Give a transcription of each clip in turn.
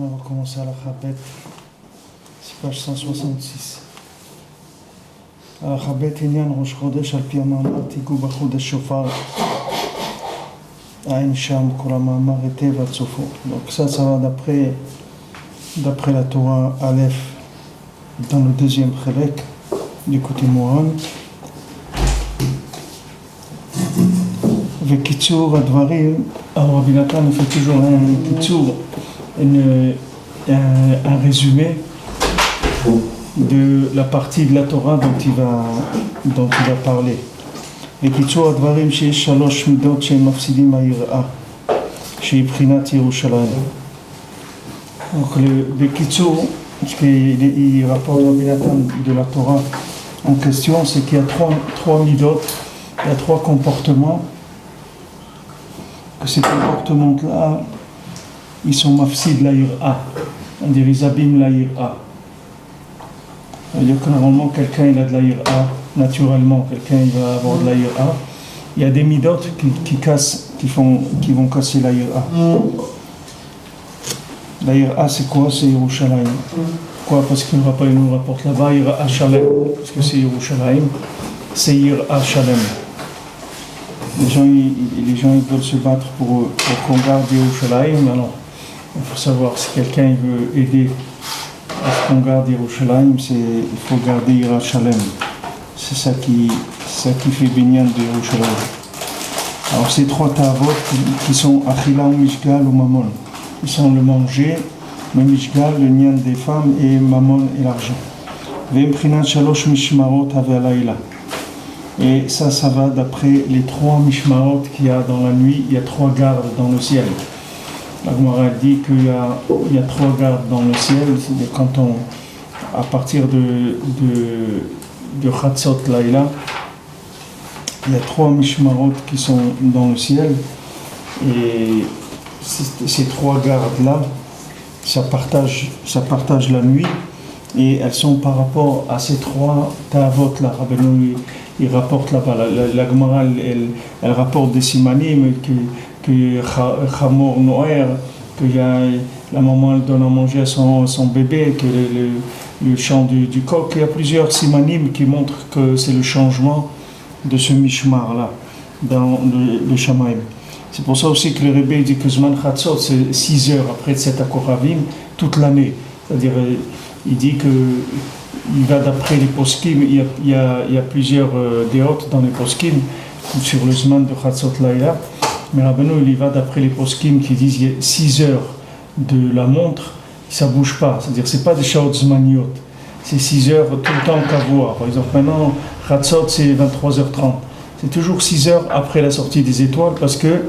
On va commencer à la Chabet, c'est page 166. À la Chabet, Inyan Rosh Chodesh, al pi המאמר תיגעו בחודש שופר. Aïn Sham, כל המאמר היטב עד סופו. Donc ça va d'après la Torah Aleph, dans le deuxième Chelek du côté Moran. וקיצור הדברים, הרבי נתן fait toujours un קיצור, un résumé de la partie de la Torah dont il va parler. בקיצור הדברים שיש שלוש מידות שהם מפסידים מהיראה, שהיא בחינת ירושלים. בקיצור, ce qu'il rapporte Rabbi Nathan de la Torah en question, c'est qu'il y a trois midot, il y a trois comportements, que ces comportements-là, ils sont mafsid la yir'a, on dirait ils abîment la yir'a. C'est-à-dire que normalement quelqu'un il a de la yir'a, naturellement quelqu'un il va avoir de la yir'a. Il y a des midot qui vont casser la yir'a. La yir'a c'est quoi? C'est Yerushalayim. Pourquoi? Parce qu'il nous rapporte là-bas yir'a shalem, parce que c'est Yerushalayim, c'est yir'a shalem. Les gens ils veulent se battre pour qu'on garde Yerushalayim. Alors, il faut savoir si quelqu'un veut aider à ce qu'on garde Yerushalayim, il faut garder Yir'a Shalem. C'est ça qui fait Binyan de Yerushalayim. Alors ces trois ta'avot qui sont Achila ou Mishgal ou Mammon, ils sont le manger, le Mishgal, le nyan des femmes, et Mammon et l'argent. Ve'im prinat shalosh mishmarot have'alayla. Et ça va d'après les trois mishmarot qu'il y a dans la nuit. Il y a trois gardes dans le ciel. La Gemara dit qu'il y a trois gardes dans le ciel. C'est-à-dire quand à partir de Chatzot Laïla, il y a trois mishmarot qui sont dans le ciel. Et ces trois gardes-là, ça partage la nuit. Et elles sont par rapport à ces trois ta'avot-là. Il rapporte là-bas, la Gemara elle rapporte des simanim, que Chamor Noër, que la maman elle donne à manger à son bébé, que le chant du coq. Il y a plusieurs simanim qui montrent que c'est le changement de ce mishmar-là dans le Shamaim. C'est pour ça aussi que le Rebbe dit que Zman Chatzot c'est 6 heures après Tset HaKochavim toute l'année. C'est-à-dire, il dit que il va d'après les poskim, il y a plusieurs déotes dans les poskim sur le Zman de Chatzot Laïla, mais Rabbeinu il y va d'après les poskim qui disent qu'il y a 6 heures de la montre, ça ne bouge pas, c'est-à-dire c'est pas des shaot zmaniot, c'est 6 heures tout le temps qu'à voir. Par exemple maintenant Chatzot c'est 23h30, c'est toujours 6 heures après la sortie des étoiles, parce que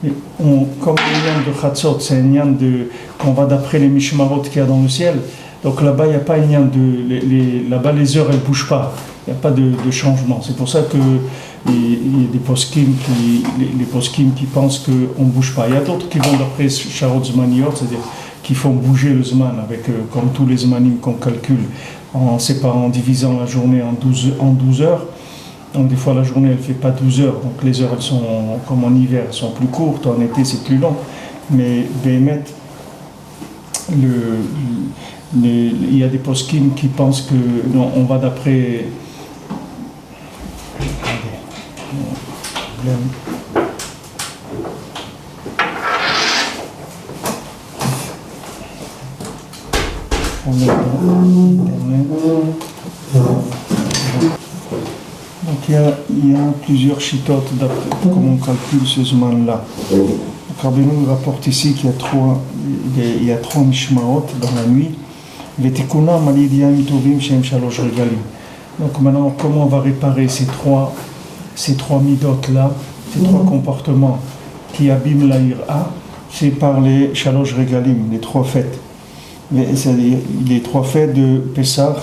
comme le nyan de Chatzot c'est un nyan qu'on va d'après les mishmarot qu'il y a dans le ciel. Donc là-bas, il n'y a pas là-bas les heures elles ne bougent pas, il n'y a pas de changement. C'est pour ça que il y a des poskim qui pensent qu'on ne bouge pas. Il y a d'autres qui vont d'après Sharot Zmaniot, c'est-à-dire qui font bouger le Zman avec, comme tous les Zmanim qu'on calcule, en divisant la journée en 12 heures. Donc des fois la journée elle ne fait pas 12 heures, donc les heures elles sont comme en hiver, elles sont plus courtes, en été c'est plus long. Mais Béhémet, il y a des poskim qui pensent que non, on va d'après. Donc il y a plusieurs chitotes d'après comment on calcule ce zman-là. Rabbeinu rapporte ici qu'il y a trois mishmarot dans la nuit. Donc maintenant, comment on va réparer ces trois midot-là, ces trois comportements qui abîment la yir'a? C'est par les shalosh regalim, les trois fêtes. C'est-à-dire les trois fêtes de Pessah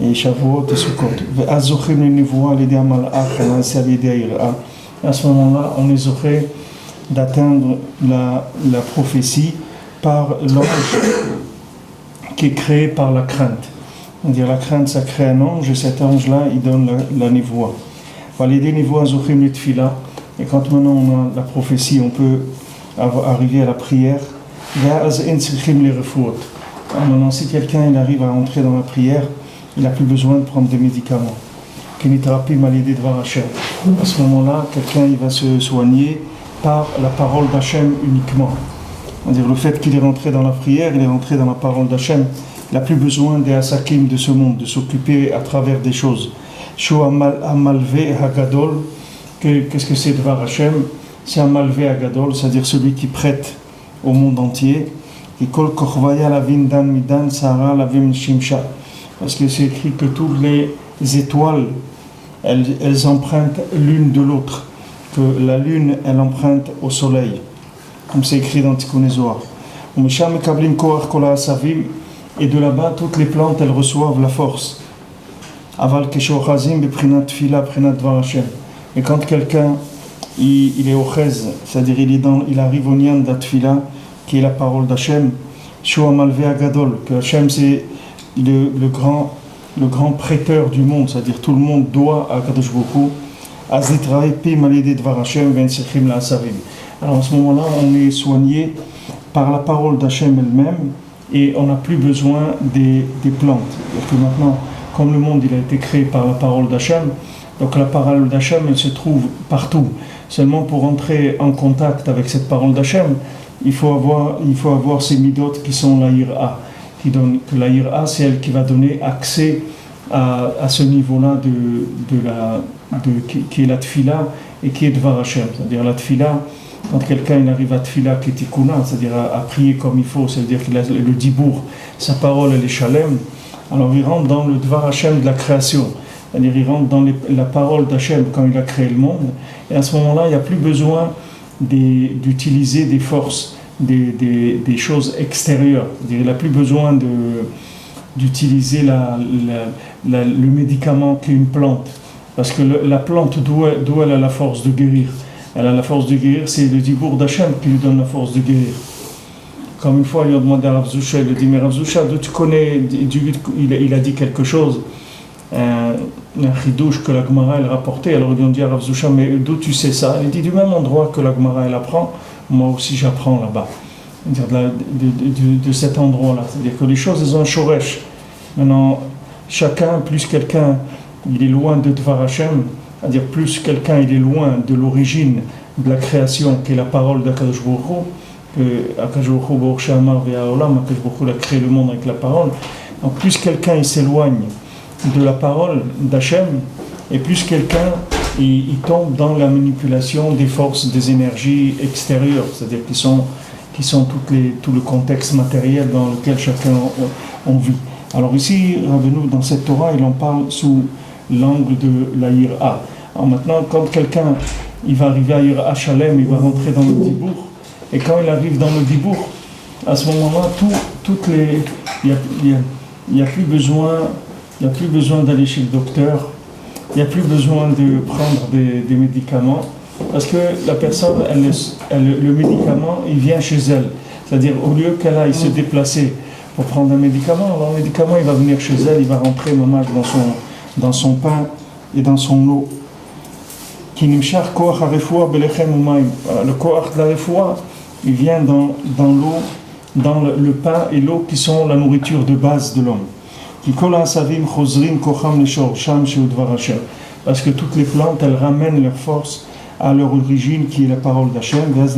et Shavuot et Sukkot. À ce moment-là, on les aurait d'atteindre la prophétie par l'ange qui est créé par la crainte. On dit la crainte ça crée un ange, et cet ange-là il donne la névoie. Et quand maintenant on a la prophétie, on peut arriver à la prière Maintenant, si quelqu'un il arrive à entrer dans la prière, il n'a plus besoin de prendre des médicaments. À ce moment-là, quelqu'un il va se soigner par la parole d'Hachem uniquement. C'est-à-dire le fait qu'il est rentré dans la prière, il est rentré dans la parole d'Hachem, il n'a plus besoin des hasakim de ce monde, de s'occuper à travers des choses. Qu'est-ce que c'est Dvar Hachem? C'est un malvé agadol, c'est-à-dire celui qui prête au monde entier. Parce que c'est écrit que toutes les étoiles, elles empruntent l'une de l'autre. Que la lune, elle emprunte au soleil. Comme c'est écrit dans Tikkun Zohar. Et de là-bas, toutes les plantes, elles reçoivent la force. Et quand quelqu'un il est au chez, c'est-à-dire il arrive au nian d'Atfila, qui est la parole d'Hachem, Shua Malvé Agadol, que Hachem c'est le grand prêteur du monde, c'est-à-dire tout le monde doit à Kadosh Baruch Hu. Azitraï Pi Malidé Dvar Hachem Ben Sechim La Asavim. Alors en ce moment-là, on est soigné par la parole d'Hachem elle-même et on n'a plus besoin des plantes. Parce que maintenant, comme le monde il a été créé par la parole d'Hachem, donc la parole d'Hachem elle se trouve partout. Seulement pour entrer en contact avec cette parole d'Hachem, il faut avoir ces midotes qui sont la ira, que la ira c'est elle qui va donner accès à ce niveau-là qui est la tfila et qui est Dvar Hachem. C'est-à-dire la tfila, quand quelqu'un il arrive à tfila qui est tikuna, c'est-à-dire à prier comme il faut, c'est-à-dire qu'il a le dibour, sa parole elle est shalem, alors il rentre dans le Dvar Hachem de la création. C'est-à-dire il rentre dans la parole d'Hachem quand il a créé le monde, et à ce moment-là il n'y a plus besoin d'utiliser des forces, des choses extérieures. C'est-à-dire il n'a plus besoin d'utiliser le médicament qui est une plante, parce que la plante d'où elle a la force de guérir. Elle a la force de guérir, c'est le dibour d'Hachem qui lui donne la force de guérir. Comme une fois, ils ont demandé à Rav Zusha, il a dit, mais Rav Zusha, d'où tu connais, il a dit quelque chose, un chidouche que la Gemara elle rapportait. Alors ils lui ont dit à Rav Zusha, mais d'où tu sais ça? Il dit, du même endroit que la Gemara elle apprend, moi aussi j'apprends là-bas. De cet endroit-là. C'est-à-dire que les choses, elles ont un shoresh. Maintenant, chacun, plus quelqu'un, il est loin de Dvar Hachem, c'est-à-dire plus quelqu'un, il est loin de l'origine de la création, qui est la parole d'Akadosh Baruch Hu, que Akadosh Baruch Hu, Baruch She'amar ve'Haolam, Akadosh Baruch Hu a créé le monde avec la parole. Donc plus quelqu'un, il s'éloigne de la parole d'Hachem, et plus quelqu'un, il tombe dans la manipulation des forces, des énergies extérieures, c'est-à-dire qui sont tout le contexte matériel dans lequel chacun on vit. Alors ici, Rabbeinu, dans cette Torah, il en parle sous l'angle de la Yira. Alors maintenant, quand quelqu'un il va arriver à Yira Shalem, il va rentrer dans le Dibour, et quand il arrive dans le Dibour, à ce moment-là, il n'y a plus besoin d'aller chez le docteur, il n'y a plus besoin de prendre des médicaments, parce que la personne, le médicament, il vient chez elle. C'est-à-dire, au lieu qu'elle aille se déplacer pour prendre un médicament, alors le médicament, il va venir chez elle, il va rentrer dans son pain et dans son eau. Le koach de la refoua, il vient dans l'eau, dans le pain et l'eau qui sont la nourriture de base de l'homme. Parce que toutes les plantes, elles ramènent leur force à leur origine qui est la parole d'Hachem. À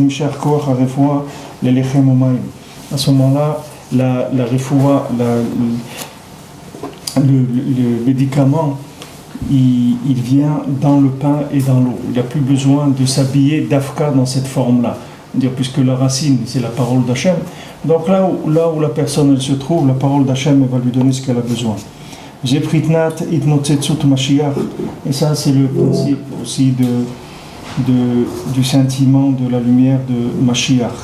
ce moment-là, la refoua, le médicament, il vient dans le pain et dans l'eau. Il n'y a plus besoin de s'habiller d'Afka dans cette forme-là. Puisque la racine, c'est la parole d'Hachem. Donc là où la personne elle se trouve, la parole d'Hachem elle va lui donner ce qu'elle a besoin. J'ai pritnat itnotsetsut Mashiach. Et ça, c'est le principe aussi du sentiment de la lumière de Mashiach.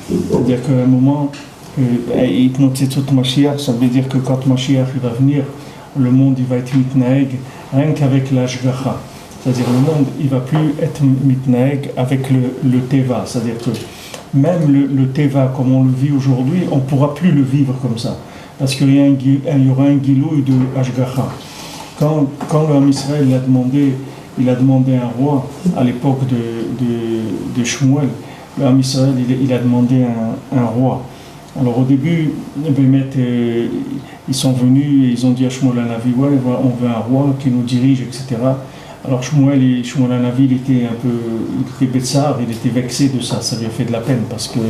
C'est-à-dire qu'à un moment, itnotsetsut Mashiach, ça veut dire que quand Mashiach il va venir, le monde il va être mitnaeg rien qu'avec l'ashgacha. C'est-à-dire le monde il va plus être mitnaeg avec le teva. C'est-à-dire que même le teva comme on le vit aujourd'hui, on ne pourra plus le vivre comme ça. Parce qu'il y aura un gilouï de ashgacha. Quand le Ham Israël il a demandé un roi à l'époque de Shmuel, le Ham Israël il a demandé un roi. Alors au début, ils sont venus et ils ont dit à Shmuel Hanavi, ouais, on veut un roi qui nous dirige, etc. Alors Shmuel Hanavi, il était betsar, il était vexé de ça, ça lui a fait de la peine parce que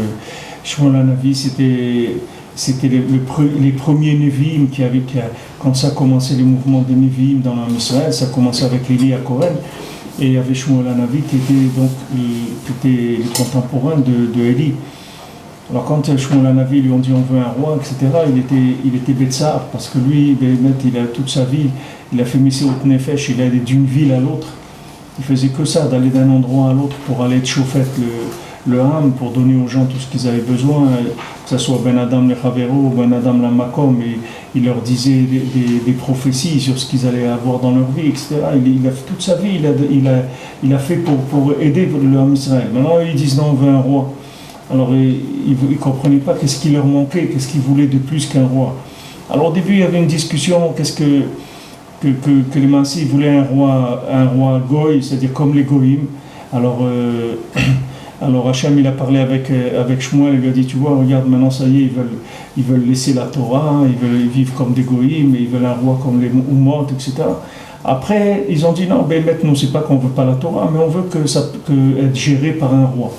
Shmuel Hanavi, c'était les premiers Nevi'im quand ça a commencé les mouvements des Nevi'im dans l'Am Israël, ça a commencé avec Eli à Kohen, et il y avait Shmuel Hanavi qui était le contemporain de Eli. Alors quand Shmuel Hanavi lui ont dit on veut un roi, etc., il était betsar, parce que lui, il a toute sa vie, il a fait Messirut Nefesh, il allait d'une ville à l'autre, il faisait que ça, d'aller d'un endroit à l'autre pour aller chauffer le âme, pour donner aux gens tout ce qu'ils avaient besoin, que ce soit Ben Adam le Chavero, Ben Adam la Makom, et il leur disait des prophéties sur ce qu'ils allaient avoir dans leur vie, etc. Il a fait toute sa vie, il a fait pour aider le âme Israël. Maintenant ils disent non, on veut un roi. Alors ils ne comprenaient pas qu'est-ce qui leur manquait, qu'est-ce qu'ils voulaient de plus qu'un roi. Alors au début il y avait une discussion, qu'est-ce que les Maassis voulaient un roi goy, c'est-à-dire comme les goïms. Alors Hachem il a parlé avec Shmuel, il lui a dit tu vois, regarde maintenant ça y est, ils veulent laisser la Torah, ils veulent vivre comme des goïms, ils veulent un roi comme les Oumot, etc. Après ils ont dit non, nous c'est pas qu'on veut pas la Torah, mais on veut être géré par un roi.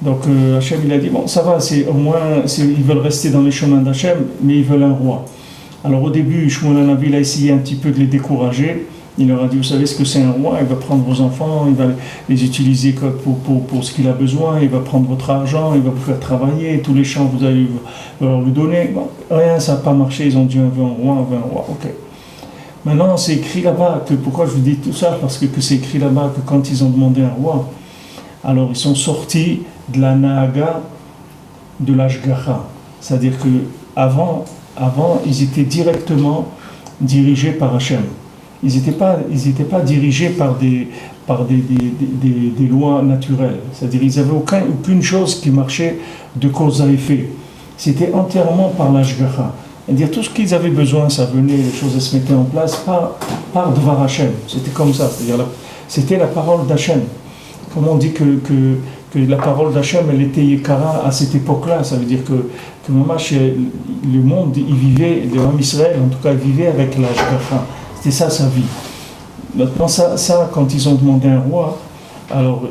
Donc Hachem il a dit bon ça va, ils veulent rester dans les chemins d'Hachem, mais ils veulent un roi. Alors au début Shmuel Hanavi a essayé un petit peu de les décourager. Il leur a dit vous savez ce que c'est un roi, il va prendre vos enfants, il va les utiliser pour ce qu'il a besoin, il va prendre votre argent, il va vous faire travailler, tous les champs vous allez lui donner. Bon, rien, ça n'a pas marché, ils ont dit on veut un roi, ok. Maintenant c'est écrit là-bas, pourquoi je vous dis tout ça, parce que c'est écrit là-bas que quand ils ont demandé un roi, alors ils sont sortis de la Nahaga de l'Ashgacha. C'est-à-dire qu'avant, ils étaient directement dirigés par Hachem. Ils n'étaient pas dirigés par des lois naturelles. C'est-à-dire qu'ils n'avaient aucune chose qui marchait de cause à effet. C'était entièrement par l'Ashgacha. C'est-à-dire tout ce qu'ils avaient besoin, ça venait, les choses se mettaient en place par Dvar Hachem. C'était comme ça. C'est-à-dire c'était la parole d'Hachem. Comme on dit que la parole d'Hachem, elle était Yekara à cette époque-là. Ça veut dire que Mamash, le monde, il vivait, les hommes Israël, en tout cas, ils vivaient avec l'Ashgacha. C'était ça sa vie. Maintenant, ça, quand ils ont demandé un roi, alors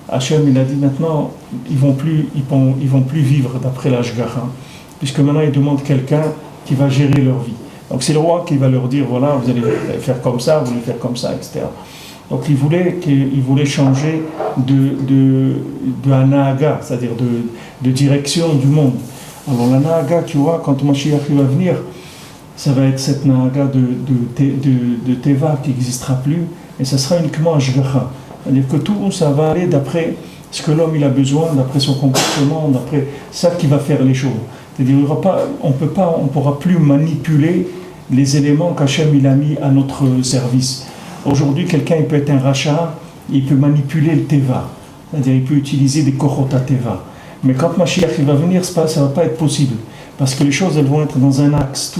Hachem, il a dit maintenant, ils vont plus vivre d'après l'Ashgacha, puisque maintenant, ils demandent quelqu'un qui va gérer leur vie. Donc, c'est le roi qui va leur dire, voilà, vous allez faire comme ça, vous allez faire comme ça, etc. Donc il voulait changer de Anahaga, c'est-à-dire de direction du monde. Alors la Nahaga, tu vois, quand Mashiach va venir, ça va être cette Nahaga de Teva qui n'existera plus, et ça sera uniquement Ashgacha. C'est-à-dire que tout ça va aller d'après ce que l'homme il a besoin, d'après son comportement, d'après ça qui va faire les choses. C'est-à-dire on ne pourra plus manipuler les éléments qu'Hachem il a mis à notre service. Aujourd'hui, quelqu'un il peut être un rachat, il peut manipuler le Teva, c'est-à-dire il peut utiliser des Kochot à Teva. Mais quand Mashiach va venir, ça ne va pas être possible, parce que les choses elles vont être dans un axe,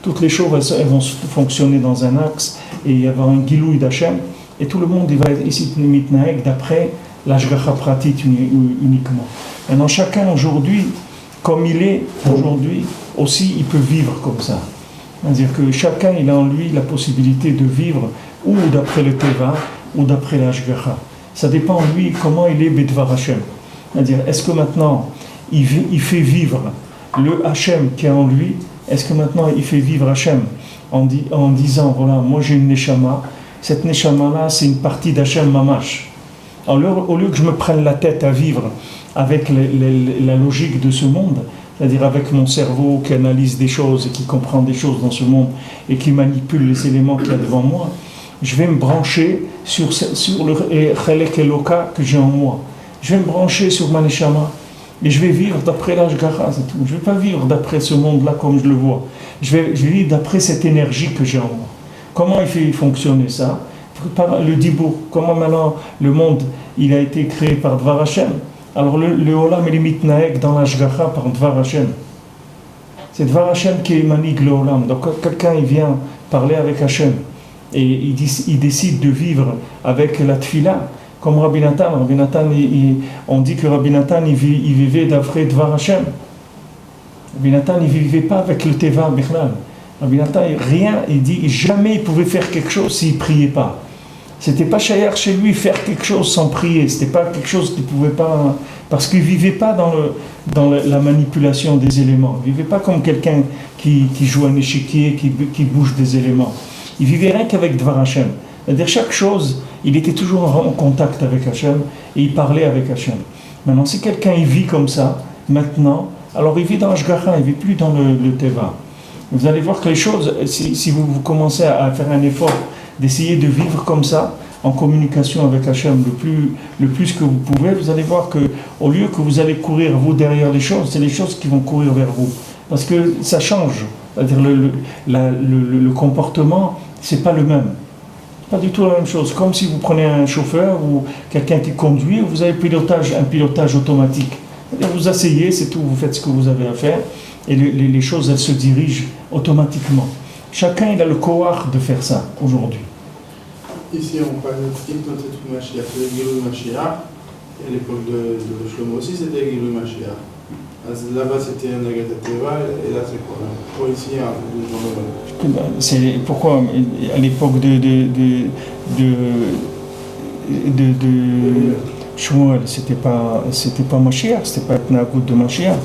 toutes les choses elles vont fonctionner dans un axe, et il y avoir un Gilouï d'Hachem, et tout le monde il va être ici mitnaeg d'après l'Ashgacha Pratit uniquement. Maintenant, chacun aujourd'hui, comme il est aujourd'hui, aussi il peut vivre comme ça. C'est-à-dire que chacun il a en lui la possibilité de vivre ou d'après le Teva, ou d'après l'Ashgacha. Ça dépend de lui comment il est Bedvar Hachem. C'est-à-dire, est-ce que maintenant, il fait vivre le Hachem qui est en lui, est-ce que maintenant il fait vivre Hachem en disant, voilà, moi j'ai une Neshama, cette Neshama-là, c'est une partie d'Hachem Mamash. Alors, au lieu que je me prenne la tête à vivre avec la logique de ce monde, c'est-à-dire avec mon cerveau qui analyse des choses et qui comprend des choses dans ce monde et qui manipule les éléments qu'il y a devant moi, je vais me brancher sur le Chelek Eloka que j'ai en moi. Je vais me brancher sur ma Neshama et je vais vivre d'après l'Ashgacha, c'est tout. Je ne vais pas vivre d'après ce monde-là comme je le vois. Je vais vivre d'après cette énergie que j'ai en moi. Comment il fait fonctionner ça? Par le Dibour. Comment maintenant le monde il a été créé par Dvar Hachem? Alors le Olam il est mitnaeg dans l'Ashgacha par Dvar Hachem. C'est Dvar Hachem qui émanige le Olam. Donc quand quelqu'un il vient parler avec Hachem et il décide de vivre avec la Tfila, comme Rabbi Nathan, on dit que Rabbi Nathan il vivait d'après Dvar Hachem. Rabbi Nathan, il ne vivait pas avec le Teva, Bichlal. Rabbi Nathan, rien, il dit, jamais il pouvait faire quelque chose s'il ne priait pas. C'était pas chayar chez lui faire quelque chose sans prier. C'était pas quelque chose qu'il pouvait pas, parce qu'il vivait pas dans la manipulation des éléments. Il vivait pas comme quelqu'un qui joue un échiquier, qui bouge des éléments. Il vivait rien qu'avec Dvar Hashem. C'est-à-dire chaque chose, il était toujours en contact avec Hashem et il parlait avec Hashem. Maintenant, si quelqu'un il vit comme ça, maintenant, alors il vit dans Ashgacha, il ne vit plus dans le Teva. Vous allez voir que les choses, si vous commencez à faire un effort d'essayer de vivre comme ça, en communication avec Hashem le plus que vous pouvez, vous allez voir que au lieu que vous allez courir vous derrière les choses, c'est les choses qui vont courir vers vous. Parce que ça change. C'est-à-dire le comportement, c'est pas le même. Pas du tout la même chose. Comme si vous prenez un chauffeur ou quelqu'un qui conduit, vous avez un pilotage automatique. C'est-à-dire vous asseyez, c'est tout, vous faites ce que vous avez à faire, et les choses, elles se dirigent automatiquement. Chacun, il a le courage de faire ça, aujourd'hui. Ici, on parle de Ibn Mashiach, c'est le Gilui Mashiach, et à l'époque de Shlomo aussi, c'était le Gilui Mashiach. Là-bas, c'était un Nagat Teva, et là, c'est quoi? Pour ici, c'est pourquoi à l'époque de Shmuel, c'était pas Mashiach, c'était pas Nagout de Mashiach.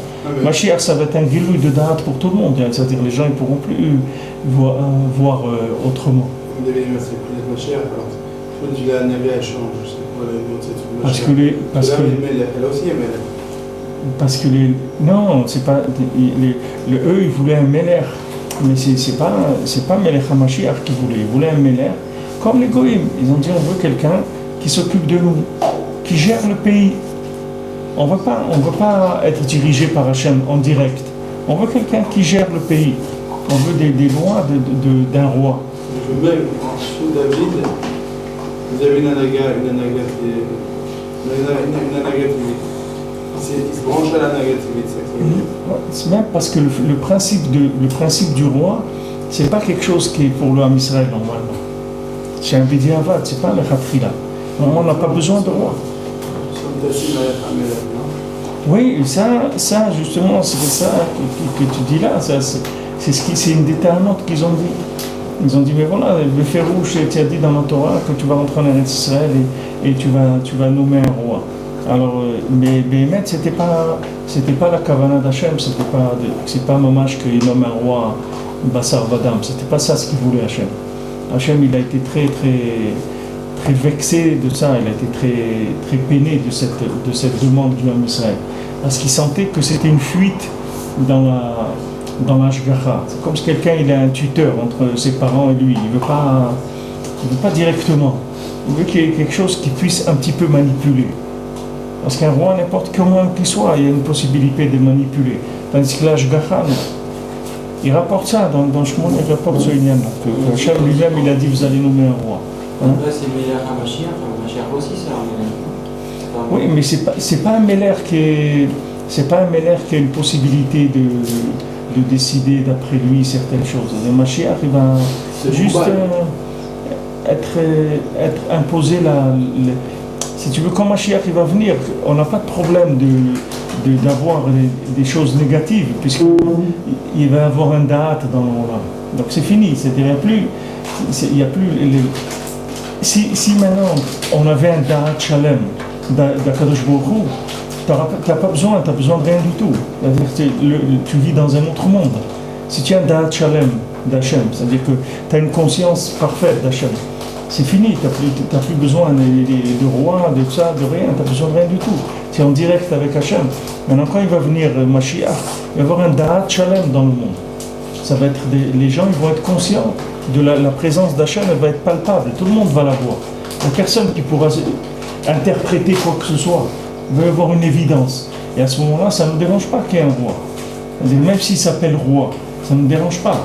Mashiach, ça va être un Gilui de date pour tout le monde, c'est-à-dire les gens ne pourront plus voir autrement. Parce que non, c'est pas eux ils voulaient un Melech, mais c'est pas Melech HaMashiach qu'ils voulaient. Ils voulaient un Melech comme les Goïm. Ils ont dit on veut quelqu'un qui s'occupe de nous, qui gère le pays. On veut pas être dirigé par Hachem en direct. On veut quelqu'un qui gère le pays. On veut des lois d'un roi. Même sous David, vous avez une anaga il se branche à la négativité. C'est même parce que le principe du roi, c'est pas quelque chose qui est pour le Ham Israël normalement. C'est un B'diavad, c'est pas le Khatfila. Normalement, on n'a pas besoin de roi. Oui, ça justement, c'est ça que tu dis là. C'est une déterminante qu'ils ont dit. Ils ont dit, mais voilà, le Férouche, tu as dit dans la Torah que tu vas rentrer en Eretz Israël et tu vas nommer un roi. Alors, mais Béhémet, c'était pas la Kavana d'Hachem, c'est pas Mamash qu'il nomme un roi Bassar Vadam, c'était pas ça ce qu'il voulait Hachem. Hachem, il a été très, très, très vexé de ça, il a été très, très peiné de cette demande du Ham Israël, parce qu'il sentait que c'était une fuite dans l'Ashgacha. C'est comme si quelqu'un il a un tuteur entre ses parents et lui, il veut pas directement, il veut qu'il y ait quelque chose qui puisse un petit peu manipuler. Parce qu'un roi, n'importe comment qu'il soit, il y a une possibilité de manipuler. Tandis que l'Ashgacha, il rapporte ça, dans Shmuel, il rapporte ce lien. Que Hachem lui-même, il a dit, vous allez nommer un roi. Là, c'est Melech HaMashiach, HaMashiach aussi, c'est un Melech. Oui, mais c'est pas un Melech qui a une possibilité de décider d'après lui certaines choses. Le Mashiach, il va juste être imposé si tu veux, quand Mashiach il va venir, on n'a pas de problème d'avoir des choses négatives, puisqu'il va y avoir un date dans le monde. Donc c'est fini, il n'y a plus si maintenant on avait un date shalem d'Akadosh Baruch Hu, tu n'as pas besoin, tu n'as besoin de rien du tout. C'est-à-dire tu vis dans un autre monde. Si tu as un date shalem d'Hachem, c'est-à-dire que tu as une conscience parfaite d'Hachem, c'est fini, tu n'as plus besoin de roi, de ça, de rien, tu n'as besoin de rien du tout. Tu es en direct avec Hachem. Maintenant, quand il va venir Mashiach, il va y avoir un da'at shalem dans le monde. Ça va être les gens ils vont être conscients de la présence d'Hachem, elle va être palpable, tout le monde va la voir. Il n'y a personne qui pourra interpréter quoi que ce soit. Il va y avoir une évidence. Et à ce moment-là, ça ne nous dérange pas qu'il y ait un roi. Même s'il s'appelle roi, ça ne nous dérange pas.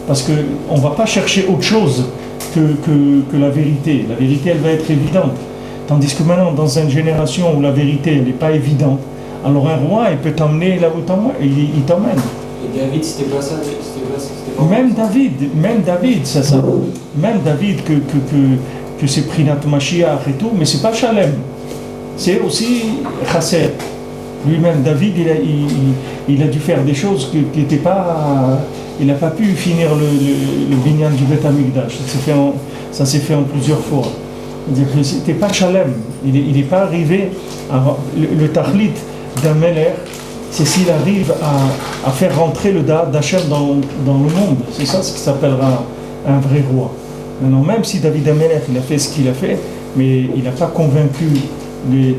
Parce qu'on ne va pas chercher autre chose que la vérité. La vérité, elle va être évidente. Tandis que maintenant, dans une génération où la vérité, elle n'est pas évidente, alors un roi, il peut t'emmener là où il t'emmène. Et David, c'était pas ça, Même David, c'est ça. Même David, que c'est Prinat Mashiach et tout, mais c'est pas Shalem. C'est aussi Chasser. Lui-même, David, il a dû faire des choses qui n'étaient pas... Il n'a pas pu finir le binyan du Beth Amikdash. Ça s'est fait en plusieurs fois. C'est-à-dire que c'était pas Shalem. Il n'est pas arrivé le tahlit d'un Meler, c'est s'il arrive à faire rentrer le Da'at d'Hachem dans le monde. C'est ça ce qui s'appellera un vrai roi. Maintenant, même si David Amelech, il a fait ce qu'il a fait, mais il n'a pas convaincu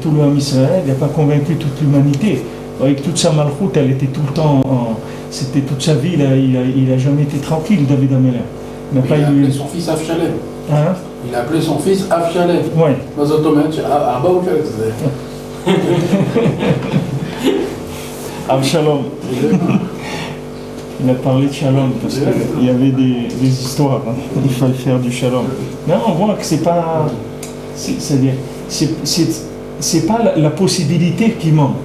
tout le Ham Israël, il n'a pas convaincu toute l'humanité. Avec toute sa malchoute, elle était tout le temps, c'était toute sa vie, il a jamais été tranquille, David Amelech. Il a appelé son fils Avshalem. Hein? Il a appelé son fils Avshalem. Oui. Avshalom. Il a parlé de shalom parce qu'il y avait des histoires. Hein. Il fallait faire du shalom. Mais on voit que c'est pas, c'est pas la possibilité qui manque.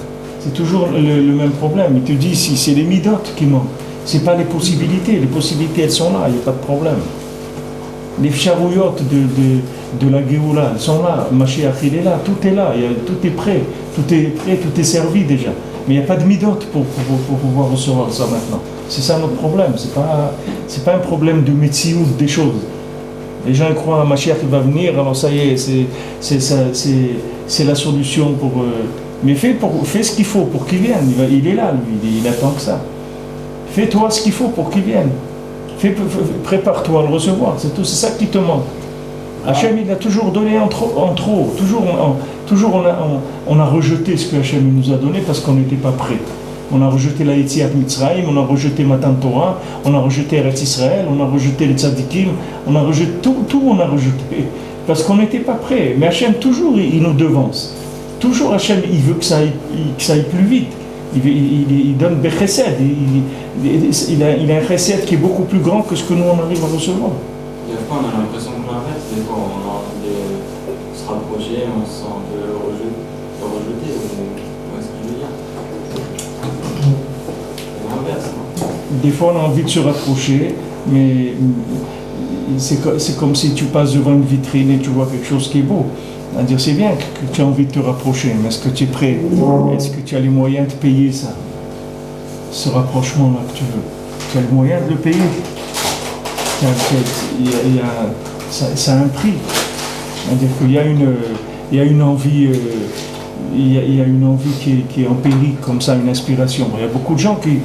C'est toujours le même problème. Il te dit si c'est les midotes qui manquent. C'est pas les possibilités. Les possibilités elles sont là. Il n'y a pas de problème. Les charouillottes de la Géoula, elles sont là. Mashiach il est là. Tout est là. Tout est prêt. Tout est servi déjà. Mais il n'y a pas de midot pour pouvoir recevoir ça maintenant. C'est ça notre problème. C'est pas un problème de médecine ou des choses. Les gens croient que Mashiach va venir, alors ça y est, c'est la solution pour... Mais fais ce qu'il faut pour qu'il vienne. Il est là, lui, il attend que ça. Fais-toi ce qu'il faut pour qu'il vienne. Prépare-toi à le recevoir, c'est tout, c'est ça qui te manque. Hachem, il a toujours donné en trop. Toujours on a rejeté ce que Hachem nous a donné parce qu'on n'était pas prêt. On a rejeté la Yetziat Mitzrayim, on a rejeté Matan Torah, on a rejeté Eretz Israël, on a rejeté les Tzadikim, on a rejeté tout on a rejeté. Parce qu'on n'était pas prêt. Mais Hachem, toujours, il nous devance. Toujours Hachem, il veut que ça aille plus vite. Il donne Bechesed. Il a un chesed qui est beaucoup plus grand que ce que nous on arrive à recevoir. Des fois, on a l'impression que l'inverse, des fois, on a envie de se rapprocher, on se sent un peu rejeté. Où est-ce qu'il veut dire? C'est l'inverse, non? Des fois, on a envie de se rapprocher, mais c'est comme si tu passes devant une vitrine et tu vois quelque chose qui est beau. C'est-à-dire, c'est bien que tu as envie de te rapprocher, mais est-ce que tu es prêt? Est-ce que tu as les moyens de payer ça? Ce rapprochement-là que tu veux? Tu as les moyens de le payer? Ça a un prix. C'est-à-dire qu'il y a une envie, il y a une envie qui est empirique, comme ça, une inspiration. Il y a beaucoup de gens qui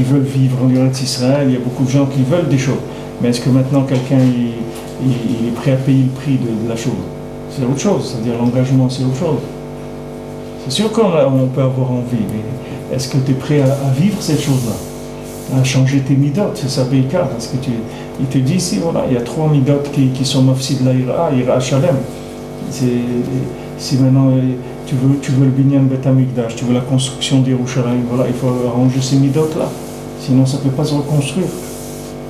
veulent vivre en Eretz Israël, il y a beaucoup de gens qui veulent des choses. Mais est-ce que maintenant quelqu'un il est prêt à payer le prix de la chose? C'est autre chose, c'est-à-dire l'engagement, c'est autre chose. C'est sûr qu'on peut avoir envie, mais est-ce que tu es prêt à vivre cette chose-là? À changer tes midot, c'est ça Beikar, parce que il te dit ici, voilà, il y a 3 midot qui sont mafsid la ira shalem. C'est maintenant, tu veux le binyan Bet Amikdash, tu veux la construction d'Yerushalayim, voilà, il faut arranger ces midot-là, sinon ça ne peut pas se reconstruire.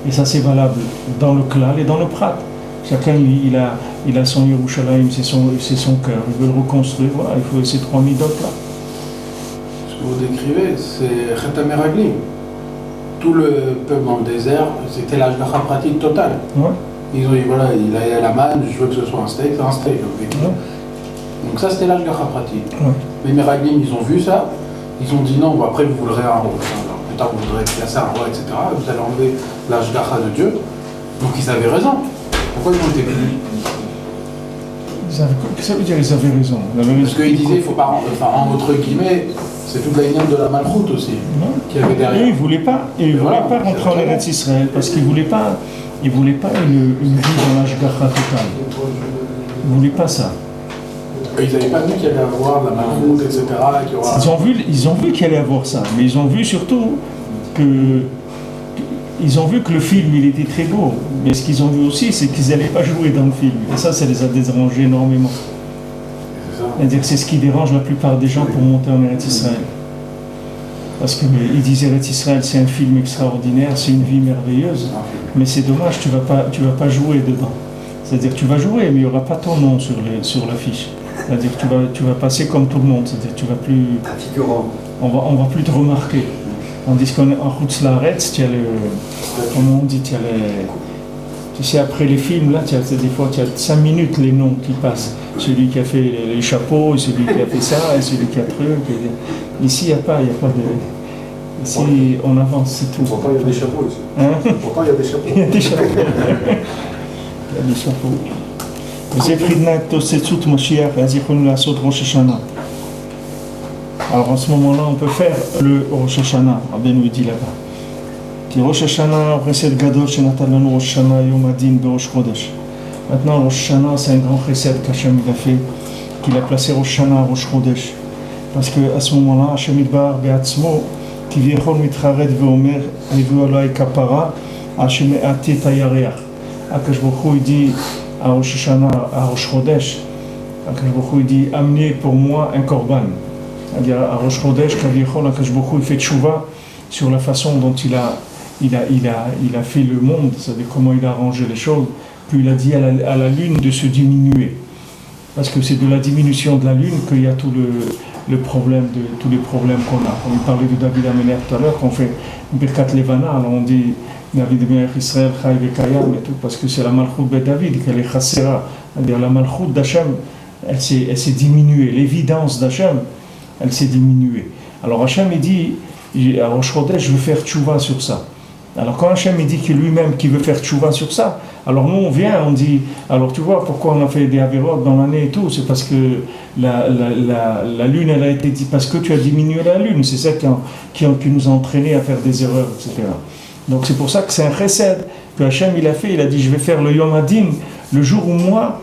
Et ça c'est valable dans le klal et dans le prat. Chacun il a son Yerushalayim, c'est son cœur, il veut le reconstruire, voilà, il faut ces 3 midot-là. Ce que vous décrivez, c'est Chet HaMeraglim. Tout le peuple dans le désert, c'était l'ashgacha pratique totale. Ouais. Ils ont dit, voilà, il a la manne, je veux que ce soit un steak, c'est un steak. Okay. Ouais. Donc ça, c'était l'ashgacha pratique. Ouais. Mais Meraglim, ils ont vu ça, ils ont dit non, bon, après vous voudrez un roi. Alors, plus tard, vous voudrez placer un roi, etc. Vous allez enlever l'ashgacha de Dieu. Donc ils avaient raison. Pourquoi ils ont été punis? Ça veut dire qu'ils avaient raison. Parce qu'ils disaient, il faut pas rendre, enfin, entre guillemets, c'est toute la ligne de la malchoute aussi, qu'il y avait derrière. Et ils ne voulaient pas rentrer en Eretz Israël parce qu'ils ne voulaient pas une vie dans l'ashgacha totale. Ils ne voulaient pas ça. Ils n'avaient pas vu qu'il y allait avoir de la malchoute, etc. Ils ont vu qu'il allait avoir ça, mais ils ont vu surtout que le film il était très beau, mais ce qu'ils ont vu aussi c'est qu'ils n'allaient pas jouer dans le film. Et ça les a dérangés énormément. C'est-à-dire que c'est ce qui dérange la plupart des gens pour monter en Eretz Israël. Parce qu'ils disent Eretz Israël c'est un film extraordinaire, c'est une vie merveilleuse, mais c'est dommage, tu vas pas jouer dedans. C'est-à-dire que tu vas jouer, mais il n'y aura pas ton nom sur l'affiche. C'est-à-dire que tu vas passer comme tout le monde, c'est-à-dire que tu vas plus... On va plus te remarquer. Tandis qu'en Chutz Laaretz, comment on dit, Tu sais, après les films, là, des fois, tu as 5 minutes les noms qui passent. Celui qui a fait les chapeaux, celui qui a fait ça, et celui qui a truc. Ici, il n'y a pas de... Ici, on avance, c'est tout. Pourtant, il y a des chapeaux ici. Hein? Pourtant, il y a des chapeaux. Il y a des chapeaux. Il y a des chapeaux. וזה פרידנה את תוסצות משיח, ואז יכולנו לעשות ראש השנה. Alors en ce moment-là, on peut faire le Rosh Hashanah, Rabbeinu dit là-bas. כי ראש השנה הוא חסד גדול שנתן לנו ראש השנה יום הדין בראש חודש. Maintenant, Rosh Hashanah, c'est un grand chesed qu'Hachem a fait, qu'il a placé Rosh Hashanah à Rosh Chodesh. Parce qu'à ce moment-là, Hachem Yitbarach be'atzmo, כביכול מתחרט ואומר, הביאו עליי כפרה, אשר מעטתי את הירח. הקדוש ברוך הוא dit à Rosh Hashanah, à Rosh Chodesh, הקדוש ברוך הוא dit, amenez pour moi un korban. C'est-à-dire à Rosh Chodesh, כביכול, הקדוש ברוך הוא fait tchouva sur la façon dont il a fait le monde, c'est-à-dire comment il a arrangé les choses. Puis il a dit à la lune de se diminuer. Parce que c'est de la diminution de la lune qu'il y a tous les problèmes qu'on a. On parlait de David Améler tout à l'heure, qu'on fait Birkat Levana, alors on dit David Melech Israël, Chai Vekayam et tout, parce que c'est la Malchut Bet David, qu'elle est chassera. C'est-à-dire la Malchut d'Hachem, elle s'est diminuée. L'évidence d'Hachem, elle s'est diminuée. Alors Hachem, il dit, à Rosh Chodesh, je veux faire tchouva sur ça. Alors quand Hachem il dit qu'il lui-même qui veut faire tchouva sur ça, alors nous on vient, on dit, alors tu vois pourquoi on a fait des avérots dans l'année et tout, c'est parce que la lune elle a été dit, parce que tu as diminué la lune, c'est ça qui nous a entraînés à faire des erreurs, etc. Donc c'est pour ça que c'est un chesed que Hachem il a fait, il a dit je vais faire le Yom Hadin le jour où moi,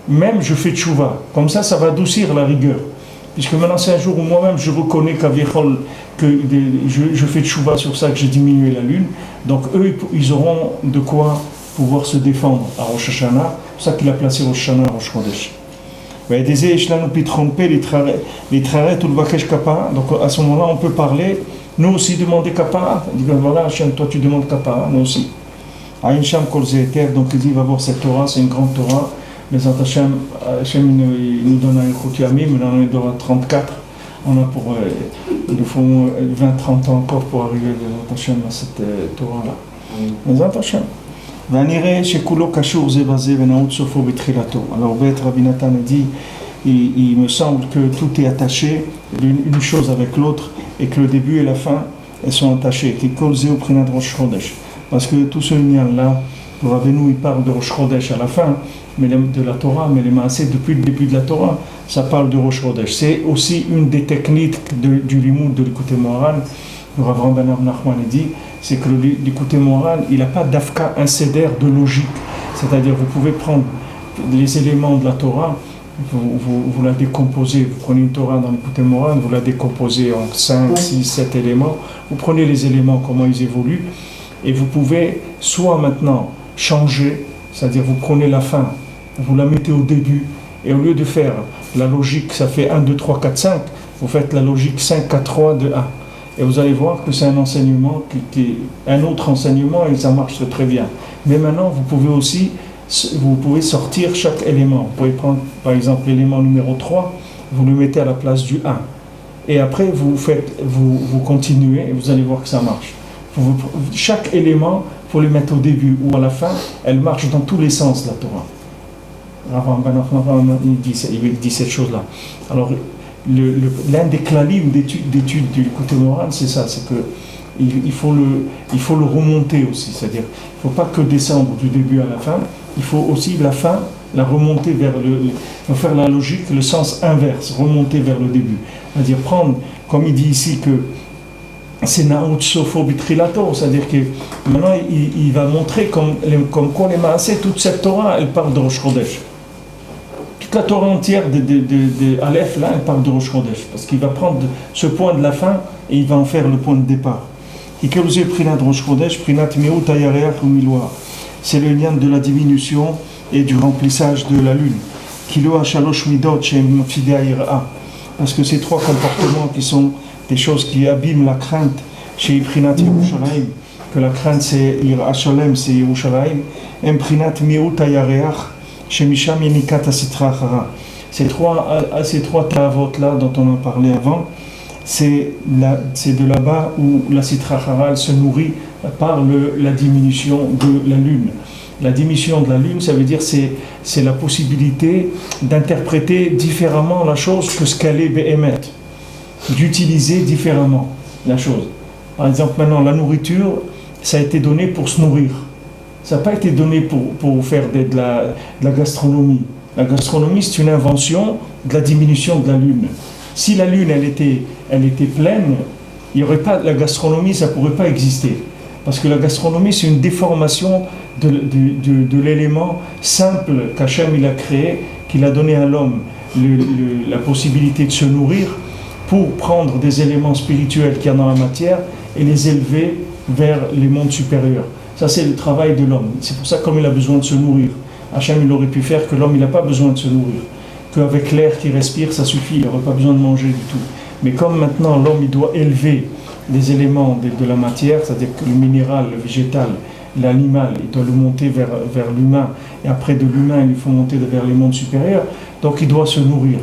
même je fais tchouva, comme ça va adoucir la rigueur. Puisque maintenant c'est un jour où moi-même je reconnais que je fais tchouva sur ça, que j'ai diminué la lune. Donc eux, ils auront de quoi pouvoir se défendre à Rosh Hashanah. C'est ça qu'il a placé Rosh Hashanah à Rosh Chodesh. Donc à ce moment-là, on peut parler, nous aussi demander kapara. Il dit voilà, Hachem, toi tu demandes kapara, nous aussi. Aïn Sham Kol Zeter, donc il dit il va voir cette Torah, c'est une grande Torah. Mais Hachem il nous donne un Chut Yamim, mais on est dans 34. On a il nous faut 20-30 ans encore pour arriver à cette Torah-là. Mais Hachem. ונראה שכולו קשור זה בזה ונעוד סופו בתחילתו. Alors בית רבי נתן dit, il me semble que tout est attaché une chose avec l'autre et que le début et la fin elles sont attachées. qui kol ze uprinat Rosh Chodesh. Parce que tout ce lien-là, le Rabbeinu il parle de Rosh Chodesh à la fin, mais de la Torah, mais les Maaseh depuis le début de la Torah, ça parle de Rosh Chodesh. C'est aussi une des techniques du limoud de l'écouter Moharan. Le Rav Ben Nachman dit, c'est que l'écouter Moharan, il n'a pas d'afka, un seder de logique. C'est-à-dire, vous pouvez prendre les éléments de la Torah, vous la décomposez. Vous prenez une Torah dans l'écouter Moharan, vous la décomposez en 5, 6, 7 éléments. Vous prenez les éléments, comment ils évoluent, et vous pouvez soit maintenant changer, c'est-à-dire vous prenez la fin, vous la mettez au début, et au lieu de faire la logique, ça fait 1, 2, 3, 4, 5, vous faites la logique 5, 4, 3, 2, 1. Et vous allez voir que c'est un enseignement qui est un autre enseignement et ça marche très bien. Mais maintenant, vous pouvez sortir chaque élément. Vous pouvez prendre par exemple l'élément numéro 3, vous le mettez à la place du 1. Et après, vous continuez et vous allez voir que ça marche. Chaque élément, il faut le mettre au début ou à la fin, elle marche dans tous les sens, la Torah. Il dit cette chose-là. Alors, l'un des klalim d'études du l'écouter Moharan, c'est ça, c'est que il faut le remonter aussi, c'est-à-dire il ne faut pas que descendre du début à la fin, il faut aussi la fin, la remonter vers faire la logique, le sens inverse, remonter vers le début, c'est-à-dire prendre, comme il dit ici que c'est Naout Sofo Bitrilato, c'est-à-dire que maintenant il va montrer comme quoi les Maaseh, toute cette Torah, elle parle de Rosh Chodesh. Toute la Torah entière de Aleph, là, elle parle de Rosh Chodesh, parce qu'il va prendre ce point de la fin et il va en faire le point de départ. C'est le lien de la diminution et du remplissage de la lune. Parce que ces trois comportements qui sont des choses qui abîment la crainte chez Iprinat Yerushalayim, que la crainte c'est Yira Shalem, c'est Yerushalayim, Imprinat Miut Ayareach, chez Misham Yenikat Asitra Chara. Ces trois tavot-là dont on a parlé avant, c'est de là-bas où la Sitra Chara se nourrit par la diminution de la lune. La diminution de la lune, ça veut dire c'est la possibilité d'interpréter différemment la chose que ce qu'elle est Béhémet, d'utiliser différemment la chose. Par exemple, maintenant, la nourriture, ça a été donné pour se nourrir. Ça n'a pas été donné pour faire de la gastronomie. La gastronomie, c'est une invention de la diminution de la lune. Si la lune, elle était pleine, il y aurait pas, la gastronomie, ça ne pourrait pas exister. Parce que la gastronomie, c'est une déformation de l'élément simple qu'Hachem il a créé, qu'il a donné à l'homme la possibilité de se nourrir pour prendre des éléments spirituels qu'il y a dans la matière et les élever vers les mondes supérieurs. Ça, c'est le travail de l'homme. C'est pour ça, comme il a besoin de se nourrir, Hachem, il aurait pu faire que l'homme, il n'a pas besoin de se nourrir. Qu'avec l'air qu'il respire, ça suffit, il n'aurait pas besoin de manger du tout. Mais comme maintenant, l'homme, il doit élever les éléments de la matière, c'est-à-dire que le minéral, le végétal, l'animal, il doit le monter vers l'humain, et après de l'humain, il faut monter vers les mondes supérieurs, donc il doit se nourrir.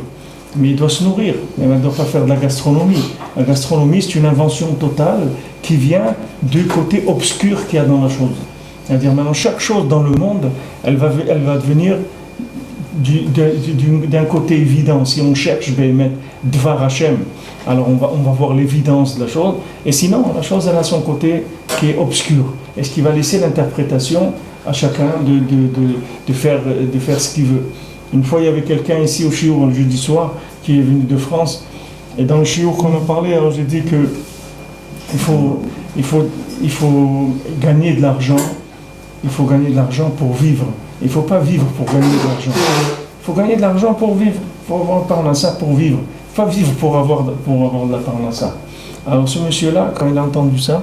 Mais il doit se nourrir, mais il ne doit pas faire de la gastronomie. La gastronomie, c'est une invention totale qui vient du côté obscur qu'il y a dans la chose. C'est-à-dire maintenant, chaque chose dans le monde, elle va devenir d'un côté évident. Si on cherche, je vais mettre Dvar Hashem, alors on va voir l'évidence de la chose, et sinon, la chose, elle a son côté qui est obscur, et ce qui va laisser l'interprétation à chacun de faire ce qu'il veut. Une fois, il y avait quelqu'un ici au Chiour, le jeudi soir, qui est venu de France, et dans le Chiour qu'on a parlé, alors j'ai dit que il faut gagner de l'argent, il faut gagner de l'argent pour vivre. Il ne faut pas vivre pour gagner de l'argent. Il faut gagner de l'argent pour vivre, pour avoir le parnassa pour vivre. Il ne faut pas vivre pour avoir de la parnassa. Alors ce monsieur-là, quand il a entendu ça,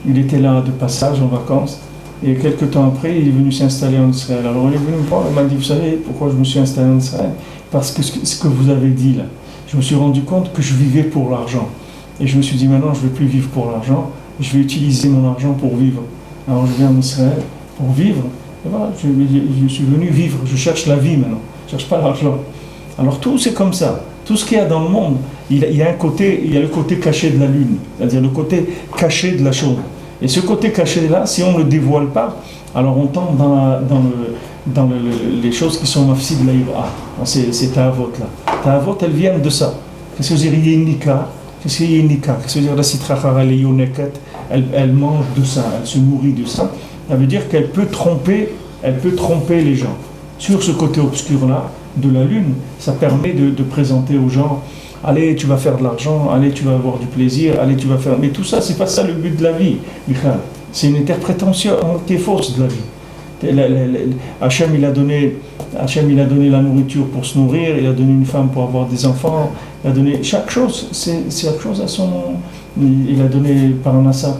il était là de passage en vacances, et quelques temps après, il est venu s'installer en Israël. Alors il est venu me voir, il m'a dit, vous savez pourquoi je me suis installé en Israël? Parce que ce que vous avez dit là, je me suis rendu compte que je vivais pour l'argent. Et je me suis dit, maintenant, je ne vais plus vivre pour l'argent, je vais utiliser mon argent pour vivre. Alors je viens en Israël pour vivre. Et voilà, je suis venu vivre, je cherche la vie maintenant, je ne cherche pas l'argent. Alors tout c'est comme ça, tout ce qu'il y a dans le monde, il y a le côté caché de la lune, c'est-à-dire le côté caché de la chose. Et ce côté caché là, si on ne le dévoile pas, alors on tombe dans les choses qui sont mafsid la ira, ces ta'avot là. Ta'avot, elles viennent de ça. Qu'est-ce que veut dire Yenika? Qu'est-ce que Yenika? Qu'est-ce que veut dire la sitrachara le yoneket? Elle mange de ça, elle se nourrit de ça. Ça veut dire qu'elle peut tromper les gens. Sur ce côté obscur-là de la lune, ça permet de présenter aux gens, allez, tu vas faire de l'argent, allez, tu vas avoir du plaisir, allez, tu vas faire... Mais tout ça, c'est pas ça le but de la vie, Michal. C'est une interprétation qui est fausse de la vie. Hachem, il a donné la nourriture pour se nourrir, il a donné une femme pour avoir des enfants, il a donné... Chaque chose, c'est chaque chose à son... Il a donné Parnassa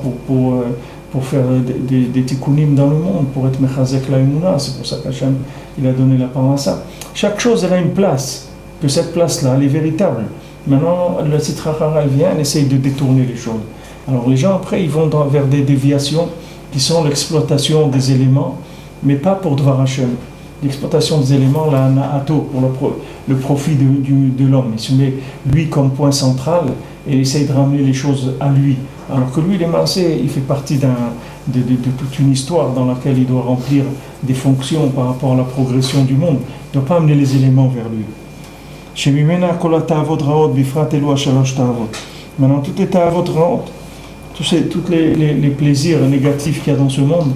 pour faire des tikkunim dans le monde, pour être mechazek la emuna, c'est pour ça qu'Hachem il a donné la parnassa. Chaque chose elle a une place, que cette place-là elle est véritable. Maintenant la sitrachara elle vient, elle essaye de détourner les choses. Alors les gens après ils vont vers des déviations qui sont l'exploitation des éléments, mais pas pour Dvar Hashem. L'exploitation des éléments, la na'ato, pour le profit de l'homme. Il se met lui comme point central et il essaye de ramener les choses à lui. Alors que lui, les massés, il fait partie de toute une histoire dans laquelle il doit remplir des fonctions par rapport à la progression du monde. Il ne doit pas amener les éléments vers lui. Maintenant, toutes les ta'avot raot, tous les plaisirs négatifs qu'il y a dans ce monde,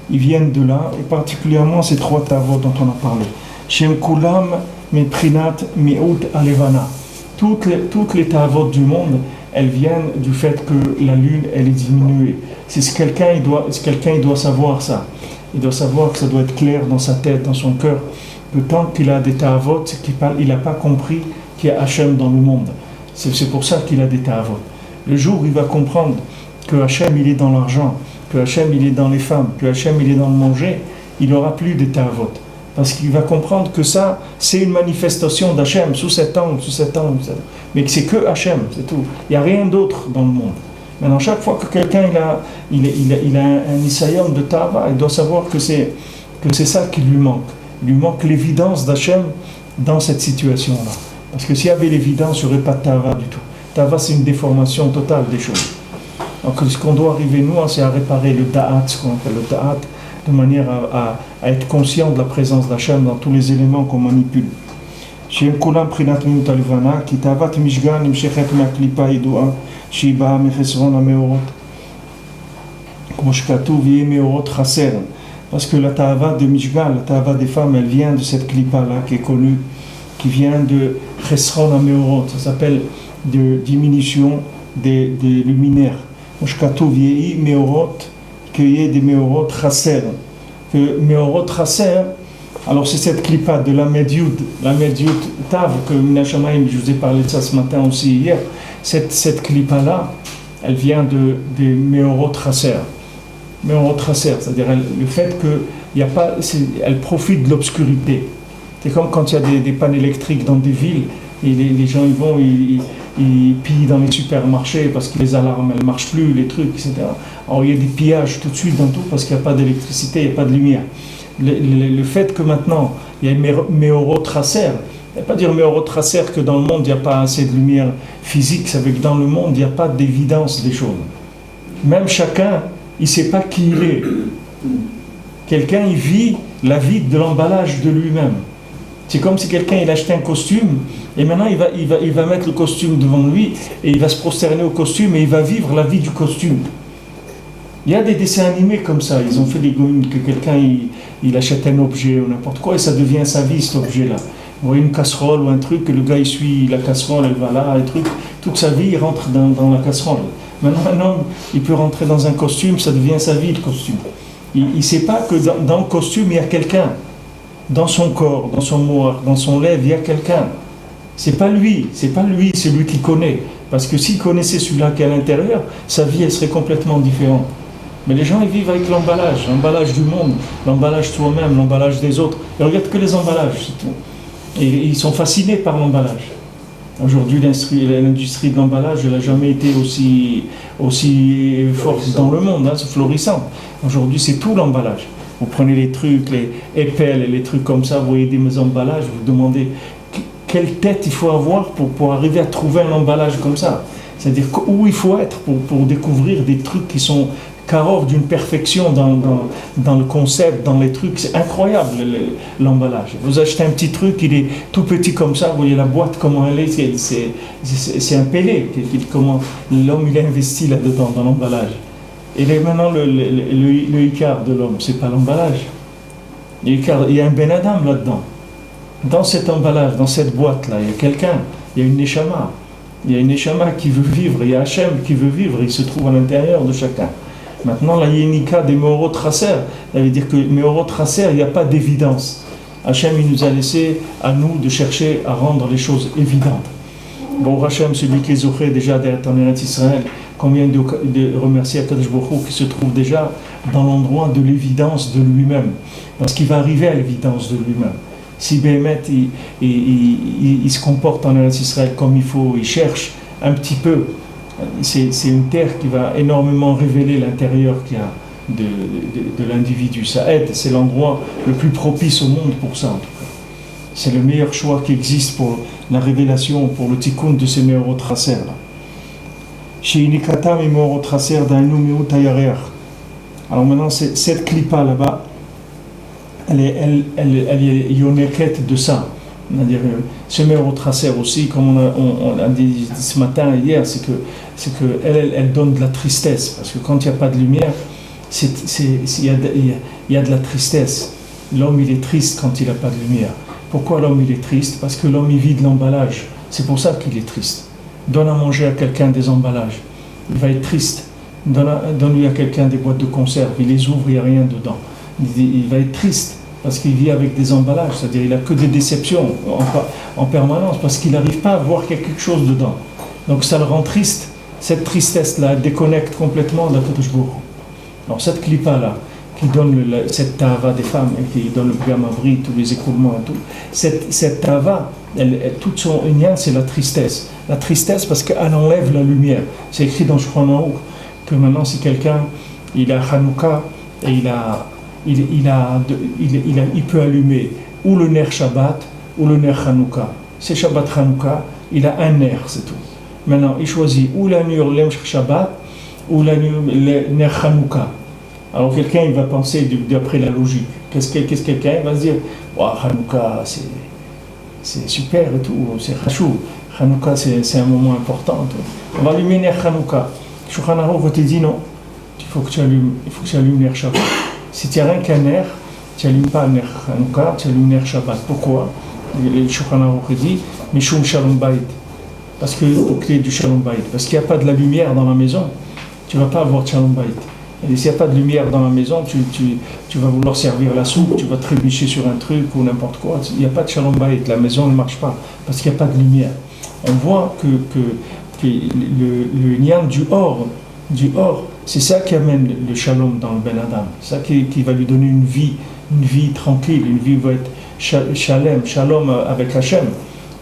ils viennent de là, et particulièrement ces trois ta'avot dont on a parlé. Shem kulam meprinat mi'ut alevana. Toutes les ta'avot du monde, elles viennent du fait que la lune, elle est diminuée. C'est ce quelqu'un, il doit savoir ça. Il doit savoir que ça doit être clair dans sa tête, dans son cœur, que tant qu'il a des ta'avot, il n'a pas compris qu'il y a Hachem dans le monde. C'est pour ça qu'il a des ta'avot. Le jour où il va comprendre que Hachem, il est dans l'argent, que Hachem, il est dans les femmes, que Hachem, il est dans le manger, il n'aura plus des ta'avot. Parce qu'il va comprendre que ça, c'est une manifestation d'Hachem, sous cet angle. Mais que c'est que Hachem, c'est tout. Il n'y a rien d'autre dans le monde. Maintenant, chaque fois que quelqu'un il a un isayom de Tava, il doit savoir que c'est ça qui lui manque. Il lui manque l'évidence d'Hachem dans cette situation-là. Parce que s'il y avait l'évidence, il n'y aurait pas de Tava du tout. Tava, c'est une déformation totale des choses. Donc, ce qu'on doit arriver, nous, c'est à réparer le da'at, ce qu'on appelle le da'at, de manière à être conscient de la présence d'Hachem dans tous les éléments qu'on manipule. שהם כולם בחינת תמימות הלבנה, כי תאוות משגה נמשכת מהקליפה הידועה שהיא באה מחסרון המאורות. כמו שכתוב, יהיה מאורות חסר. Parce que la ta'ava de Mishga, la ta'ava des femmes, elle vient de cette clipa-là qui est connue, qui vient de Chesron HaMeorot, ça s'appelle de diminution des luminaires. Comme שכתוב, יהי מאורות, qu'il y ait des מאורות חסר. Que מאורות חסר, alors c'est cette clipa de la Medjud Tav, que Minashamaim, je vous ai parlé de ça ce matin aussi hier, cette clipa-là, elle vient des Meorot Chaser. Meorot Chaser, c'est-à-dire le fait qu'elle profite de l'obscurité. C'est comme quand il y a des pannes électriques dans des villes, et les gens ils pillent dans les supermarchés parce que les alarmes elles ne marchent plus, les trucs, etc. Alors il y a des pillages tout de suite dans tout parce qu'il n'y a pas d'électricité, il n'y a pas de lumière. Le fait que maintenant il y a Meorot Chaser, ça ne veut pas dire Meorot Chaser que dans le monde il n'y a pas assez de lumière physique, ça veut dire que dans le monde il n'y a pas d'évidence des choses. Même chacun, il ne sait pas qui il est. Quelqu'un il vit la vie de l'emballage de lui-même. C'est comme si quelqu'un il achetait un costume et maintenant il va mettre le costume devant lui et il va se prosterner au costume et il va vivre la vie du costume. Il y a des dessins animés comme ça, ils ont fait des gommes que quelqu'un il achète un objet ou n'importe quoi et ça devient sa vie cet objet-là. Vous voyez une casserole ou un truc, le gars il suit la casserole, elle va là, un truc, toute sa vie il rentre dans la casserole. Maintenant un homme il peut rentrer dans un costume, ça devient sa vie le costume. Il ne sait pas que dans le costume il y a quelqu'un. Dans son corps, dans son moire, dans son lèvre, il y a quelqu'un. C'est pas lui, c'est lui qui connaît. Parce que s'il connaissait celui-là qui est à l'intérieur, sa vie elle serait complètement différente. Mais les gens ils vivent avec l'emballage du monde, l'emballage de soi-même, l'emballage des autres. Ils ne regardent que les emballages, c'est tout. Et ils sont fascinés par l'emballage. Aujourd'hui, l'industrie de l'emballage, elle n'a jamais été aussi forte dans le monde, c'est florissant. Aujourd'hui, c'est tout l'emballage. Vous prenez les trucs, les épelles et les trucs comme ça, vous voyez des emballages, vous demandez quelle tête il faut avoir pour arriver à trouver un emballage comme ça. C'est-à-dire où il faut être pour découvrir des trucs qui sont carreaux d'une perfection dans le concept, dans les trucs. C'est incroyable l'emballage. Vous achetez un petit truc, il est tout petit comme ça, vous voyez la boîte, comment elle est, c'est un pélé. Comment l'homme il a investi là-dedans, dans l'emballage. Et maintenant, le Icar de l'homme, c'est pas l'emballage. Il y a un Ben Adam là-dedans. Dans cet emballage, dans cette boîte-là, il y a quelqu'un, il y a une Neshama. Il y a une Neshama qui veut vivre, il y a Hachem qui veut vivre, il se trouve à l'intérieur de chacun. Maintenant, la Yenika des Meorot Chaser, ça veut dire que Meorot Chaser, il n'y a pas d'évidence. Hachem, il nous a laissé à nous de chercher à rendre les choses évidentes. Bon, Hachem, celui qui est Zoché déjà d'être en Eretz Israël, combien de remercier Akadosh Baruch Hu qui se trouve déjà dans l'endroit de l'évidence de lui-même, parce qu'il va arriver à l'évidence de lui-même. Si Béhémet il se comporte en Eretz Israël comme il faut, il cherche un petit peu, c'est une terre qui va énormément révéler l'intérieur qu'il y a de l'individu. Ça aide, c'est l'endroit le plus propice au monde pour ça en tout cas. C'est le meilleur choix qui existe pour la révélation, pour le tikkun de ces Meorot Chaser là. Alors maintenant, cette clipa là-bas, elle est yoneket de ça. C'est-à-dire, ce Meorot Chaser aussi, comme on a dit ce matin et hier, c'est que elle donne de la tristesse. Parce que quand il n'y a pas de lumière, il y a de la tristesse. L'homme, il est triste quand il n'a pas de lumière. Pourquoi l'homme, il est triste? Parce que l'homme, il vit de l'emballage. C'est pour ça qu'il est triste. Donne à manger à quelqu'un des emballages, il va être triste. Donne-lui à quelqu'un des boîtes de conserve, il les ouvre, il n'y a rien dedans. Il va être triste parce qu'il vit avec des emballages, c'est-à-dire il n'a que des déceptions en permanence parce qu'il n'arrive pas à voir qu'il y a quelque chose dedans. Donc ça le rend triste. Cette tristesse-là, elle déconnecte complètement de la Kadosh Baruch Hu. Alors cette clipa-là, qui donne cette tava des femmes, et qui donne le gamabri, tous les écoulements et tout, cette tava, tout son union, c'est la tristesse. La tristesse parce qu'elle enlève la lumière. C'est écrit dans Shulchan Aruch que maintenant si quelqu'un il a Hanouka et il peut allumer ou le ner Shabbat ou le ner Hanouka. C'est Shabbat Hanouka, il a un ner, c'est tout. Maintenant il choisit ou la ner Shabbat ou la ner Hanouka. Alors quelqu'un il va penser d'après la logique. Qu'est-ce que quelqu'un va se dire? Wow, Hanouka c'est super et tout, c'est chachou. Hanouka c'est un moment important. On va allumer Ner Hanouka. Shulchan Aruch te dit non, il faut que tu allumes Ner Shabbat. Si tu n'as rien qu'un Ner, tu n'allumes pas Ner Hanouka, tu allumes Ner Shabbat. Pourquoi? Le Shulchan Aruch dit Mishum Shalom Bayit. Parce que pour qu'il y ait du Shalom Bayit. Parce qu'il n'y a pas de la lumière dans la maison, tu ne vas pas avoir de Shalom Bayit. Et s'il n'y a pas de lumière dans la maison, tu vas vouloir servir la soupe, tu vas trébucher sur un truc ou n'importe quoi. Il n'y a pas de Shalom Bayit, la maison ne marche pas parce qu'il n'y a pas de lumière. On voit que le nian du or, c'est ça qui amène le shalom dans le Ben Adam. C'est ça qui va lui donner une vie tranquille, une vie va être shalom avec Hachem.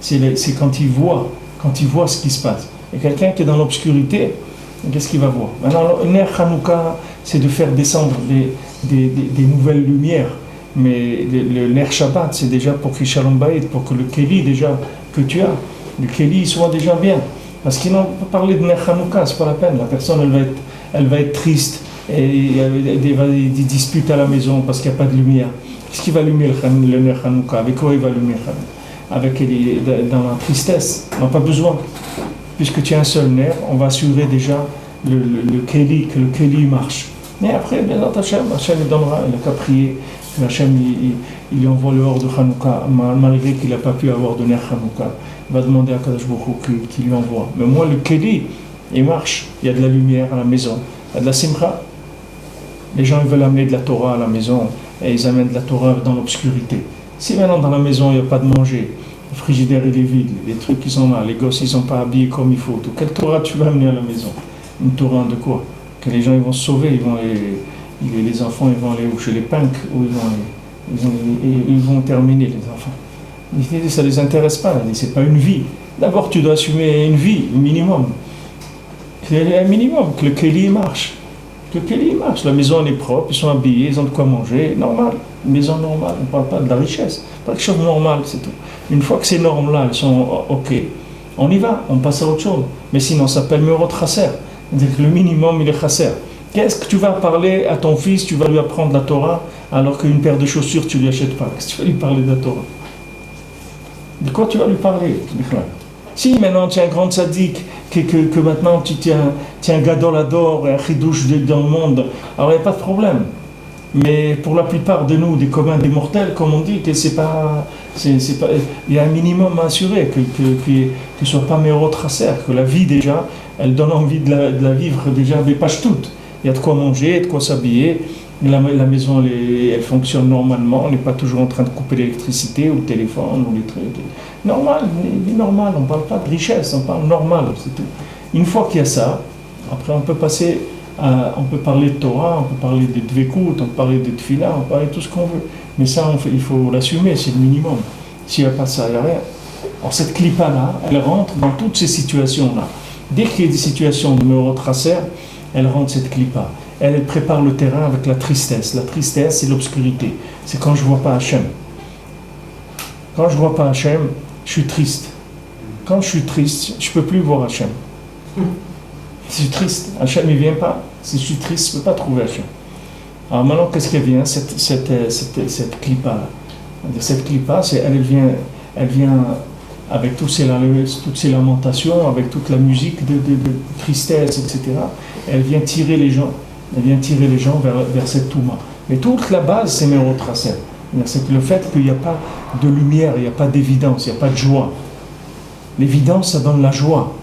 C'est quand il voit ce qui se passe. Et quelqu'un qui est dans l'obscurité, qu'est-ce qu'il va voir? Maintenant, le Ner Hanouka, c'est de faire descendre des nouvelles lumières. Mais le Ner Shabbat, c'est déjà pour que Shalom Bayit, pour que le Keli déjà que tu as, le Keli soit déjà bien. Parce qu'il n'en peut parler de Ner Hanouka, c'est pas la peine. La personne, elle va être triste et il y a des disputes à la maison parce qu'il n'y a pas de lumière. Qu'est-ce qui va allumer le Ner Hanouka? Avec quoi il va allumer? Dans la tristesse. On n'a pas besoin. Puisque tu as un seul nerf, on va assurer déjà le Keli, que le Keli marche. Mais après, bien dans Hachem il donnera, il n'a qu'à prier, que Hachem il lui envoie le hors de Hanouka, malgré qu'il n'a pas pu avoir de nerf Hanouka. Il va demander à Kadosh Baruch Hu qu'il lui envoie. Mais moi, le Keli, il marche. Il y a de la lumière à la maison, il y a de la simcha. Les gens ils veulent amener de la Torah à la maison et ils amènent de la Torah dans l'obscurité. Si maintenant dans la maison il n'y a pas de manger, le frigidaire il est vide, les trucs qui sont là, les gosses ils ne sont pas habillés comme il faut, quelle Torah tu vas amener à la maison? Une Torah de quoi? Que les gens ils vont se sauver, les enfants ils vont aller chez les punks, où ils vont terminer les enfants. Ça ne les intéresse pas, c'est pas une vie. D'abord tu dois assumer une vie, un minimum. C'est un minimum, que le Keli marche. Que le Keli marche, la maison elle est propre, ils sont habillés, ils ont de quoi manger, normal. Une maison normale, on ne parle pas de la richesse, pas quelque chose de normal, c'est tout. Une fois que ces normes-là, elles sont OK, on y va, on passe à autre chose. Mais sinon, ça s'appelle Meorot Chasser. C'est-à-dire que le minimum, il est Chasser. Qu'est-ce que tu vas parler à ton fils, tu vas lui apprendre la Torah, alors qu'une paire de chaussures, tu ne lui achètes pas? Qu'est-ce que tu vas lui parler de la Torah? De quoi tu vas lui parler? Si maintenant tu es un grand tzaddik, que maintenant tu es un gadol ador, un chidouche dans le monde, alors il n'y a pas de problème. Mais pour la plupart de nous, des communs, des mortels, comme on dit, que il y a un minimum à assurer, que ne soit pas Meorot Chasser, que la vie déjà, elle donne envie de la vivre déjà des pages toutes. Il y a de quoi manger, de quoi s'habiller, la maison elle fonctionne normalement, on n'est pas toujours en train de couper l'électricité ou le téléphone ou les trucs. Normal, on ne parle pas de richesse, on parle normal, c'est tout. Une fois qu'il y a ça, après on peut passer. On peut parler de Torah, on peut parler de Dvekut, on peut parler de Tfila, on peut parler de tout ce qu'on veut. Mais ça, il faut l'assumer, c'est le minimum. S'il n'y a pas ça, il n'y a rien. Alors cette clipa-là, elle rentre dans toutes ces situations-là. Dès qu'il y a des situations de Meorot Chasser, elle rentre cette clipa. Elle prépare le terrain avec la tristesse. La tristesse, c'est l'obscurité. C'est quand je ne vois pas Hachem. Quand je ne vois pas Hachem, je suis triste. Quand je suis triste, je ne peux plus voir Hachem. Je suis triste, Hachem il ne vient pas. Si je suis triste, je ne peux pas trouver Hachem. Alors maintenant, qu'est-ce qu'elle vient, cette clipa-là? Cette clipa, elle vient avec toutes ces lamentations, avec toute la musique de tristesse, etc. Elle vient tirer les gens vers cette touma. Mais toute la base, c'est Meorot Chasser. C'est le fait qu'il n'y a pas de lumière, il n'y a pas d'évidence, il n'y a pas de joie. L'évidence, ça donne la joie.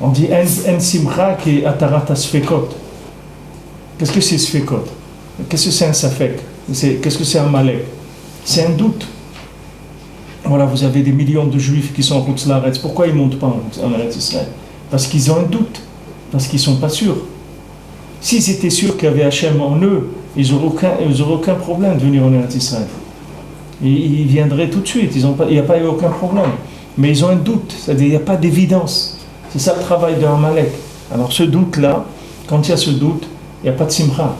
On dit en simcha qui est atarat asfekot. Qu'est-ce que c'est sfekot? Qu'est-ce que c'est un safek? Qu'est-ce que c'est un malek? C'est un doute. Voilà, vous avez des millions de juifs qui sont en Chutz La'aretz. Pourquoi ils ne montent pas en Eretz Israël? Parce qu'ils ont un doute, parce qu'ils ne sont pas sûrs. S'ils étaient sûrs qu'il y avait Hachem en eux, ils n'auraient aucun problème de venir en Eretz Israël. Ils viendraient tout de suite, il n'y a pas eu aucun problème. Mais ils ont un doute, c'est-à-dire qu'il n'y a pas d'évidence. C'est ça le travail d'un Amalek. Alors ce doute-là, quand il y a ce doute, il n'y a pas de simcha.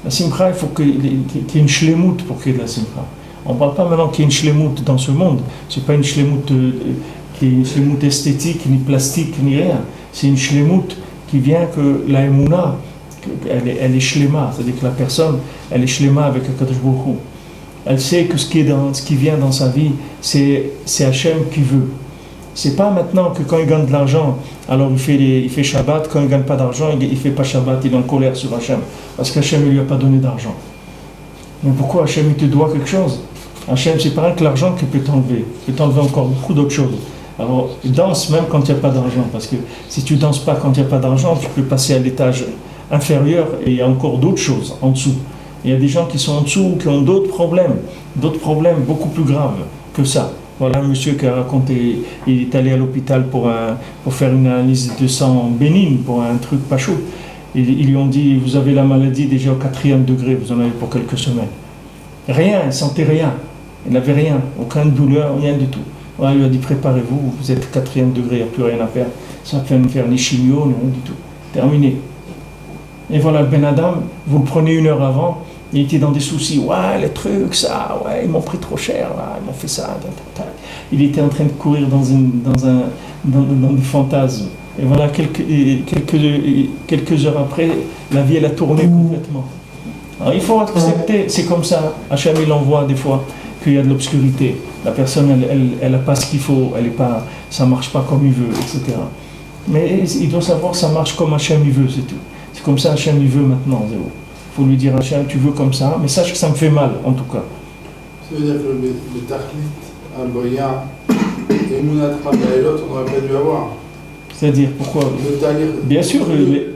La simcha, il faut qu'il y ait une shlemout pour qu'il y ait de la simcha. On ne parle pas maintenant qu'il y ait une shlemout dans ce monde. Ce n'est pas une shlemout qui est une shlemout esthétique, ni plastique, ni rien. C'est une shlemout qui vient que la émouna, elle est shlema, c'est-à-dire que la personne, elle est shlema avec Akadosh Baruch Hu. Elle sait que ce qui vient dans sa vie, c'est Hachem qui veut. C'est pas maintenant que quand il gagne de l'argent, alors il fait Shabbat, quand il ne gagne pas d'argent, il fait pas Shabbat, il est en colère sur Hachem, parce qu'Hachem ne lui a pas donné d'argent. Mais pourquoi Hachem il te doit quelque chose? Hachem, c'est pas rien que l'argent qui peut t'enlever, il peut t'enlever encore beaucoup d'autres choses. Alors, danse même quand il n'y a pas d'argent, parce que si tu danses pas quand il n'y a pas d'argent, tu peux passer à l'étage inférieur et il y a encore d'autres choses en dessous. Il y a des gens qui sont en dessous, qui ont d'autres problèmes beaucoup plus graves que ça. Voilà un monsieur qui a raconté, il est allé à l'hôpital pour faire une analyse de sang bénigne, pour un truc pas chaud. Ils lui ont dit, vous avez la maladie déjà au 4e degré, vous en avez pour quelques semaines. Rien, il ne sentait rien, il n'avait rien, aucune douleur, rien du tout. Ouais, il lui a dit, préparez-vous, vous êtes 4e degré, il n'y a plus rien à faire. Ça ne fait faire ni chimio, ni rien du tout. Terminé. Et voilà, le Ben Adam, vous le prenez 1 heure avant, il était dans des soucis. Ouais, les trucs, ça, ouais, ils m'ont pris trop cher, là, ils m'ont fait ça. Il était en train de courir dans des fantasmes. Et voilà, quelques heures après, la vie, elle a tourné complètement. Alors, il faut accepter, c'est comme ça. Hachem, il envoie des fois qu'il y a de l'obscurité. La personne, elle n'a pas ce qu'il faut, ça ne marche pas comme il veut, etc. Mais il doit savoir que ça marche comme Hachem, il veut, c'est tout. C'est comme ça Hachem, il veut maintenant, zéro. Il faut lui dire, Hachem, tu veux comme ça, mais sache que ça me fait mal, en tout cas. Ça veut dire que le Tachlit, Aboya, et Mounat Rabbaelot, on aurait pas dû avoir. C'est-à-dire, pourquoi? Bien sûr,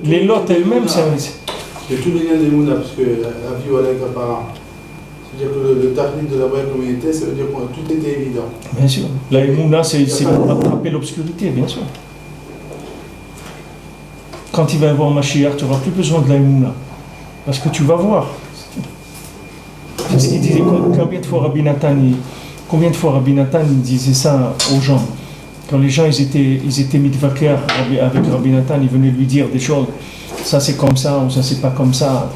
les lots elles-mêmes, c'est... Et tous les liens des Mounat, parce que la vie, voilà, Kapara. C'est-à-dire que le Tachlit de la vraie communauté, ça veut dire que tout était évident. Bien sûr. La Emouna, c'est pour attraper l'obscurité, bien sûr. Quand il va y avoir Mashiach, tu n'auras plus besoin de la Emouna. Parce que tu vas voir. Parce qu'il disait, combien de fois Rabbi Nathan il disait ça aux gens? Quand les gens ils étaient mitvaker avec Rabbi Nathan, ils venaient lui dire des choses. Ça c'est comme ça, ou ça c'est pas comme ça.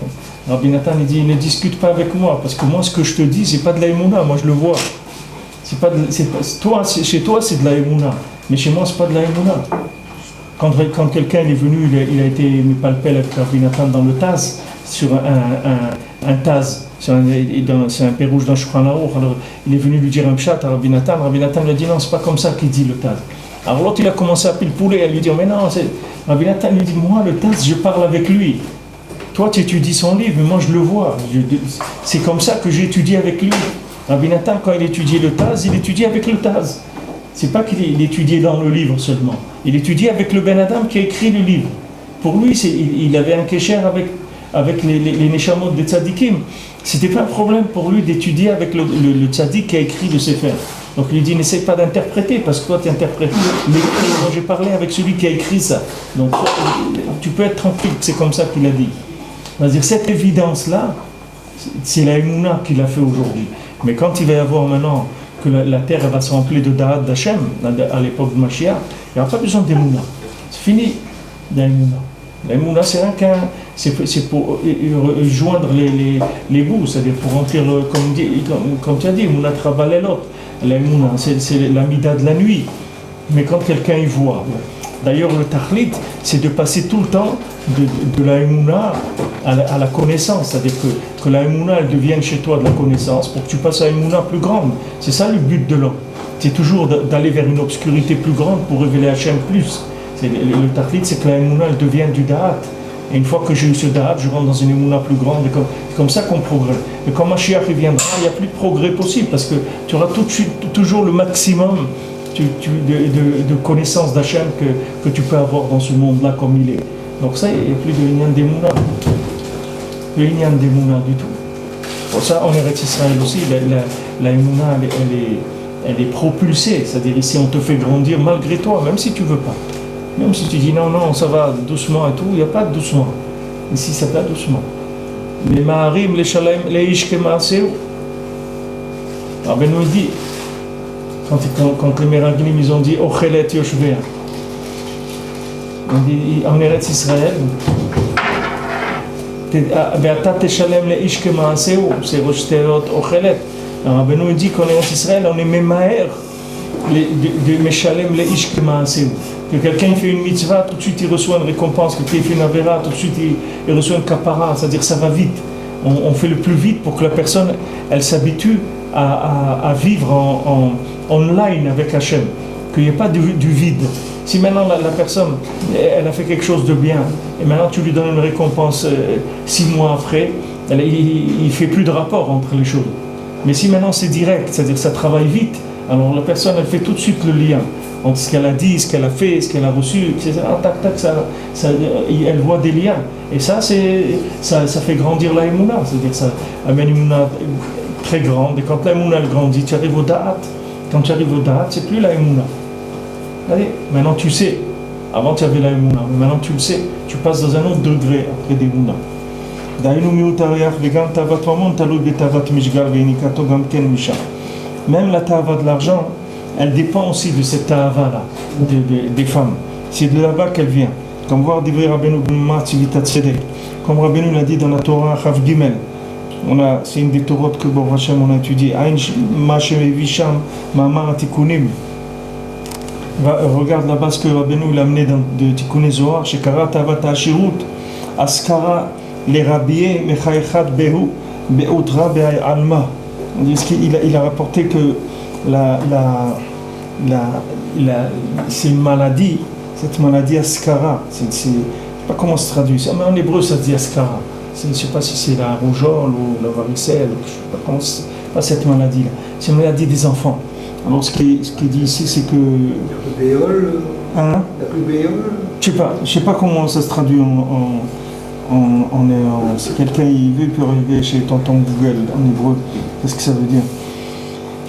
Rabbi Nathan il dit, ne discute pas avec moi, parce que moi ce que je te dis, c'est pas de la Emouna, moi je le vois. Chez toi c'est de la Emouna, mais chez moi c'est pas de la Emouna. Quand quelqu'un est venu, il a été palpé avec Rabbi Nathan dans le Taz, sur un Taz, c'est un pérouge dans Shulchan Aruch. Alors il est venu lui dire un pshat à Rabbi Nathan lui a dit non, c'est pas comme ça qu'il dit le Taz. Alors l'autre il a commencé à pilpouler, à lui dire mais non, Rabbi Nathan lui dit moi le Taz je parle avec lui. Toi tu étudies son livre, mais moi je le vois. C'est comme ça que j'étudie avec lui. Rabbi Nathan quand il étudiait le Taz, il étudiait avec le Taz. C'est pas qu'il étudiait dans le livre seulement. Il étudiait avec le Ben Adam qui a écrit le livre. Pour lui, il avait un kécher avec les Neshamot des Tzadikim. C'était pas un problème pour lui d'étudier avec le Tzadik qui a écrit le Sefer. Donc il lui dit, n'essaie pas d'interpréter, parce que toi tu interprètes. Mais moi j'ai parlé avec celui qui a écrit ça. Donc tu peux être tranquille, c'est comme ça qu'il a dit. C'est-à-dire cette évidence-là, c'est la Emouna qu'il a fait aujourd'hui. Mais quand il va y avoir maintenant que la terre elle va se remplir de Da'at d'Hachem, à l'époque de Mashiach, il n'y aura pas besoin d'Emouna. C'est fini d'Emouna. L'Emouna, c'est rien c'est pour joindre les bouts, c'est-à-dire pour remplir, comme tu as dit, Emouna Trabalelot. L'Emouna, c'est l'amida de la nuit. Mais quand quelqu'un y voit, d'ailleurs le Tachlit, c'est de passer tout le temps de la Emouna à la connaissance, c'est-à-dire que la Emouna elle devienne chez toi de la connaissance pour que tu passes à une Emouna plus grande. C'est ça le but de l'homme. C'est toujours d'aller vers une obscurité plus grande pour révéler Hachem plus. Le Tachlit, c'est que la Emouna elle devienne du Da'at. Et une fois que j'ai eu ce Da'at, je rentre dans une Emouna plus grande. C'est comme ça qu'on progresse. Mais quand Mashiach viendra, il n'y a plus de progrès possible parce que tu auras toujours le maximum de connaissances d'Hachem que tu peux avoir dans ce monde-là comme il est. Donc ça, il n'y a plus de Inyan d'Emouna. Le Inyan d'Emouna du tout. Pour ça, en Eretz Israël aussi, la Emouna, elle est propulsée. C'est-à-dire ici, on te fait grandir malgré toi, même si tu ne veux pas. Même si tu dis non, ça va doucement et tout, il n'y a pas de doucement. Ici, ça va doucement. Les Maharim, les Shalem, les Ishke Maaseu. Alors, Ben nous dit, quand les Meraglim, ils ont dit Ochelet Yoshvea. On dit en Eretz Israël, Be'ata teshalem le Ishke Maaseu, c'est Rosh Terot Ochelet. Alors, Ben nous dit qu'en Eretz Israël, on est Memaher de Meshalem Leish Kemaaseu. Que quelqu'un fait une mitzvah, tout de suite il reçoit une récompense. Quelqu'un fait une avera, tout de suite il reçoit une kapara. C'est-à-dire ça va vite. On fait le plus vite pour que la personne elle s'habitue à vivre en online avec Hachem. Qu'il n'y ait pas du vide. Si maintenant la personne elle a fait quelque chose de bien et maintenant tu lui donnes une récompense 6 mois après, il ne fait plus de rapport entre les choses. Mais si maintenant c'est direct, c'est-à-dire ça travaille vite, alors la personne elle fait tout de suite le lien entre ce qu'elle a dit, ce qu'elle a fait, ce qu'elle a reçu, etc. Tac, tac, elle voit des liens. Et ça fait grandir la Emouna, c'est-à-dire ça amène une Emouna très grande. Et quand la Emouna elle grandit, tu arrives au Da'at. Quand tu arrives au Da'at, c'est plus la Emouna. Allez, maintenant tu sais. Avant tu avais la Emouna, mais maintenant tu le sais. Tu passes dans un autre degré après des Emouna. Même la ta'ava de l'argent, elle dépend aussi de cette ta'ava-là, des femmes. C'est de là-bas qu'elle vient. Comme voir Divrei Rabbeinu B'Matzivita Tzedek. Comme Rabbeinu l'a dit dans la Torah Chav Gimel. C'est une des Torotes que Baruch Hashem on a étudié. Aïn ma shevisham ma'amar atikunim. Regarde là-bas ce que Rabbeinu l'a amené de Tikkuné Zohar. Shekara ta'avat ha'ashirut. Askara les rabiés mechaychat behu be'utra be'alma. Il a rapporté que c'est une maladie, cette maladie askara. Je ne sais pas comment se traduit. Mais en hébreu ça se dit askara. Je ne sais pas si c'est la rougeole ou la varicelle. Je ne sais pas comment c'est pas cette maladie-là. C'est une maladie des enfants. Alors ce qui dit ici c'est que. La plus béole. Hein? La plus béole. Je ne sais pas comment ça se traduit si quelqu'un y veut, il peut arriver chez tonton Google en hébreu. Qu'est-ce que ça veut dire?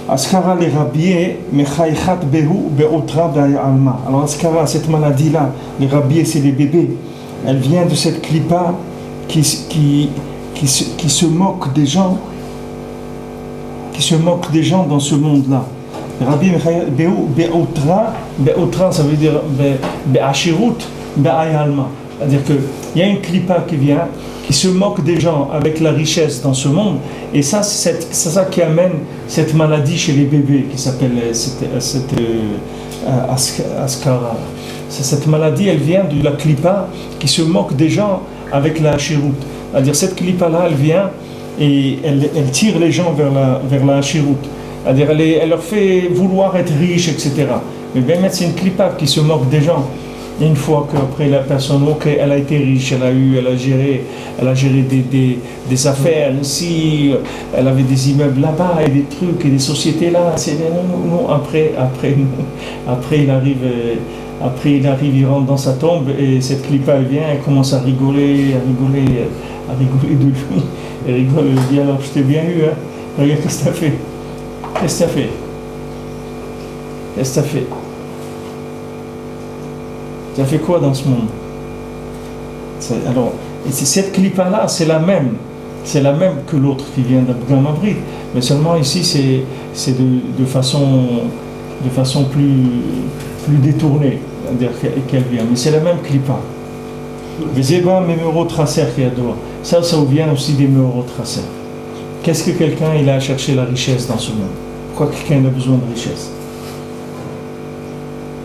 Askara les rabiés, mechaychat behu be'otra be'alma. Alors Askara, cette maladie-là, les rabiés, c'est les bébés. Elle vient de cette clipa qui se moque des gens, dans ce monde-là. Rabbi behu be'otra, ça veut dire be'ashirut be'ayalma. C'est-à-dire qu'il y a une clipa qui vient, qui se moque des gens avec la richesse dans ce monde, et ça, c'est ça qui amène cette maladie chez les bébés, qui s'appelle Askara. Cette maladie, elle vient de la clipa qui se moque des gens avec la hachirut. C'est-à-dire cette clipa-là, elle vient et elle tire les gens vers la hachirut. C'est-à-dire elle leur fait vouloir être riche, etc. Mais bien c'est une clipa qui se moque des gens. Et une fois qu'après la personne, elle a été riche, elle a géré des affaires ici, elle avait des immeubles là-bas et des trucs et des sociétés là. Après il arrive, il rentre dans sa tombe et cette clipa elle vient, elle commence à rigoler de lui. Elle rigole, elle dit alors je t'ai bien eu, hein. Regarde qu'est-ce que t'as fait. Qu'est-ce que t'as fait? Tu as fait quoi dans ce monde? Alors, cette clipa-là, c'est la même que l'autre qui vient d'Abgam Abrid, mais seulement ici, c'est de façon plus détournée, c'est-à-dire qu'elle vient. Mais c'est la même clipa. Les ébats, mes méros tracers qui adorent. Ça vient aussi des méros tracers. Qu'est-ce que quelqu'un il a à chercher la richesse dans ce monde? Pourquoi quelqu'un a besoin de richesse?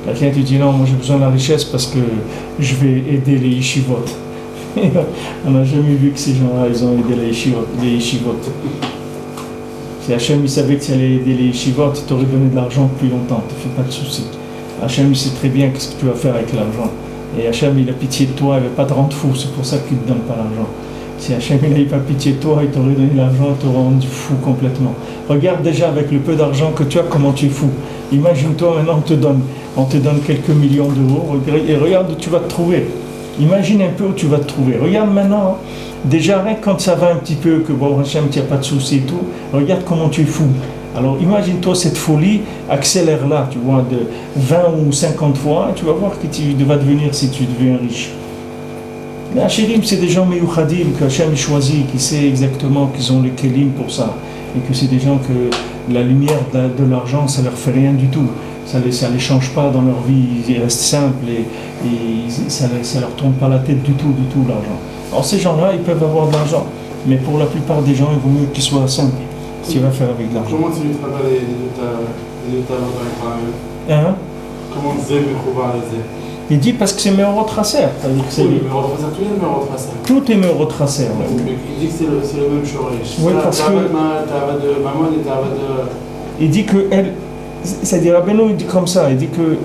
Quelqu'un te dit non, moi j'ai besoin de la richesse parce que je vais aider les yeshivot. On n'a jamais vu que ces gens-là, ils ont aidé les yeshivot. Si Hachem il savait que tu allais aider les yeshivot, il t'aurait donné de l'argent depuis longtemps, ne te fais pas de soucis. Hachem il sait très bien ce que tu vas faire avec l'argent. Et Hachem il a pitié de toi, il ne va pas te rendre fou, c'est pour ça qu'il ne te donne pas l'argent. Si Hachem il n'avait pas pitié de toi, il t'aurait donné l'argent, il t'aurait rendu fou complètement. Regarde déjà avec le peu d'argent que tu as, comment tu es fou. Imagine-toi maintenant, on te donne quelques millions d'euros, et regarde où tu vas te trouver. Imagine un peu où tu vas te trouver. Regarde maintenant, déjà rien quand ça va un petit peu, que bon, Hachem, tu n'as pas de soucis et tout, regarde comment tu es fou. Alors imagine-toi cette folie, accélère là, tu vois, de 20 ou 50 fois, tu vas voir que tu vas devenir si tu deviens riche. Les Hachirim, c'est des gens meyuchadim que Hachem choisit, qui sait exactement qu'ils ont les kelim pour ça, et que c'est des gens que la lumière de l'argent, ça leur fait rien du tout. Ça les change pas dans leur vie, ils restent simples et ça leur tourne pas la tête du tout l'argent. Alors ces gens-là, ils peuvent avoir de l'argent, mais pour la plupart des gens, il vaut mieux qu'ils soient simples. Ce qu'il va faire avec l'argent. Comment tu travailles les résultats les Tavot avec la même. Hein? Comment Zé Mekouva le Zé? Il dit parce que c'est Meorot Tracer. Oui, Meorot Tracer, tout est Meorot Tracer. Tout est Meorot Tracer. Mais il dit que c'est le même Shoresh. Oui, parce que. Tava de Maman et Tava de. Il dit que elle. C'est-à-dire, Rabbeinu, il dit comme ça. Il dit que.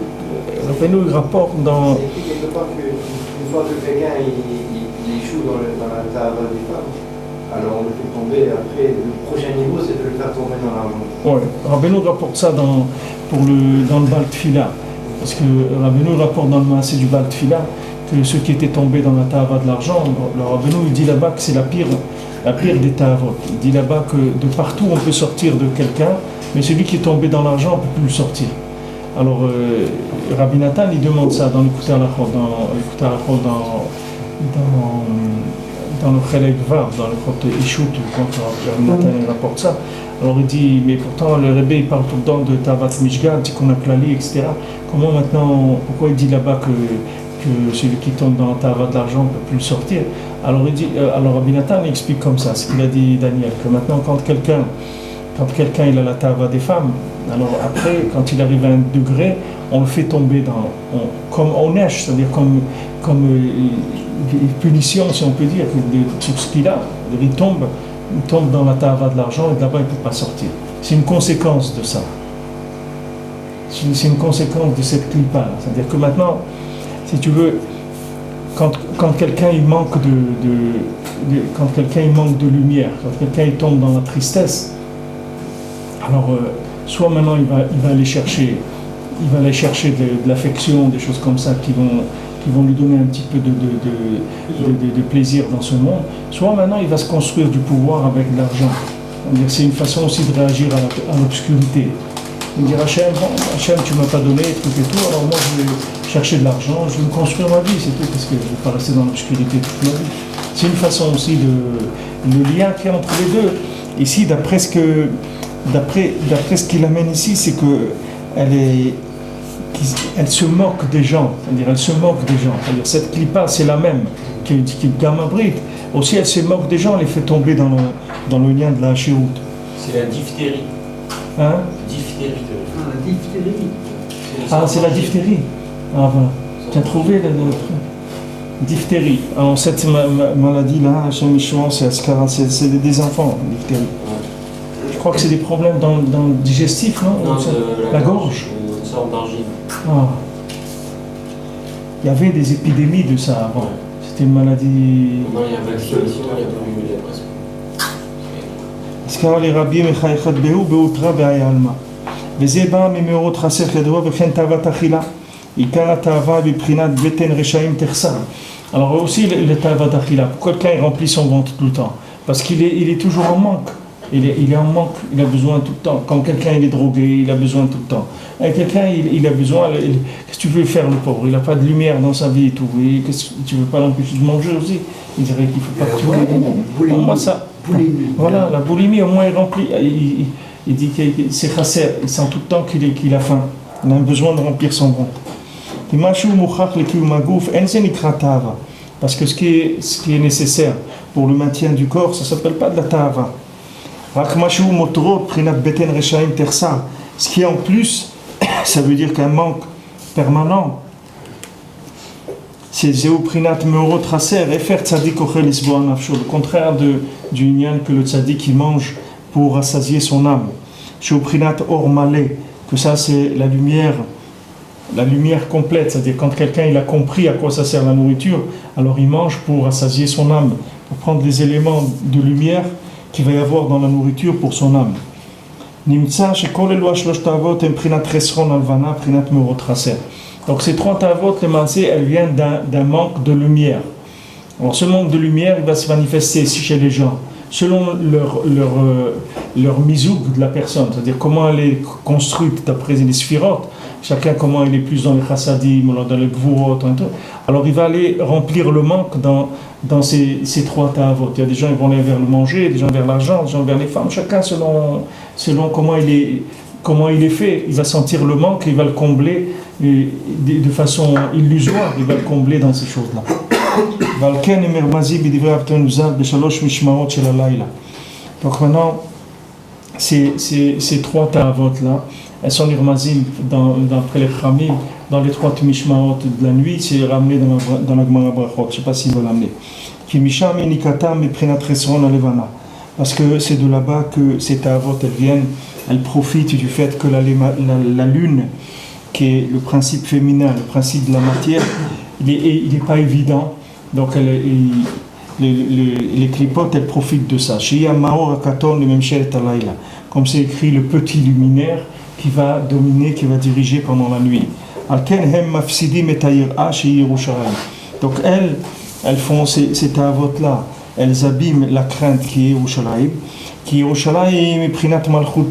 Rabbeinu, il rapporte dans. C'est écrit quelque part qu'une fois que quelqu'un il échoue dans la tava des femmes, alors on le fait tomber. Après, le prochain niveau, c'est de le faire tomber dans l'argent. Oui, Rabbeinu rapporte ça dans le Baal Tfila. Parce que Rabbeinu rapporte dans le Maasé du Baal Tfila que ceux qui étaient tombés dans la Ta'ava de l'argent, le Rabbeinu il dit là-bas que c'est la pire des Ta'avot. Il dit là-bas que de partout on peut sortir de quelqu'un, mais celui qui est tombé dans l'argent, on ne peut plus le sortir. Alors Rabbi Nathan il demande ça dans l'écouter à la Chol, dans le Chelek Vav, dans le Chot Ishut, quand Rabbi Nathan il rapporte ça. Alors il dit, mais pourtant le Rebbe il parle tout le temps de Tavat Mishgad, Tikkun Klali, etc. Comment maintenant, pourquoi il dit là-bas que celui qui tombe dans la Tavat de l'argent ne peut plus le sortir? Alors il dit, alors Rabbi Nathan il explique comme ça, ce qu'il a dit Daniel, que maintenant quand quelqu'un il a la Taava des femmes, alors après, quand il arrive à un degré, on le fait tomber comme on neige, c'est-à-dire comme punition, si on peut dire, sur ce qu'il a, il tombe dans la Taava de l'argent et de là-bas il ne peut pas sortir. C'est une conséquence de ça. C'est une conséquence de cette clipa. C'est-à-dire que maintenant, si tu veux, quand quelqu'un il manque quand quelqu'un il manque de lumière, quand quelqu'un il tombe dans la tristesse, alors soit maintenant il va aller chercher de l'affection, des choses comme ça qui vont lui donner un petit peu de plaisir dans ce monde, soit maintenant il va se construire du pouvoir avec de l'argent. C'est une façon aussi de réagir à l'obscurité. Il dire Hachem, tu ne m'as pas donné, truc et tout, alors moi je vais chercher de l'argent, je vais me construire ma vie, c'est tout, parce que je ne vais pas rester dans l'obscurité toute ma vie. C'est une façon aussi le lien qu'il y a entre les deux. Ici, d'après ce qu'il amène ici, c'est qu'elle se moque des gens, c'est-à-dire elle se moque des gens. C'est-à-dire cette clipa, c'est la même qui est Gamma Brit. Aussi, elle se moque des gens, elle les fait tomber dans le lien de la Hachérout. C'est la diphtérie. Hein? Diphtérie. Ah, la diphtérie. C'est la diphtérie. Ah voilà. Tu as trouvé la diphtérie. Alors cette maladie-là, c'est des enfants, la diphtérie. Je crois que c'est des problèmes dans le digestif, non? Non, la gorge. Une sorte d'angine. Ah. Il y avait des épidémies de ça avant. C'était une maladie. Non, il y a vaccination, il y a plus de presque. הזכר לרבי מחי אחד בהו באותרה בעלמא וזה בא ממאורות חסר כדוע וכן תאוות אכילה עיקר התאווה בבחינת בטן רשעים תחסר. Alors aussi le taavat akhila, pourquoi quelqu'un remplit son ventre tout le temps? Parce qu'il est toujours en manque. Il est en manque, il a besoin tout le temps. Quand quelqu'un il est drogué, il a besoin tout le temps. Et quelqu'un il a besoin, qu'est-ce que tu veux faire le pauvre? Il n'a pas de lumière dans sa vie et tout. Et qu'est-ce que tu veux pas l'empêcher de manger aussi? Il dirait qu'il ne faut pas que tu veux. Moi ça. Voilà, la boulimie au moins il remplit. Il dit que c'est chasser, il sent tout le temps qu'il a faim. Il a besoin de remplir son ventre. Parce que ce qui est nécessaire pour le maintien du corps, ça ne s'appelle pas de la ta'ava. Ce qui est en plus, ça veut dire qu'un manque permanent, c'est Zéoprinat Meorot Tracer, et faire tzadik ochel isboa nafsho, le contraire du nyan que le tzadik il mange pour rassasier son âme. Zéoprinat or malé, que ça c'est la lumière complète, c'est-à-dire quand quelqu'un il a compris à quoi ça sert la nourriture, alors il mange pour rassasier son âme, pour prendre les éléments de lumière qu'il va y avoir dans la nourriture pour son âme. Nimtsa shekol elu ashlosh ta'avot em prinat chesron alvana prinat meorot tracer. Donc ces trois ta'avot, les mansé, elles viennent d'un manque de lumière. Alors ce manque de lumière, il va se manifester ici chez les gens, selon leur misoug de la personne, c'est-à-dire comment elle est construite d'après les sphirotes, chacun comment il est plus dans les chassadim, dans les gvurot, alors il va aller remplir le manque dans ces trois ta'avot. Il y a des gens qui vont aller vers le manger, des gens vers l'argent, des gens vers les femmes, chacun selon comment il est fait, il va sentir le manque et il va le combler de façon illusoire, il va le combler dans ces choses-là. Donc maintenant, ces trois ta'avot-là, elles sont nirmazim d'après les Khamim, dans les 3 Mishmaot de la nuit, c'est ramené dans la Gemara Brachot, je ne sais pas s'il va l'amener. Qui Misham et Nikata mais Prinat Resron Alevana. Parce que c'est de là-bas que ces Ta'avot, elles profitent du fait que la lune, qui est le principe féminin, le principe de la matière, il n'est pas évident. Donc les clipotes, elles profitent de ça. Comme c'est écrit, le petit luminaire qui va dominer, qui va diriger pendant la nuit. Donc elles font ces ta'avot-là, elles abîment la crainte qui est Yerushalayim, est Prinat Malchut,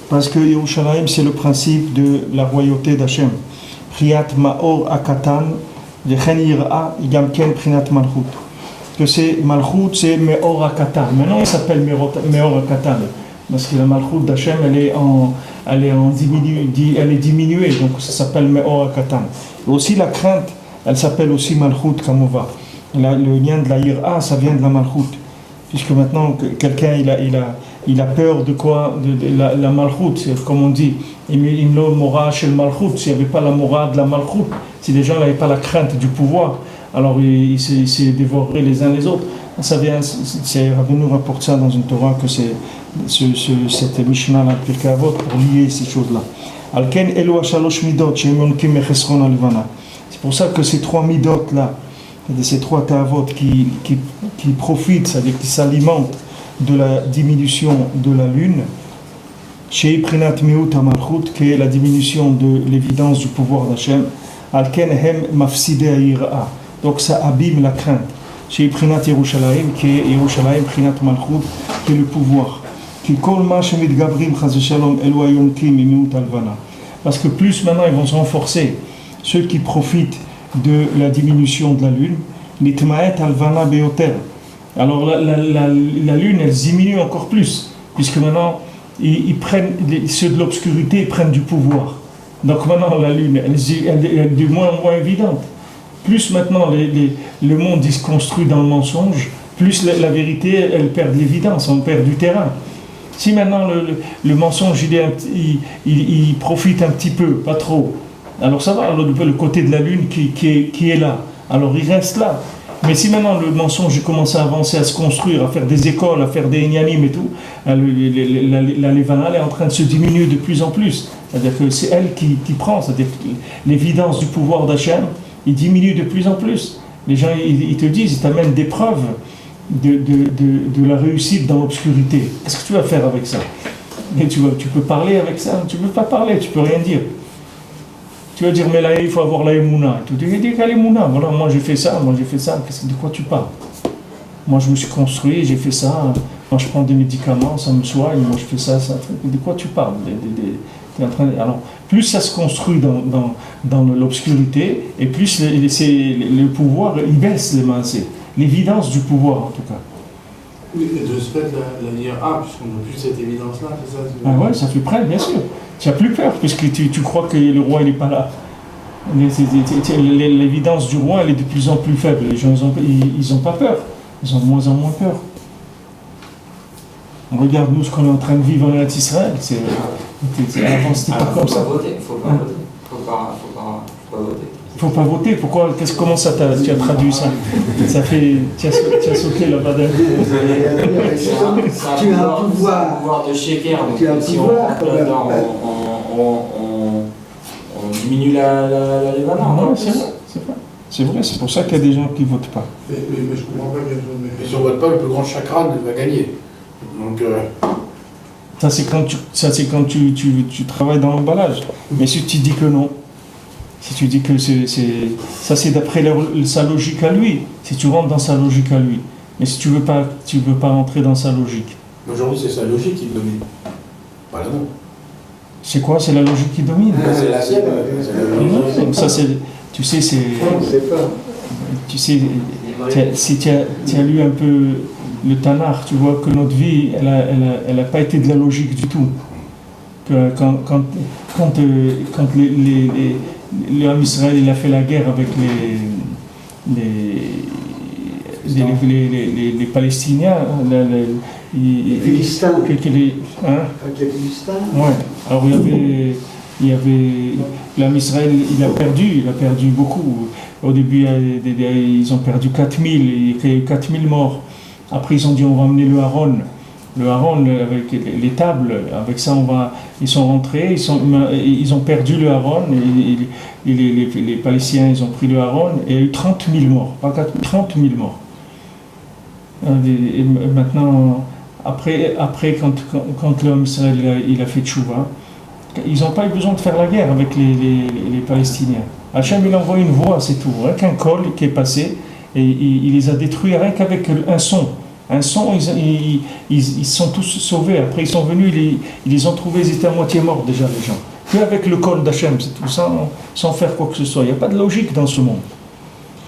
parce que Yerushalayim c'est le principe de la royauté d'Hachem. Priat Maor Akatan, Vechen Yir'a, Gamken Prinat Malchut. Que c'est Malchut, c'est Meor Akatan. Maintenant il s'appelle Meor Akatan, parce que la Malchut d'Hachem elle est diminuée, donc ça s'appelle Meor Akatan. Et aussi la crainte, elle s'appelle aussi Malchut Kamova. Le lien de la Yir'a, ça vient de la Malchut. Puisque maintenant, quelqu'un, il a peur de quoi? De la Malchut, comme on dit. Imlo Mora chez le Malchut. S'il n'y avait pas la Mora de la Malchut, si les gens n'avaient pas la crainte du pouvoir, alors ils se dévoreraient les uns les autres. Ça vient, Rabbeinu rapporte ça dans une Torah, que c'est cette Mishnah là, Pirkei Avot, pour lier ces choses-là. Alken Elu Ashalosh Midot, Shemon Kim Mechesron Alvana. C'est pour ça que ces 3 midot là, de ces 3 ta'avot qui profitent, c'est-à-dire qui s'alimentent de la diminution de la lune, chez Prinat Meut HaMalchut, qui est la diminution de l'évidence du pouvoir d'Hachem, Alken Hem Mafside Yir'a, donc ça abîme la crainte. Chez Prinat Yerushalayim, qui est Yerushalayim Prinat Malchut, qui est le pouvoir. Qui Kol Ma Shemit Gabrim Chaz Shalom Elu Ayonkim Meut Alvana. Parce que plus maintenant ils vont se renforcer, ceux qui profitent de la diminution de la lune, Nitmaet Alvana Beoter. Alors la lune, elle diminue encore plus, puisque maintenant ils prennent, ceux de l'obscurité prennent du pouvoir. Donc maintenant la lune, elle est de moins en moins évidente. Plus maintenant le monde se construit dans le mensonge, plus la vérité, elle perd de l'évidence, on perd du terrain. Si maintenant le mensonge il profite un petit peu, pas trop, alors ça va, alors le côté de la lune qui est là, alors il reste là. Mais si maintenant le mensonge commence à avancer, à se construire, à faire des écoles, à faire des inyanim et tout, la Levana elle est en train de se diminuer de plus en plus. C'est-à-dire que c'est elle qui prend, c'est-à-dire que l'évidence du pouvoir d'Hachem, il diminue de plus en plus. Les gens, ils te disent, ils t'amènent des preuves de la réussite dans l'obscurité. Qu'est-ce que tu vas faire avec ça? Et tu peux parler avec ça? Tu ne peux pas parler, tu ne peux rien dire. Tu vas dire, mais là, il faut avoir la émouna. Tu dis, quelle émouna? Voilà, moi j'ai fait ça. De quoi tu parles? Moi je me suis construit, j'ai fait ça. Moi je prends des médicaments, ça me soigne. Moi je fais ça. De quoi tu parles? Alors, plus ça se construit dans l'obscurité, et plus le pouvoir, il baisse les mains. C'est l'évidence du pouvoir, en tout cas. Oui, et de ce fait, la Yir'a, puisqu'on n'a plus cette évidence-là, c'est ça? Ah ouais, ça fait près, bien sûr. Tu n'as plus peur, puisque tu crois que le roi, il n'est pas là. L'évidence du roi, elle est de plus en plus faible. Les gens, ils n'ont pas peur. Ils ont de moins en moins peur. On regarde, nous, ce qu'on est en train de vivre en Israël. Avant, c'était pas comme ça. Il faut pas voter. Il ne faut pas voter. Pourquoi? Comment ça tu as traduit ça? Ça fait. Tu as sauté là-bas d'un coup. Tu as un pouvoir de Sheker. Donc si on rentre là-dedans, on diminue la Levana. Non, c'est vrai. C'est vrai, c'est pour ça qu'il y a des gens qui ne votent pas. Mais je comprends pas bien. Mais si on ne vote pas, le plus grand chakran va gagner. Donc. Ça, c'est quand tu travailles dans l'emballage. Mais si tu dis que non, si tu dis que ça c'est d'après sa logique à lui, si tu rentres dans sa logique à lui. Mais si tu veux pas rentrer dans sa logique. Aujourd'hui, c'est sa logique qui domine. Pas la nôtre. C'est quoi? C'est la logique qui domine? C'est la sienne. Ça, c'est... Tu sais, c'est... Tu sais, si tu as lu un peu le Tanakh, tu vois que notre vie, elle a pas été de la logique du tout. Que quand l'homme Israël il a fait la guerre avec les Palestiniens, les Philistins. Avec les Philistins. Ouais. Alors il y avait l'âme Israël, il a perdu beaucoup. Au début, ils ont perdu 4000, il y a eu 4000 morts. Après, ils ont dit on va emmener le Haron. Le Haron avec les tables, avec ça ils sont rentrés, ils ont perdu le Haron, et les Palestiniens ils ont pris le Haron, et il y a eu 30 000 morts, pas 30 000 morts. Et maintenant, après quand l'homme Israël il a fait tchouva, ils n'ont pas eu besoin de faire la guerre avec les Palestiniens. Hachem il envoie une voix, c'est tout, rien qu'un col qui est passé, et il les a détruits rien qu'avec un son. Ils sont tous sauvés. Après, ils sont venus, ils les ont trouvés, ils étaient à moitié morts déjà, les gens. Que avec le col d'Hachem, c'est tout ça, sans faire quoi que ce soit. Il n'y a pas de logique dans ce monde.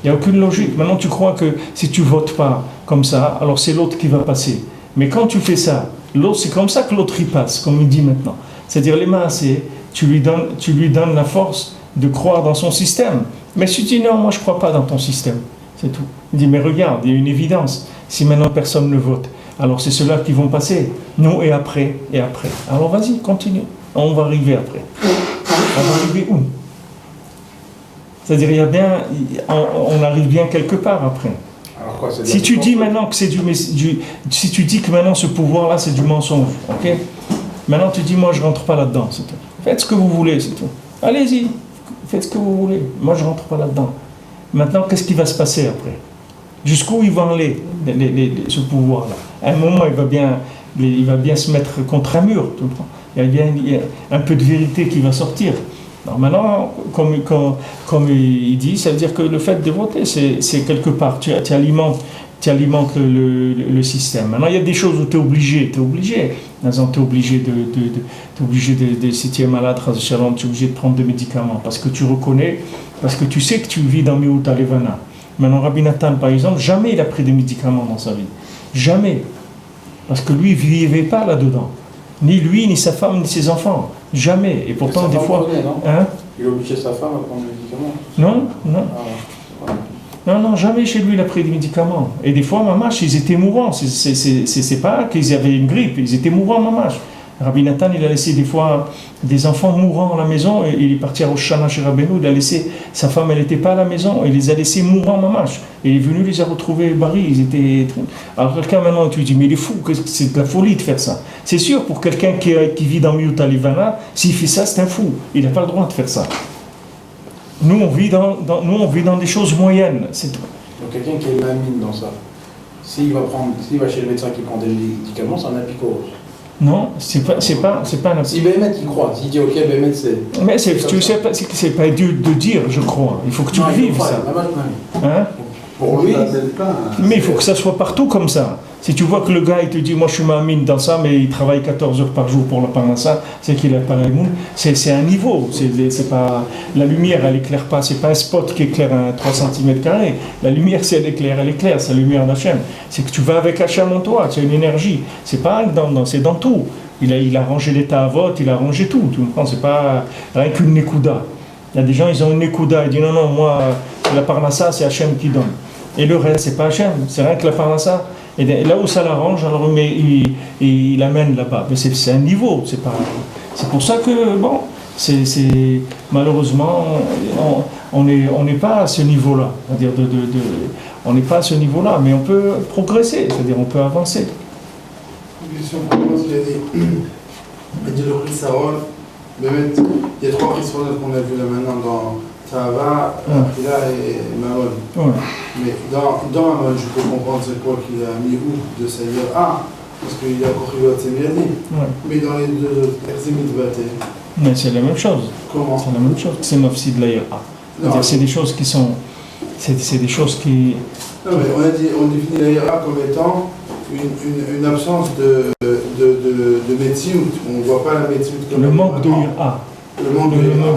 Il n'y a aucune logique. Maintenant, tu crois que si tu votes pas comme ça, alors c'est l'autre qui va passer. Mais quand tu fais ça, l'autre, c'est comme ça que l'autre y passe, comme il dit maintenant. C'est-à-dire, les maasés, tu lui donnes la force de croire dans son système. Mais si tu dis non, moi je ne crois pas dans ton système, c'est tout. Il dit, mais regarde, il y a une évidence. Si maintenant personne ne vote, alors c'est ceux-là qui vont passer. Nous et après. Alors vas-y, continue. On va arriver après. On va arriver où? C'est-à-dire, on arrive bien quelque part après. Alors quoi, si tu dis maintenant que si tu dis que maintenant ce pouvoir-là c'est du mensonge, ok? Maintenant tu dis moi je rentre pas là-dedans, c'est tout. Faites ce que vous voulez, c'est tout. Allez-y, faites ce que vous voulez. Moi je rentre pas là-dedans. Maintenant, qu'est-ce qui va se passer après? Jusqu'où ils vont aller, ce pouvoir-là? À un moment, il va bien se mettre contre un mur. Tout le temps. Il y a un peu de vérité qui va sortir. Alors maintenant, comme il dit, ça veut dire que le fait de voter, c'est quelque part, tu alimentes le système. Maintenant, il y a des choses où tu es obligé. Maintenant, tu es obligé si tu es malade, tu es obligé de prendre des médicaments parce que tu reconnais, parce que tu sais que tu vis dans Miouta Levana. Maintenant, Rabbi Nathan, par exemple, jamais il a pris des médicaments dans sa vie. Jamais. Parce que lui, il ne vivait pas là-dedans. Ni lui, ni sa femme, ni ses enfants. Jamais. Et pourtant, des fois... Il a obligé sa femme à prendre des médicaments? Non, jamais chez lui il a pris des médicaments. Et des fois, mamash, ils étaient mourants. C'est pas qu'ils avaient une grippe, ils étaient mourants, mamash. Rabbi Nathan, il a laissé des fois des enfants mourants à la maison, et il est parti à Rosh Hashanah chez Rabbeinu, il a laissé, sa femme elle n'était pas à la maison, il les a laissés mourants mamash, et il est venu les a retrouvés barils, ils étaient... Alors quelqu'un maintenant, tu dis, mais il est fou, c'est de la folie de faire ça. C'est sûr, pour quelqu'un qui vit dans Miouta Levana, s'il fait ça, c'est un fou, il n'a pas le droit de faire ça. Nous on vit dans des choses moyennes, c'est tout. Donc quelqu'un qui est mamine dans ça, s'il va chez le médecin qui prend des médicaments, c'est un apicose. Non, c'est pas un... Si Bémet il croit, s'il dit ok Bémet c'est... Mais c'est pas dur de dire je crois, il faut que tu le vives ça. Hein? Pour lui, mais il faut que ça soit partout comme ça. Si tu vois que le gars il te dit moi je suis mamine dans ça mais il travaille 14 heures par jour pour la parnassa, c'est qu'il a pas la moune, c'est un niveau, c'est pas... La lumière elle éclaire pas, c'est pas un spot qui éclaire à 3 cm². La lumière si elle éclaire, c'est la lumière d'Hachem. C'est que tu vas avec Hachem en toi, tu as une énergie. C'est pas c'est dans tout. Il a rangé l'état à vote, il a rangé tout. C'est pas rien qu'une nekuda. Il y a des gens ils ont une nekuda, ils disent non moi la parnassa c'est Hachem qui donne. Et le reste c'est pas Hachem, c'est rien que la parnassa. Et là où ça l'arrange, alors il amène là-bas. Mais c'est un niveau, c'est pour ça que, bon, malheureusement, on n'est pas à ce niveau-là. C'est-à-dire on n'est pas à ce niveau-là, mais on peut progresser, c'est-à-dire on peut avancer. Si on commence, il a dit le Chrissaron, il y a 3 Chrissaron qu'on a vu là maintenant dans Tahava, Akila et Mamon. Ouais. Mais dans Mamon, je peux comprendre c'est quoi qu'il a mis où de sa yira, parce qu'il a compris votre sémiani. Mais dans les deux autres, mais c'est la même chose. Comment? C'est la même chose que c'est Mofsi de la yira. C'est des choses qui sont... C'est des choses qui... Non mais on définit la yira comme étant une absence de médecine. On ne voit pas la médecine comme... Le manque de yira. Le manque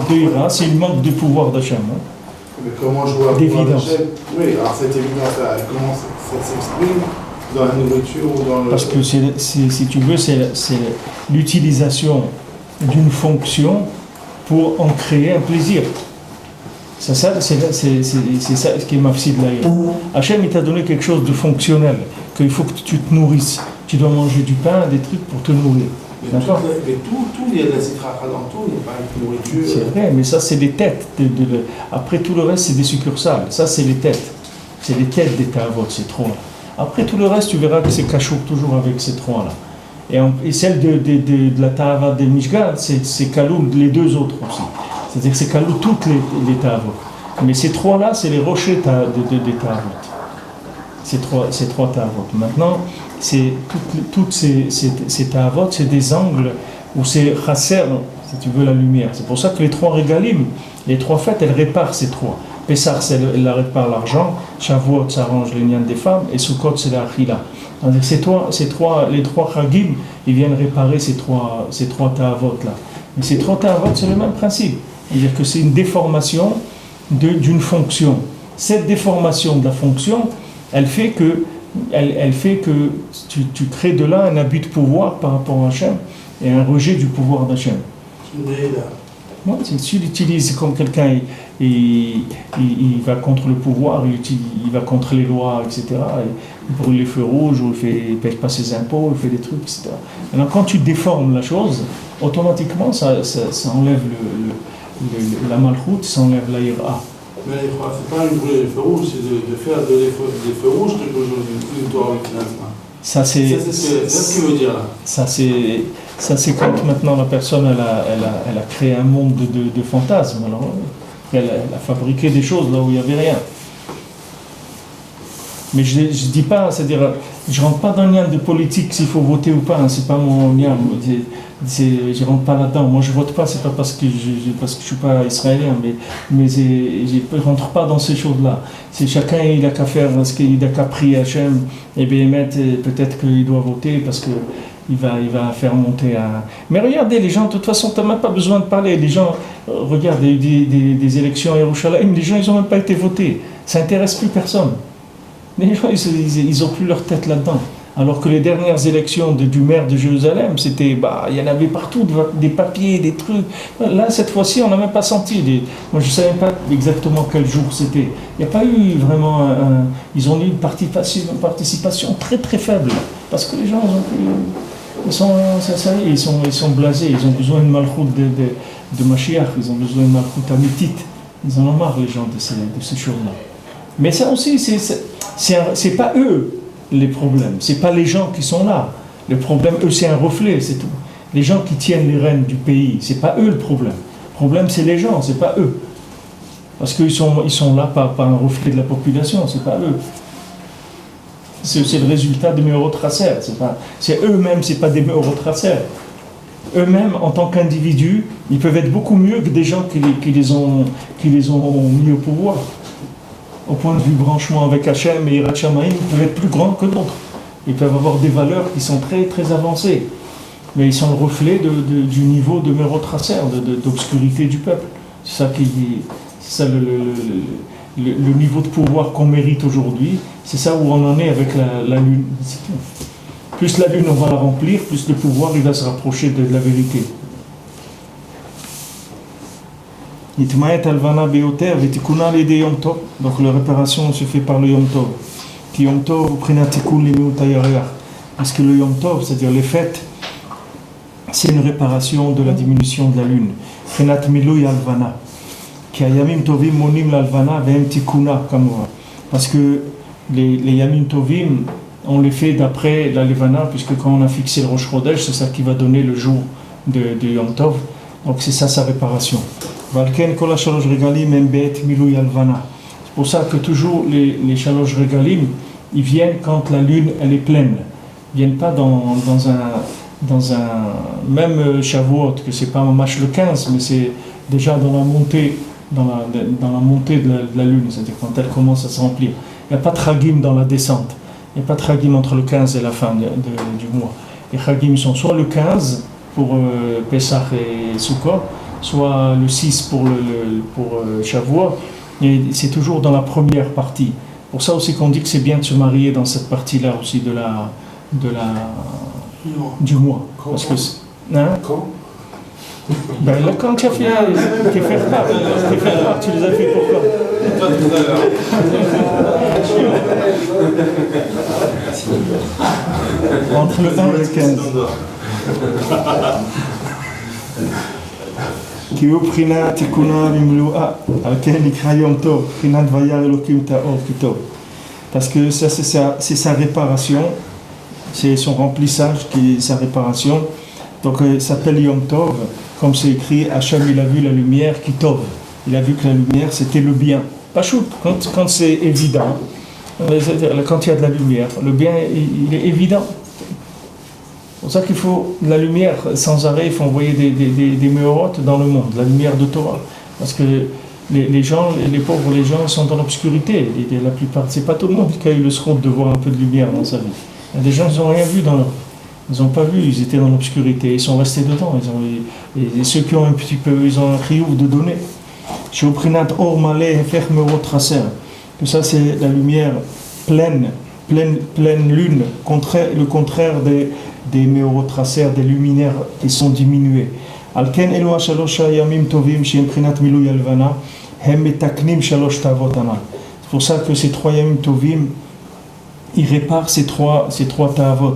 de ira, c'est le manque de pouvoir d'Hachem. Mais comment je vois le pouvoir d'Hachem? Oui, alors cette évidence-là, comment ça s'exprime dans la nourriture ou dans le... Parce que si tu veux, c'est l'utilisation d'une fonction pour en créer un plaisir. C'est ça ce qui est mafsid l'aïr. Hachem, il t'a donné quelque chose de fonctionnel, qu'il faut que tu te nourrisses. Tu dois manger du pain, des trucs pour te nourrir. D'accord ? Mais tout, il y a de la citrache dans tout, il n'y a pas de nourriture. C'est vrai, mais ça, c'est les têtes. Après, tout le reste, c'est des succursales. Ça, c'est les têtes. C'est les têtes des Ta'avot, ces trois-là. Après, tout le reste, tu verras que c'est cachour toujours avec ces trois-là. Et celle de la Ta'ava des Mishgal, c'est Kaloum, les deux autres aussi. C'est-à-dire que c'est Kaloum toutes les Ta'avot. Mais ces trois-là, c'est les rochers des Ta'avot. Ces trois Ta'avot. Maintenant, toutes ces Ta'avot, c'est des angles où c'est Chasser, si tu veux, la lumière. C'est pour ça que les trois Régalim, les trois fêtes, elles réparent ces trois. Pessah, elle la répare l'argent, Shavuot, ça arrange les nians des femmes, et Sukkot, c'est la Achila. Les trois Chagim, ils viennent réparer ces trois Ta'avot-là. Mais ces trois Ta'avot, c'est le même principe. C'est-à-dire que c'est une déformation d'une fonction. Cette déformation de la fonction, elle fait que tu crées de là un abus de pouvoir par rapport à Hachem et un rejet du pouvoir d'Hachem. Ouais, si tu l'utilises comme quelqu'un, il va contre le pouvoir, il va contre les lois, etc. Il brûle les feux rouges, ou il ne paye pas ses impôts, il fait des trucs, etc. Alors quand tu déformes la chose, automatiquement ça enlève la malchoute, ça enlève la ira. Mais c'est pas une brûler les feux rouges, c'est de faire des feux rouges quelque chose d'une Torah avec l'instant. C'est ce qu'il veut dire là. Ça c'est quand maintenant la personne elle a créé un monde de fantasmes. Alors elle a fabriqué des choses là où il n'y avait rien. Mais je dis pas, c'est-à-dire, je rentre pas dans le lien de politique s'il faut voter ou pas, hein, c'est pas mon lien. Je rentre pas là-dedans. Moi je vote pas, c'est pas parce que je suis pas israélien, mais je rentre pas dans ces choses-là. C'est chacun il a qu'à faire ce qu'il a qu'à prier Hachem et peut-être qu'il doit voter parce que il va faire monter un. Mais regardez les gens, de toute façon, tu n'as même pas besoin de parler. Les gens, regarde, il y a eu des élections à Yerushalayim, les gens ils n'ont même pas été votés. Ça n'intéresse plus personne. Les gens, ils n'ont plus leur tête là-dedans. Alors que les dernières élections du maire de Jérusalem, c'était, il y en avait partout, des papiers, des trucs. Là, cette fois-ci, on n'a même pas senti. Moi, je ne savais pas exactement quel jour c'était. Il n'y a pas eu vraiment ils ont eu une participation très très faible. Parce que les gens, ils sont blasés. Ils ont besoin de malchoute de Mashiach. Ils ont besoin de malchoute amitique. Ils en ont marre, les gens, de ces choses-là. Mais ça aussi, c'est pas eux les problèmes, c'est pas les gens qui sont là. Le problème, eux, c'est un reflet, c'est tout. Les gens qui tiennent les rênes du pays, c'est pas eux le problème. Le problème, c'est les gens, c'est pas eux. Parce qu'ils sont là par un reflet de la population, c'est pas eux. C'est le résultat des méorotracères. C'est eux-mêmes, c'est pas des méorotracères. Eux-mêmes, en tant qu'individus, ils peuvent être beaucoup mieux que des gens qui les ont mis au pouvoir. Au point de vue branchement avec Hachem et Yirat Shamayim, ils peuvent être plus grands que d'autres. Ils peuvent avoir des valeurs qui sont très très avancées. Mais ils sont le reflet du niveau de mérotracer, d'obscurité du peuple. C'est ça le niveau de pouvoir qu'on mérite aujourd'hui. C'est ça où on en est avec la lune. Plus la lune on va la remplir, plus le pouvoir il va se rapprocher de la vérité. Donc la réparation se fait par le Yom Tov. Yom Tov, parce que le Yom Tov, c'est-à-dire les fêtes, c'est une réparation de la diminution de la lune. Parce que les Yamim Tovim, on les fait d'après la Levana, puisque quand on a fixé le Rosh Chodesh, c'est ça qui va donner le jour de Yom Tov. Donc c'est ça sa réparation. C'est pour ça que toujours les Shalosh Regalim, ils viennent quand la lune elle est pleine. Ils viennent pas dans un même Shavuot, que c'est pas Mamash le 15, mais c'est déjà dans la montée de la lune, c'est-à-dire quand elle commence à se remplir. Il n'y a pas de Chagim dans la descente. Il n'y a pas de Chagim entre le 15 et la fin du mois. Les Chagim sont soit le 15 pour Pessah et Sukkot, soit le 6 pour Shavuot, et c'est toujours dans la première partie. Pour ça aussi qu'on dit que c'est bien de se marier dans cette partie-là aussi du mois. Parce que Ben là, quand tu as fait tes faire-part, tu les as fait pourquoi? Pas tout à l'heure. Entre le 1 et le 15. כי הוא בחינת תיקונה במלואה, על כן נקרא יום טוב, בחינת וירא אלוקים את האור כטוב. Parce que ça, c'est sa réparation, c'est son remplissage qui est sa réparation. Donc il s'appelle Yom Tov, comme c'est écrit, Hachem il a vu la lumière qui Tov. Il a vu que la lumière c'était le bien. Pas chou, quand c'est évident, c'est-à-dire quand il y a de la lumière, le bien il est évident. C'est pour ça qu'il faut de la lumière sans arrêt, il faut envoyer des meorotes dans le monde, la lumière de Torah. Parce que les gens, les pauvres, les gens sont dans l'obscurité. La plupart, c'est pas tout le monde qui a eu le srout de voir un peu de lumière dans sa vie. Il y a des gens qui n'ont rien vu dans leur... Ils n'ont pas vu, ils étaient dans l'obscurité, ils sont restés dedans. Et ceux qui ont un petit peu, ils ont un riouf de données. Que ça c'est la lumière pleine lune, le contraire des méorotracer, des luminaires qui sont diminués. C'est pour ça que ces 3 yamim tovim, ils réparent ces trois ta'avot.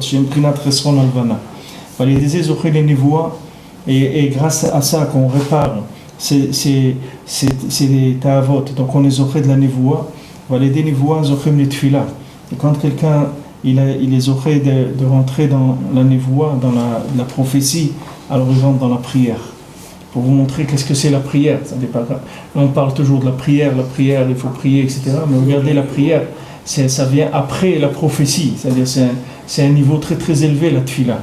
Et grâce à ça qu'on répare ces ta'avot, donc on les aurait de la nevoua, les nevoua zochim les tfila. Et quand quelqu'un il les aurait de rentrer dans la nevoua, dans la prophétie, alors il rentre dans la prière. Pour vous montrer qu'est-ce que c'est la prière. Ça n'est pas grave. On parle toujours de la prière, il faut prier, etc. Mais regardez la prière, ça vient après la prophétie. C'est-à-dire c'est un niveau très très élevé la tfila.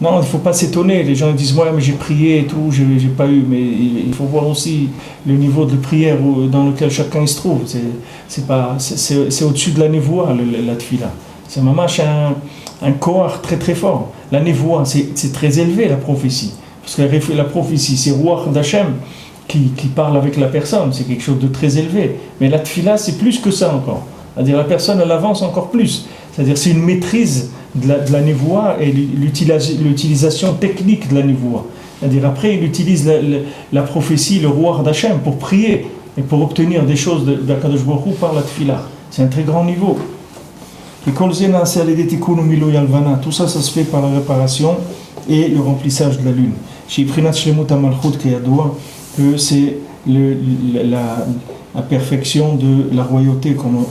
Non, il ne faut pas s'étonner. Les gens disent ouais mais j'ai prié et tout, j'ai pas eu. Mais il faut voir aussi le niveau de prière dans lequel chacun se trouve. C'est au-dessus de la nevoua la tfila. C'est mamash un kohar très très fort. La nevoua c'est très élevé la prophétie. Parce que la prophétie, c'est Ruach d'Hachem qui parle avec la personne, c'est quelque chose de très élevé. Mais la tfila, c'est plus que ça encore. C'est-à-dire la personne, elle avance encore plus. C'est-à-dire c'est une maîtrise de la nevoua et l'utilisation technique de la nevoua. C'est-à-dire après, il utilise la prophétie, le Ruach d'Hachem, pour prier et pour obtenir des choses d'Akadosh Baruch Hu par la tfila. C'est un très grand niveau. Tout ça, ça se fait par la réparation et le remplissage de la lune. Chez Prinat Shlemut HaMalchut Keyadua, que c'est la perfection de la royauté comme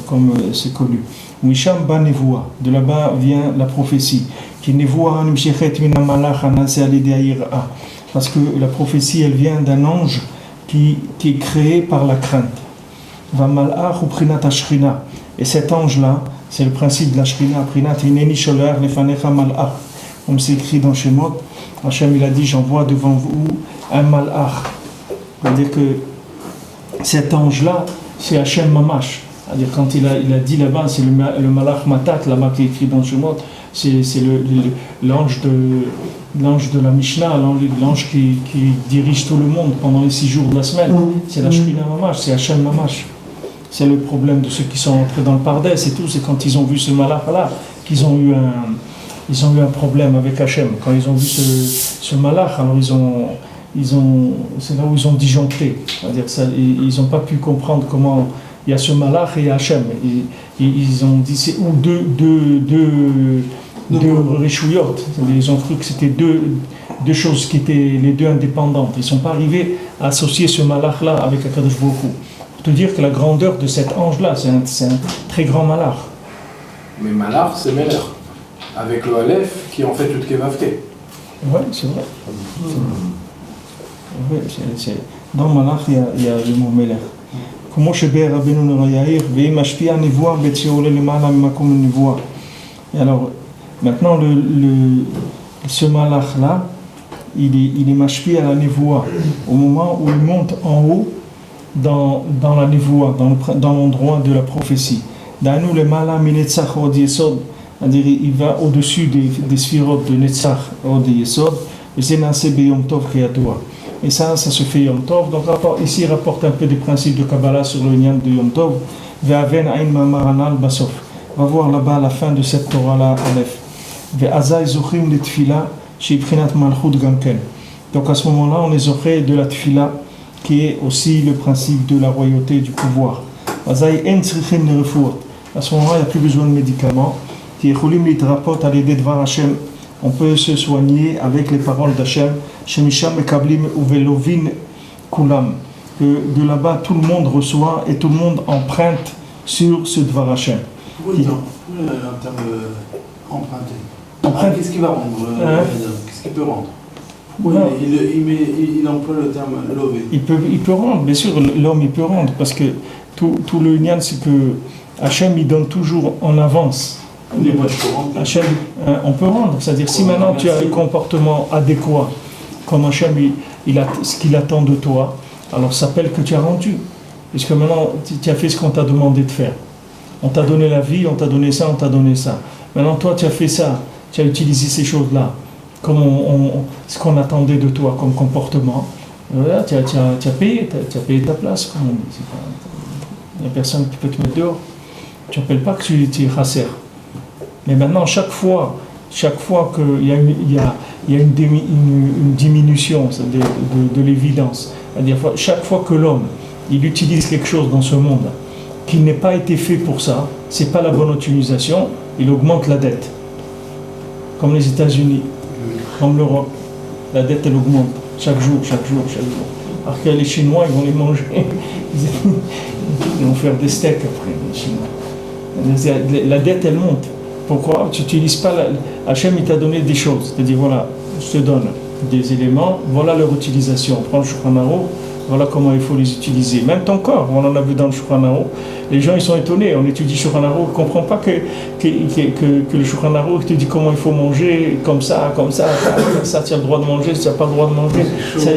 c'est connu. Misham ba nevoua, de là-bas vient la prophétie. Qui nevoua nimshechet min hamalach hanase al yedei yirah, parce que la prophétie elle vient d'un ange qui est créé par la crainte. Va malach ou prinat ashrina, et cet ange là, c'est le principe de la shrina. Prinat hineni sholer lefanecha malach. Comme c'est écrit dans Shemot, Hachem il a dit j'envoie devant vous un malach. C'est-à-dire que cet ange-là, c'est Hachem Mamash. C'est-à-dire quand il a dit là-bas, c'est le malach matat, là-bas qui est écrit dans Shemot, c'est l'ange de la Mishnah, l'ange qui dirige tout le monde pendant les 6 jours de la semaine. C'est la Shrina Mamash, c'est Hachem Mamash. C'est le problème de ceux qui sont entrés dans le Pardès et tout, c'est quand ils ont vu ce malach-là qu'ils ont eu un problème avec Hachem. Quand ils ont vu ce malach, alors c'est là où ils ont disjoncté. C'est-à-dire ils n'ont pas pu comprendre comment il y a ce malach et Hachem. Ils ont dit c'est ou deux réchouillotes. Ils ont cru que c'était deux choses qui étaient les deux indépendantes. Ils ne sont pas arrivés à associer ce malach-là avec Akadosh Baruch Hu. Pour te dire que la grandeur de cet ange-là, c'est un très grand malach. Mais malach, c'est Meler. Avec le Aleph qui en fait tout Kevavke. Oui, c'est vrai. Oui, dans Malach, il y a le mot Melech. Comment Sheber Rabbeinu Nerayair, Veim Mashpia Nevoa, Betcheole Lemala Makom Nevoa. Et alors, maintenant, ce Malach-là, il est Mashpia à la Nevoa, au moment où il monte en haut dans la Nevoa, dans l'endroit de la prophétie. Danou Lemala Minetzach Od Yesod. C'est-à-dire il va au-dessus des sphirotes de Netzach ou de Yesod, et c'est nassé Yom Tov Keyadua. Et ça se fait Yom Tov. Donc ici il rapporte un peu des principes de Kabbalah sur le Nyan de Yom Tov. Ve'aven ayn mamaranal basof. On va voir là-bas la fin de cette Torah-là, Aleph. Ve'azai zochim le tfila chez Prinat Malchut Gamken. Donc à ce moment-là, on les offrait de la tfila, qui est aussi le principe de la royauté, du pouvoir. À ce moment-là, il n'y a plus besoin de médicaments. On peut se soigner avec les paroles d'Hachem. De là-bas, tout le monde reçoit et tout le monde emprunte sur ce Dvar Hachem. Oui, non. En termes emprunté. Qu'est-ce qu'il va rendre Qu'est-ce qu'il peut rendre? Oui, il emploie le terme lover. Il peut rendre, bien sûr, l'homme il peut rendre, parce que tout le lien, c'est que Hachem il donne toujours en avance. Hachem, on peut rendre, c'est-à-dire si maintenant tu as un comportement adéquat, comme Hachem il a ce qu'il attend de toi, alors ça s'appelle que tu as rendu. Puisque maintenant tu as fait ce qu'on t'a demandé de faire. On t'a donné la vie, on t'a donné ça, on t'a donné ça. Maintenant toi tu as fait ça, tu as utilisé ces choses-là, comme ce qu'on attendait de toi comme comportement. Voilà, tu as payé ta place, comme on dit. Il n'y a personne qui peut te mettre dehors. Tu n'appelles pas que tu es chasser. Mais maintenant, chaque fois qu'il y a une diminution de l'évidence, c'est-à-dire chaque fois que l'homme il utilise quelque chose dans ce monde qui n'a pas été fait pour ça, c'est pas la bonne utilisation, il augmente la dette. Comme les États-Unis, comme l'Europe, la dette elle augmente chaque jour. Alors que les Chinois, ils vont les manger, ils vont faire des steaks après, les Chinois. La dette elle monte. Pourquoi tu n'utilises pas Hachem il t'a donné des choses, c'est-à-dire voilà, je te donne des éléments, voilà leur utilisation. Prends le Shulchan Aruch, voilà comment il faut les utiliser. Même ton corps, on en a vu dans le Shulchan Aruch, les gens ils sont étonnés, on étudie Shulchan Aruch, on ne comprend pas que le Shulchan Aruch te dit comment il faut manger, comme ça, tu as le droit de manger, tu n'as pas le droit de manger,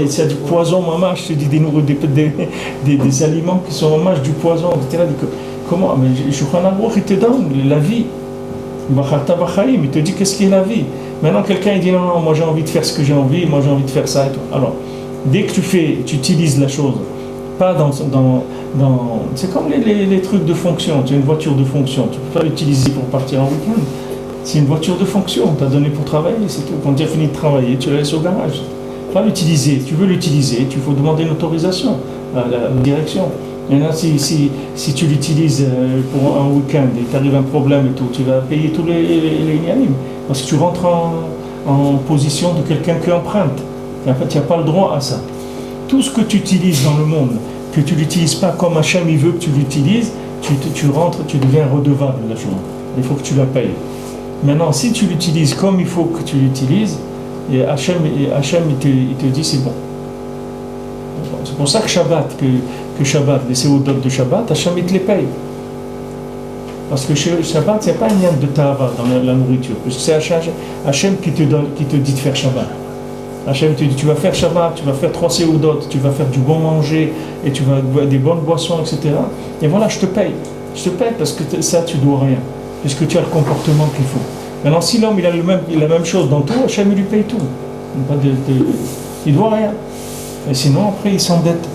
c'est du poison, maman, je te dis des aliments qui sont en du poison, etc. Comment? Mais le Shulchan Aruch il te donne la vie. Il te dit qu'est-ce qui est la vie. Maintenant quelqu'un il dit non, moi j'ai envie de faire ce que j'ai envie, moi j'ai envie de faire ça et tout. Alors, dès que tu utilises la chose, pas dans c'est comme les trucs de fonction, tu as une voiture de fonction, tu ne peux pas l'utiliser pour partir en week-end. C'est une voiture de fonction, on t'a donné pour travailler, c'est tout. Quand tu as fini de travailler, tu la laisses au garage. Pas l'utiliser, tu veux l'utiliser, il faut demander une autorisation à la direction. Maintenant, si tu l'utilises pour un week-end et t'arrive un problème et tout, tu vas payer tous les nianim. Parce que tu rentres en position de quelqu'un qui emprunte. Et en fait, tu n'as pas le droit à ça. Tout ce que tu utilises dans le monde, que tu ne l'utilises pas comme Hachem il veut que tu l'utilises, tu rentres, tu deviens redevable de la chose. Il faut que tu la payes. Maintenant, si tu l'utilises comme il faut que tu l'utilises, et Hachem il te dit c'est bon. C'est pour ça que Shabbat, les séoudot de Shabbat, Hachem il te les paye. Parce que Shabbat, il n'y a pas un lien de ta'ava dans la nourriture. Parce que c'est Hachem qui te dit de faire Shabbat. Hachem te dit tu vas faire Shabbat, tu vas faire 3 séoudot, tu vas faire du bon manger, et tu vas boire des bonnes boissons, etc. Et voilà, je te paye. Je te paye parce que ça, tu ne dois rien. Puisque tu as le comportement qu'il faut. Maintenant, si l'homme il a la même chose dans tout, Hachem il lui paye tout. Il ne doit rien. Et sinon, après, il s'endette.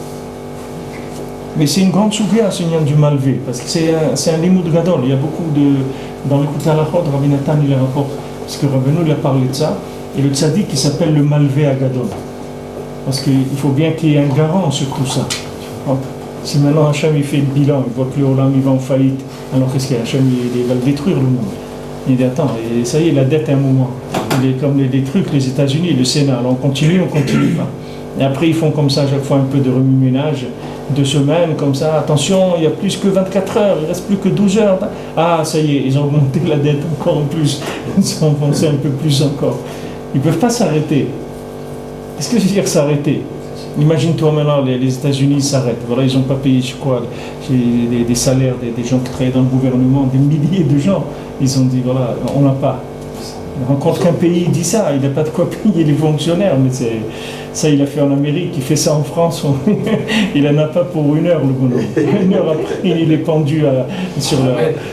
Mais c'est une grande souga, ce lien du malvé, parce que c'est un limoud gadol. Il y a beaucoup dans le Kouta Lachot, Rabbi Nathan il rapporte, parce que Rabbeinu il a parlé de ça, et le tzaddik qui s'appelle le malvé à gadol. Parce qu'il faut bien qu'il y ait un garant sur tout ça. Si maintenant Hachem il fait le bilan, il voit que le Olam il va en faillite, alors qu'est-ce qu'il y a? Hachem il va le détruire le monde. Il dit attends, et ça y est, la dette à un moment. Il est comme les trucs, les États-Unis, le Sénat, alors on continue pas. Et après, ils font comme ça, à chaque fois, un peu de remue-ménage, 2 semaines, comme ça. Attention, il y a plus que 24 heures, il ne reste plus que 12 heures. Ah, ça y est, ils ont augmenté la dette encore plus. Ils sont enfoncés un peu plus encore. Ils ne peuvent pas s'arrêter. Qu'est-ce que je veux dire, s'arrêter? Imagine-toi maintenant, les États-Unis s'arrêtent. Voilà, ils n'ont pas payé, je crois, des salaires des gens qui travaillent dans le gouvernement, des milliers de gens. Ils ont dit, voilà, on n'a pas. Je rencontre qu'un pays dit ça, il n'a pas de quoi payer les fonctionnaires, mais ça il a fait en Amérique, il fait ça en France, il n'en a pas pour 1 heure le bonhomme. 1 heure après, il est pendu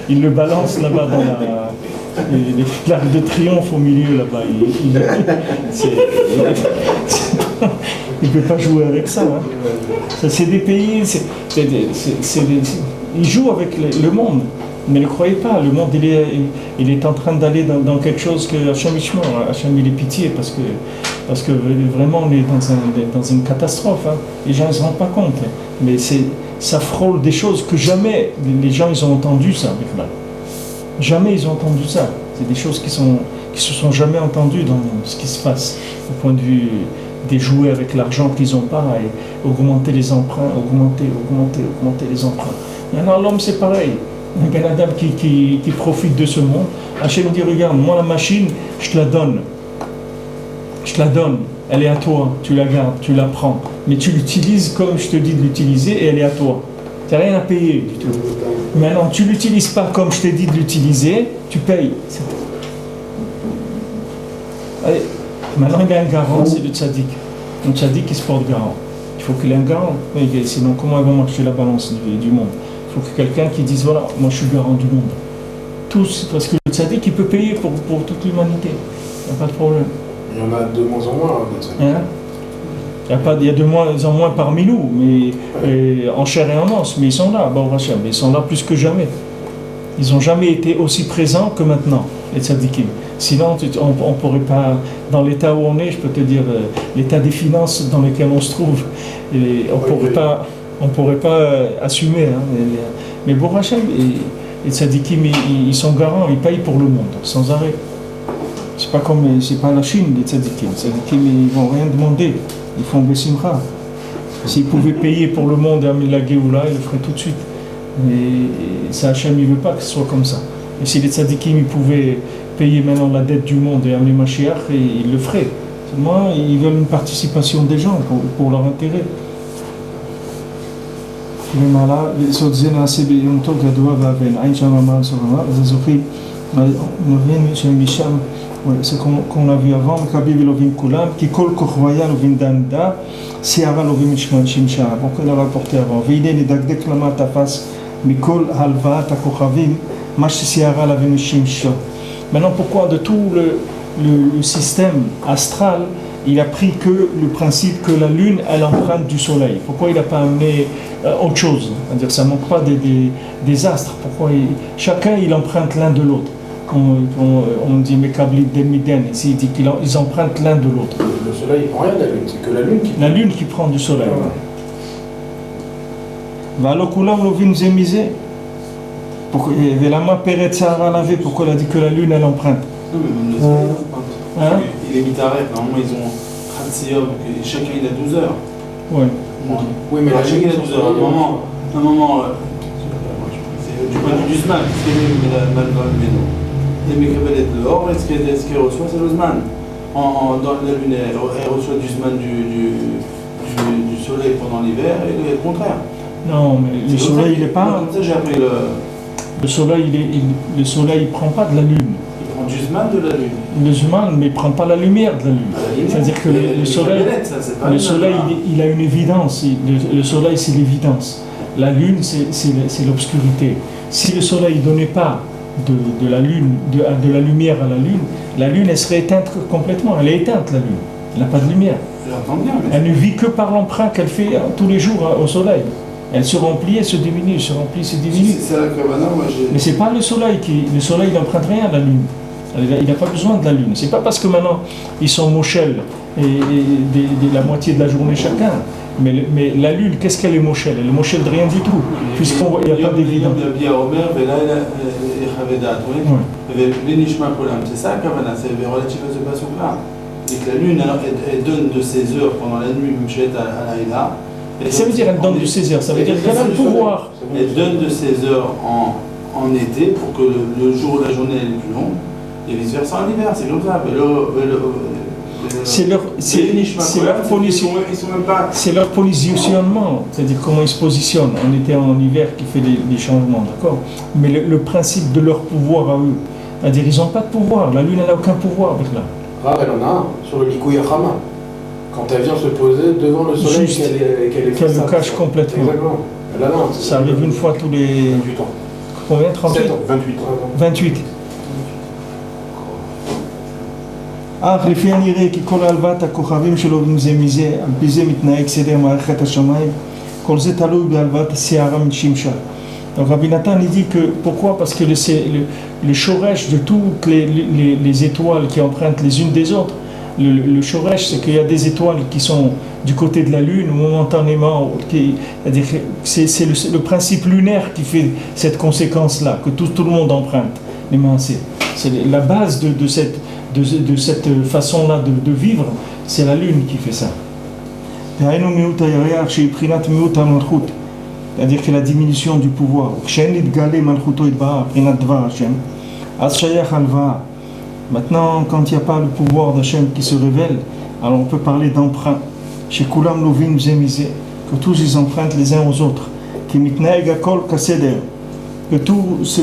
il le balance là-bas dans l'arc de triomphe au milieu là-bas. Il ne peut pas jouer avec ça. Ça c'est des pays, ils jouent avec le monde. Mais ne croyez pas, le monde il est en train d'aller dans quelque chose que Hachem il est pitié parce que Parce que vraiment, on est dans une catastrophe. Hein. Les gens ne se rendent pas compte. Hein. Mais ça frôle des choses que jamais les gens ils ont entendu ça. Jamais ils ont entendu ça. C'est des choses qui se sont jamais entendues dans ce qui se passe au point de vue des jouets avec l'argent qu'ils n'ont pas et augmenter les emprunts, augmenter les emprunts. Maintenant, l'homme, c'est pareil. Un Ben Adam qui profite de ce monde. Hachem dit, regarde, moi la machine, je te la donne. Je te la donne. Elle est à toi. Tu la gardes, tu la prends. Mais tu l'utilises comme je te dis de l'utiliser et elle est à toi. Tu n'as rien à payer du tout. Maintenant, tu ne l'utilises pas comme je t'ai dit de l'utiliser, tu payes. Allez. Maintenant, il y a un garant, c'est le tzaddik. Le tzaddik, il se porte garant. Il faut qu'il ait un garant. Sinon, comment il va marcher la balance du monde? Il faut que quelqu'un qui dise, voilà, moi je suis garant du monde. Tous, parce que le tzaddik, il peut payer pour toute l'humanité. Il n'y a pas de problème. Il y en a de moins en moins, des tzaddik. Hein? Il y a de moins en moins parmi nous, mais en chair et en os, mais ils sont là, Baruch Hashem, ils sont là plus que jamais. Ils n'ont jamais été aussi présents que maintenant, les tzaddikim. Sinon, on ne pourrait pas, dans l'état où on est, je peux te dire, l'état des finances dans lequel on se trouve, on pourrait pas assumer. Hein, mais Baruch Hashem, les tzaddikim, ils sont garants, ils payent pour le monde, sans arrêt. C'est pas la Chine, les tzaddikim. Les tzaddikim, ils ne vont rien demander, ils font besimcha. S'ils pouvaient payer pour le monde et amener la Géoula, ils le feraient tout de suite. Mais ça, Hachem, il ne veut pas que ce soit comme ça. Et si les tzaddikim, ils pouvaient payer maintenant la dette du monde et amener Mashiach, ils le feraient. Seulement, ils veulent une participation des gens pour leur intérêt. C'est qu'on a vu avant, qui kol kochvaya lovin danda, siara lovin shimsha. Donc on a rapporté avant. Veine ne dagdek lama tafas mikol halva takochavim mash siara lovin shimsha. Maintenant, pourquoi de tout le système astral, il a pris que le principe que la lune, elle emprunte du soleil? Pourquoi il n'a pas amené autre chose? C'est-à-dire, ça ne manque pas des astres. Pourquoi chacun, il emprunte l'un de l'autre? On dit Mekabli Demiden, ici il dit qu'ils empruntent l'un de l'autre. Le soleil prend rien de la lune, c'est que la lune qui prend du soleil. Valokulam lovin zemisé. Pourquoi il a dit que la lune elle emprunte? Non, mais même le soleil emprunte. Il est mitaref, normalement ils ont Khatsiyob, chacun il a 12 heures. Ouais. Oui, mais chacun il a 12 heures. À un moment c'est du point de vue du Zman, ce qu'il y a mal dans le méno. Et Mekabel est dehors, et ce qu'il reçoit, c'est le Zman. Dans la lune, elle reçoit du Zman du soleil pendant l'hiver, et le contraire. Non, mais le soleil, il n'est pas. Comme ça, j'ai appris le soleil, le soleil, il ne prend pas de la lune. Il prend du Zman de la lune. Le Zman, mais il ne prend pas la lumière de la lune. C'est-à-dire que le soleil, il a une évidence. Le soleil, c'est l'évidence. La lune, c'est l'obscurité. Si le soleil ne donnait pas de la lune, de la lumière à la lune, elle serait éteinte complètement. Elle est éteinte, la lune. Elle n'a pas de lumière. J'entends bien. Elle ne vit que par l'emprunt qu'elle fait tous les jours au soleil. Elle se remplit, elle se diminue, se remplit, se diminue. C'est la Kavana, moi j'ai... Mais c'est pas le soleil le soleil n'emprunte rien à la lune. Il n'a pas besoin de la lune. C'est pas parce que maintenant ils sont Moshel et la moitié de la journée chacun. Mais la lune, qu'est-ce qu'elle est Moshel? Elle est Moshel de rien du tout. Puisqu'il n'y a pas d'évidence. C'est ça Kavana, c'est relatif à ce passage-là. C'est que la lune, elle donne de ses heures pendant la nuit, à l'Aïla. Ça veut dire qu'elle donne de ses heures, ça veut dire qu'elle a le pouvoir. Elle donne de ses heures en été pour que le jour ou la journée elle est plus longue, et vice-versa en hiver, c'est comme ça. C'est leur positionnement, c'est-à-dire comment ils se positionnent en été et en hiver qui fait des changements, d'accord? Mais le principe de leur pouvoir à eux, c'est-à-dire ils n'ont pas de pouvoir, la lune elle n'a aucun pouvoir avec là. Rav, elle en a un sur le Likoui Achama. Quand elle vient se poser devant le soleil, qu'elle le cache complètement. Exactement. Elle a un, ça arrive une fois tous les... 28 ans. Combien? 38 ans 28 ans. 28. אך לפי הנראה כי כל הלוואת הכוכבים שלו זה מזה, על פי זה מתנהג סדר מערכת השמיים, כל זה תלוי בהלוואת השערה משמשה. Donc Rabbi Nathan il dit que, pourquoi? Parce que le shoresh de toutes les étoiles qui empruntent les unes des autres, Le shoresh, c'est qu'il y a des étoiles qui sont du côté de la Lune, momentanément. C'est-à-dire que c'est le principe lunaire qui fait cette conséquence-là, que tout le monde emprunte. Les mains, c'est la base de cette façon-là de vivre, c'est la Lune qui fait ça. C'est-à-dire que la diminution du pouvoir. Maintenant, quand il n'y a pas le pouvoir d'Hachem qui se révèle, alors on peut parler d'emprunt. Chez Kulam Lovim Zemizé, que tous ils empruntent les uns aux autres. Que tout se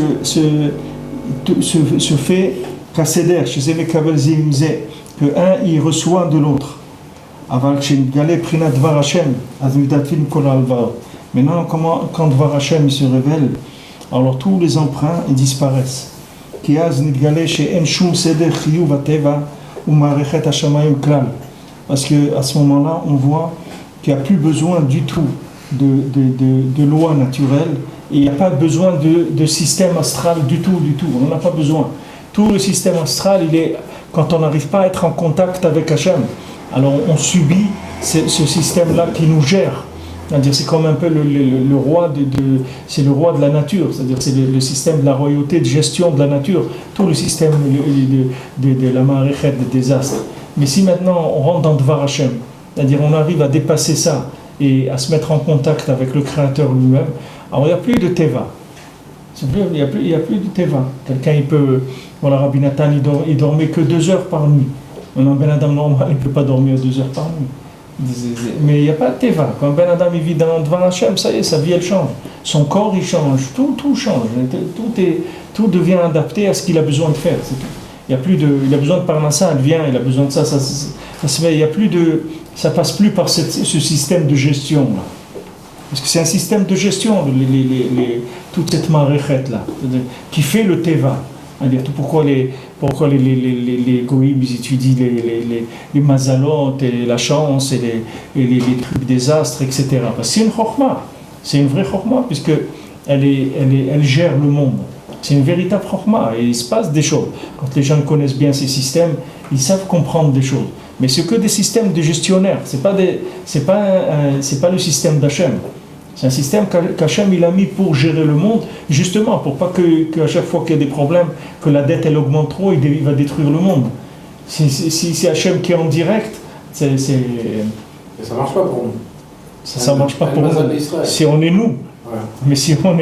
fait Kaseder, chez Zemekabel Zemizé, que un il reçoit de l'autre. Maintenant, quand Dvar Hashem il se révèle, alors tous les emprunts ils disparaissent. Parce qu'à ce moment-là, on voit qu'il n'y a plus besoin du tout de lois naturelles et il n'y a pas besoin de système astral du tout. On n'en a pas besoin. Tout le système astral, il est, quand on n'arrive pas à être en contact avec Hachem, alors on subit ce système-là qui nous gère. C'est-à-dire c'est comme un peu le roi c'est le roi de la nature, c'est-à-dire c'est le système de la royauté de gestion de la nature, tout le système de la maréchette, des désastres. Mais si maintenant on rentre dans Dvar Hashem, c'est-à-dire on arrive à dépasser ça et à se mettre en contact avec le Créateur lui-même, alors il n'y a plus de Teva. Il n'y a plus de Teva. Quelqu'un il peut, voilà, Rabbi Nathan il dormait que 2 heures par nuit. Un Ben Adam normal il ne peut pas dormir 2 heures par nuit. Mais il n'y a pas de Teva. Quand Ben Adam il vit devant Hachem, ça y est, sa vie elle change. Son corps il change, tout change. Tout devient adapté à ce qu'il a besoin de faire. C'est tout. Il a besoin de Parnassa, elle vient, il a besoin de ça se met. Ça passe plus par ce système de gestion là. Parce que c'est un système de gestion, toute cette maréchette là, qui fait le Teva. Pourquoi les goïms ils étudient les mazalot et la chance et les trucs des astres, etc. Parce que c'est une chokma, c'est une vraie chokma puisque elle gère le monde. C'est une véritable chokma et il se passe des choses. Quand les gens connaissent bien ces systèmes, ils savent comprendre des choses. Mais c'est que des systèmes de gestionnaires. C'est pas le système d'Hachem. C'est un système qu'Hachem il a mis pour gérer le monde, justement, pour pas qu'à chaque fois qu'il y a des problèmes, que la dette elle augmente trop, il va détruire le monde. Si c'est Hachem qui est en direct, Et ça marche pas pour nous. Ça marche pas pour nous. Si on est nous. Ouais. Mais si on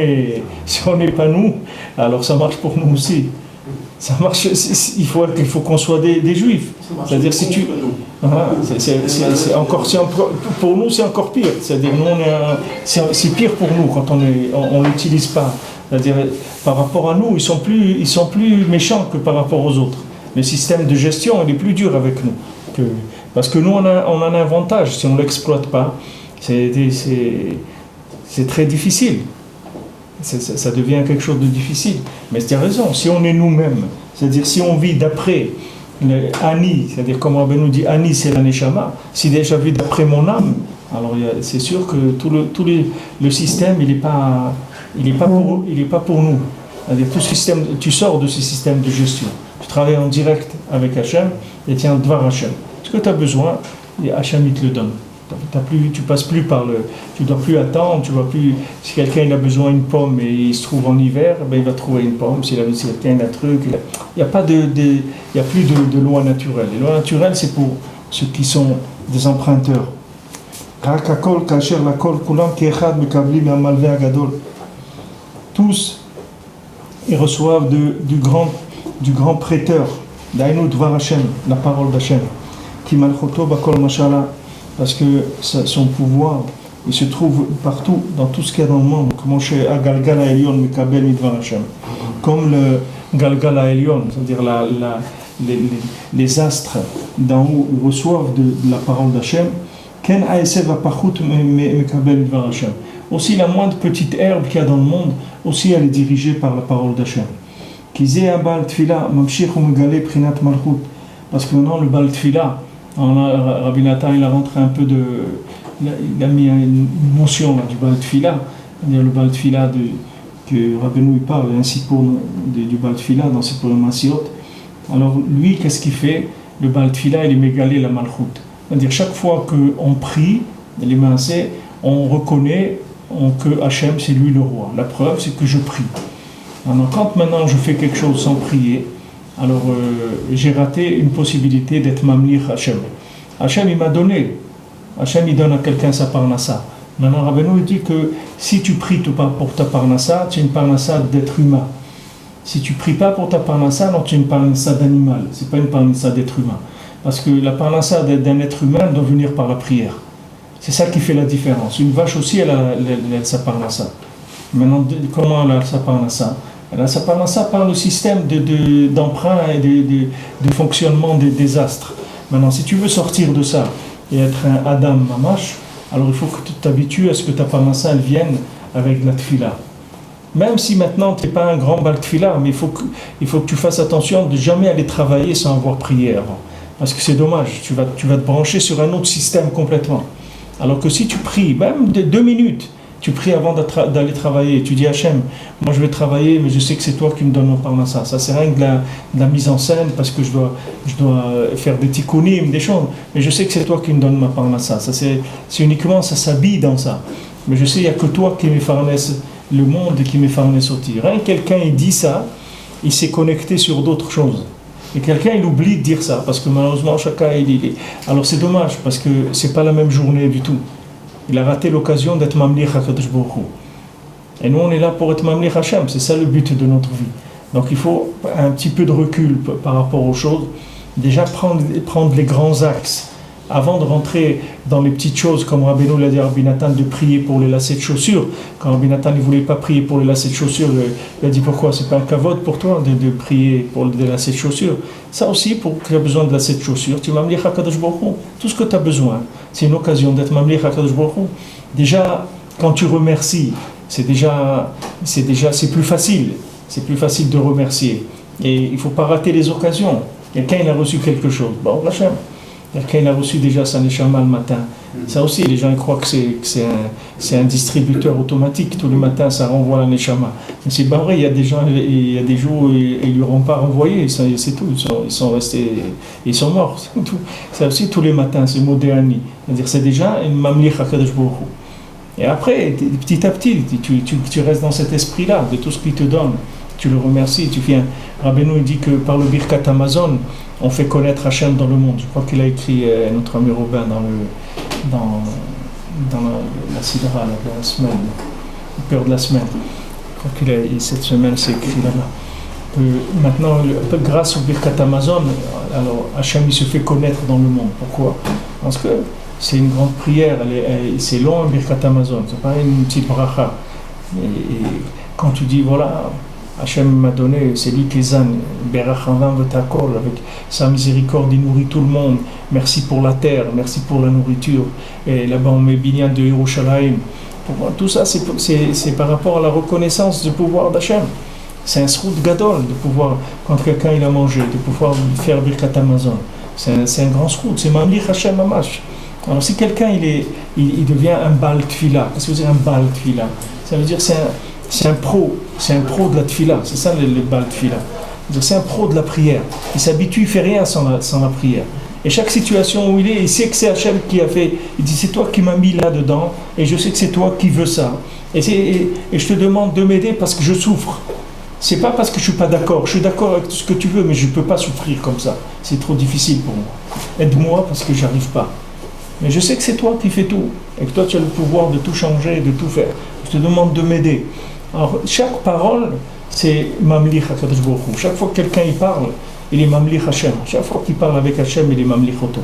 n'est pas nous, alors ça marche pour nous aussi. Ça marche. Il faut qu'on soit des juifs. C'est-à-dire si tu. C'est encore pour nous c'est encore pire. C'est-à-dire nous c'est pire pour nous quand on l'utilise pas. C'est-à-dire par rapport à nous ils sont plus méchants que par rapport aux autres. Le système de gestion il est plus dur avec nous parce que nous on a un avantage si on l'exploite pas. C'est très difficile. Ça devient quelque chose de difficile. Mais tu as raison, si on est nous-mêmes, c'est-à-dire si on vit d'après Ani, c'est-à-dire comme Rabbi nous dit Ani c'est la Neshama, si déjà vu d'après mon âme, alors c'est sûr que le système il est pas pour nous. C'est-à-dire tout système, tu sors de ce système de gestion. Tu travailles en direct avec Hachem et tiens Dvar Hachem. Ce que tu as besoin, Hachem il te le donne. Tu passes plus tu dois plus attendre, tu vois plus. Si quelqu'un il a besoin d'une pomme et il se trouve en hiver, ben il va trouver une pomme. Si quelqu'un a un truc, il n'y a plus de loi naturelle. Les lois naturelles c'est pour ceux qui sont des emprunteurs. Tous ils reçoivent du grand prêteur, d'Aïnou Dvar Hashem, la parole d'Hachem, qui malchoto bakol mashala. Parce que son pouvoir, il se trouve partout, dans tout ce qu'il y a dans le monde, comme chez Galgal Elyon Mekabel Midvar Hashem, comme le Galgal Elyon, c'est-à-dire les astres d'en haut ils reçoivent de la parole d'Hachem. Ken Aesev Apachut Mekabel Midvar Hashem. Aussi la moindre petite herbe qu'il y a dans le monde, aussi elle est dirigée par la parole d'Hachem. Kizé Abal Tfila Mamshich Umegale Prinat Malchut. Parce que maintenant le Bal Tfila, Rabbi Nathan il a rentré un peu il a mis une notion là, du Baal Tfila, c'est-à-dire le Baal Tfila que Rabbi nous parle ainsi pour du Baal Tfila dans ses poèmes Massiot. Alors lui qu'est-ce qu'il fait? le Baal Tfila, il est mégalé la Malchut. C'est-à-dire, chaque fois qu'on prie, les Maaseh, on reconnaît que Hachem, c'est lui le roi. La preuve, c'est que je prie. Alors, quand maintenant je fais quelque chose sans prier, alors j'ai raté une possibilité d'être Mamlich Hachem. Hachem, il m'a donné. Hachem, il donne à quelqu'un sa parnassa. Maintenant, Rabbeinu dit que si tu pries pour ta parnassa, tu as une parnassa d'être humain. Si tu pries pas pour ta parnassa, alors tu as une parnassa d'animal. C'est pas une parnassa d'être humain. Parce que la parnassa d'un être humain doit venir par la prière. C'est ça qui fait la différence. Une vache aussi, elle a sa parnassa. Maintenant, comment elle a sa parnassa? Elle a sa parnassa par le système d'emprunt et de fonctionnement des astres. Maintenant, si tu veux sortir de ça et être un Adam Mamash, alors il faut que tu t'habitues à ce que ta parnassa elle vienne avec la tfila. Même si maintenant tu n'es pas un grand bal tfila, mais il faut que tu fasses attention de jamais aller travailler sans avoir prié avant. Parce que c'est dommage, tu vas te brancher sur un autre système complètement. Alors que si tu pries, même de 2 minutes, tu pries avant d'aller travailler, tu dis Hachem, moi je vais travailler, mais je sais que c'est toi qui me donnes mon parnassa. Ça c'est rien que de la mise en scène, parce que je dois faire des tikkunim, des choses, mais je sais que c'est toi qui me donnes ma parnassa. Ça c'est uniquement, ça s'habille dans ça. Mais je sais, il n'y a que toi qui m'effarnesse le monde et qui m'effarnesse sortir. Rien que quelqu'un il dit ça, il s'est connecté sur d'autres choses. Et quelqu'un il oublie de dire ça, parce que malheureusement chacun il est. Alors c'est dommage, parce que c'est pas la même journée du tout. Il a raté l'occasion d'être Mamlich HaKadosh Baruch Hu. Et nous on est là pour être Mamlich Hashem, c'est ça le but de notre vie. Donc il faut un petit peu de recul par rapport aux choses. Déjà prendre les grands axes, avant de rentrer dans les petites choses, comme Rabbeinu l'a dit à Rabbi Nathan, de prier pour les lacets de chaussures. Quand Rabbi Nathan ne voulait pas prier pour les lacets de chaussures, il a dit pourquoi? C'est pas un kavod pour toi de prier pour les lacets de chaussures. Ça aussi, pour que tu aies besoin de lacets de chaussures, tu Mamlich HaKadosh Baruch Hu. Tout ce que tu as besoin, c'est une occasion d'être Mamlich HaKadosh Baruch Hu. Déjà, quand tu remercies, c'est plus facile. C'est plus facile de remercier. Et il ne faut pas rater les occasions. Quelqu'un il a reçu quelque chose. Bon, Hachem. Quelqu'un il a reçu déjà sa neshama le matin. Ça aussi, les gens ils croient que c'est un distributeur automatique. Tous les matins, ça renvoie la neshama. Mais c'est pas vrai, il y a des jours où ils ne lui auront pas renvoyé. C'est tout. Ils sont restés, ils sont morts. C'est tout. Ça aussi, tous les matins, c'est modéani. C'est-à-dire, c'est déjà une mamlich HaKadosh Baruch Hu. Et après, petit à petit, tu restes dans cet esprit-là, de tout ce qu'il te donne. Tu le remercies, tu viens. Rabbeinu dit que par le Birkat Amazon, on fait connaître Hachem dans le monde. Je crois qu'il a écrit notre ami Robin dans la Sidra, la semaine, le cœur de la semaine. Je crois cette semaine, c'est écrit là-bas. Maintenant, grâce au Birkat Amazon, alors Hachem il se fait connaître dans le monde. Pourquoi? Parce que c'est une grande prière, c'est long un Birkat Amazon, c'est pas une petite bracha. Et quand tu dis, voilà, Hachem m'a donné, c'est lui qui zane, Berachanvam V'Takol, avec sa miséricorde, il nourrit tout le monde. Merci pour la terre, merci pour la nourriture. Et là-bas, on met Binyan de Yerushalayim. Tout ça, c'est par rapport à la reconnaissance du pouvoir d'Hachem. C'est un srout gadol de pouvoir, quand quelqu'un il a mangé, de pouvoir faire Birkat Amazon. C'est un grand srout, c'est Mamlich Hachem Mamash. Alors si quelqu'un il devient un Baal Tfila, qu'est-ce que veut dire un Baal Tfila? Ça veut dire c'est un pro de la tfila, c'est ça le Baal Tfila. C'est un pro de la prière. Il s'habitue, il ne fait rien sans la prière. Et chaque situation où il sait que c'est Hachem qui a fait, il dit c'est toi qui m'as mis là-dedans, et je sais que c'est toi qui veux ça. Et je te demande de m'aider parce que je souffre. C'est pas parce que je suis pas d'accord. Je suis d'accord avec tout ce que tu veux, mais je ne peux pas souffrir comme ça. C'est trop difficile pour moi. Aide-moi parce que j'arrive pas. Mais je sais que c'est toi qui fais tout, et que toi tu as le pouvoir de tout changer, de tout faire. Je te demande de m'aider. Alors chaque parole, c'est Mamlich HaKadosh Baruch Hu. Chaque fois que quelqu'un y parle, il est Mamlich Hachem. Chaque fois qu'il parle avec Hachem, il est Mamlich Oto.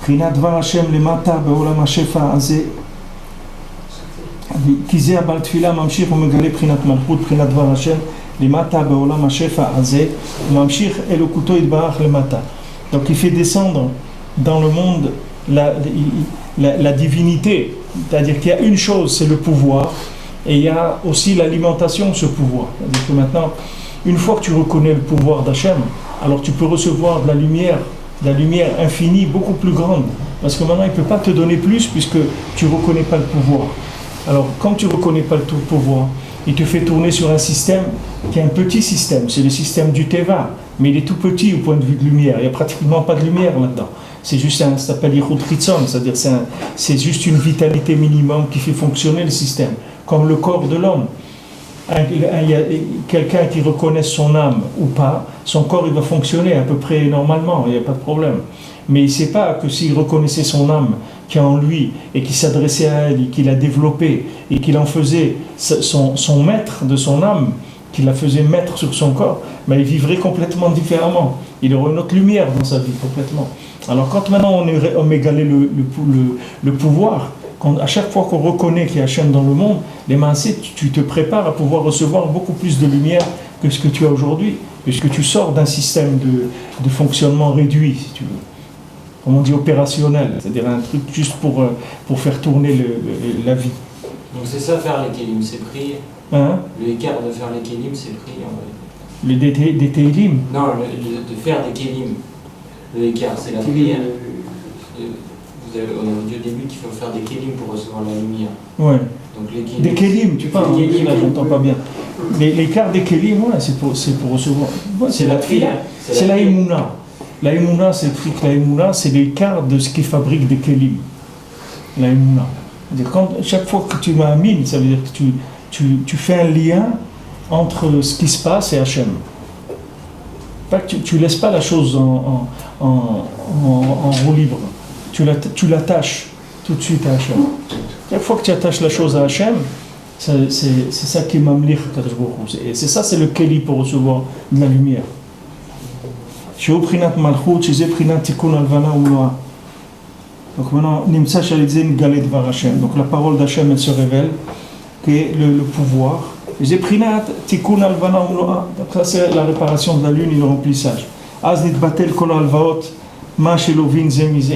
Prinat Dvar Hachem lemata be'olam ha'shefa hazeh. כי זה הבעל תפילה ממשיך ומגלה בחינת מלכות, בחינת דבר השם למטה בעולם השפע הזה, ממשיך אלוקותו יתברך למטה. Donc il fait descendre dans le monde la divinité, c'est-à-dire qu'il y a une chose, c'est le pouvoir, et il y a aussi l'alimentation de ce pouvoir. C'est-à-dire que maintenant, une fois que tu reconnais le pouvoir d'Hachem, alors tu peux recevoir de la lumière infinie, beaucoup plus grande, parce que maintenant il ne peut pas te donner plus puisque tu ne reconnais pas le pouvoir. Alors, quand tu ne reconnais pas le pouvoir, il te fait tourner sur un système qui est un petit système, c'est le système du Teva. mais il est tout petit au point de vue de lumière. Il n'y a pratiquement pas de lumière là-dedans. C'est juste ça s'appelle Yichud Chitzon, c'est-à-dire c'est juste une vitalité minimum qui fait fonctionner le système, comme le corps de l'homme. Il y a quelqu'un qui reconnaît son âme ou pas, son corps il va fonctionner à peu près normalement, il n'y a pas de problème. Mais il ne sait pas que s'il reconnaissait son âme qui est en lui et qui s'adressait à elle, et qu'il a développé et qu'il en faisait son maître de son âme, qu'il la faisait maître sur son corps, ben il vivrait complètement différemment. Il aurait une autre lumière dans sa vie complètement. Alors quand maintenant on égalait le pouvoir, à chaque fois qu'on reconnaît qu'il y a Hachem dans le monde, les maasés, tu te prépares à pouvoir recevoir beaucoup plus de lumière que ce que tu as aujourd'hui, puisque tu sors d'un système de fonctionnement réduit, si tu veux. Comme on dit opérationnel, c'est-à-dire un truc juste pour faire tourner la vie. Donc c'est ça faire les kélim, c'est prier. Hein? Le écart de faire les kélim, c'est prier en réalité. Des télim. Non, de faire des kélim. Le écart, c'est la prière. On a dit au début qu'il faut faire des kélim pour recevoir la lumière. Ouais. Donc les kélim. Des kélim, tu parles, là j'entends pas bien. L'écart des kélim, ouais, c'est pour recevoir. Ouais, c'est la prière. C'est la émouna. La émouna, c'est écrit que la émouna, c'est l'écart de ce qui fabrique des kélim. La émouna. Chaque fois que tu m'amines, ça veut dire que tu fais un lien entre ce qui se passe et Hachem. Pas que tu laisses pas la chose en roue libre. Tu l'attaches tout de suite à Hachem. Chaque fois que tu attaches la chose à Hachem, c'est ça qui est mamlir Kadosh Baruch Hu. Et c'est ça, c'est le keli pour recevoir de la lumière. Chez Oprinat Malchut, chez Oprinat Tikkun Alvana Uloa. Donc maintenant, Nimtsa Shalidzin Galet Var Hachem. Donc la parole d'Hachem, elle se révèle, qui est le pouvoir. Zeprinat Tikkun Alvana Uloa. Donc ça, c'est la réparation de la lune et le remplissage. Az Nitbatel Kol Alvaot, Ma Shelovin Zemize.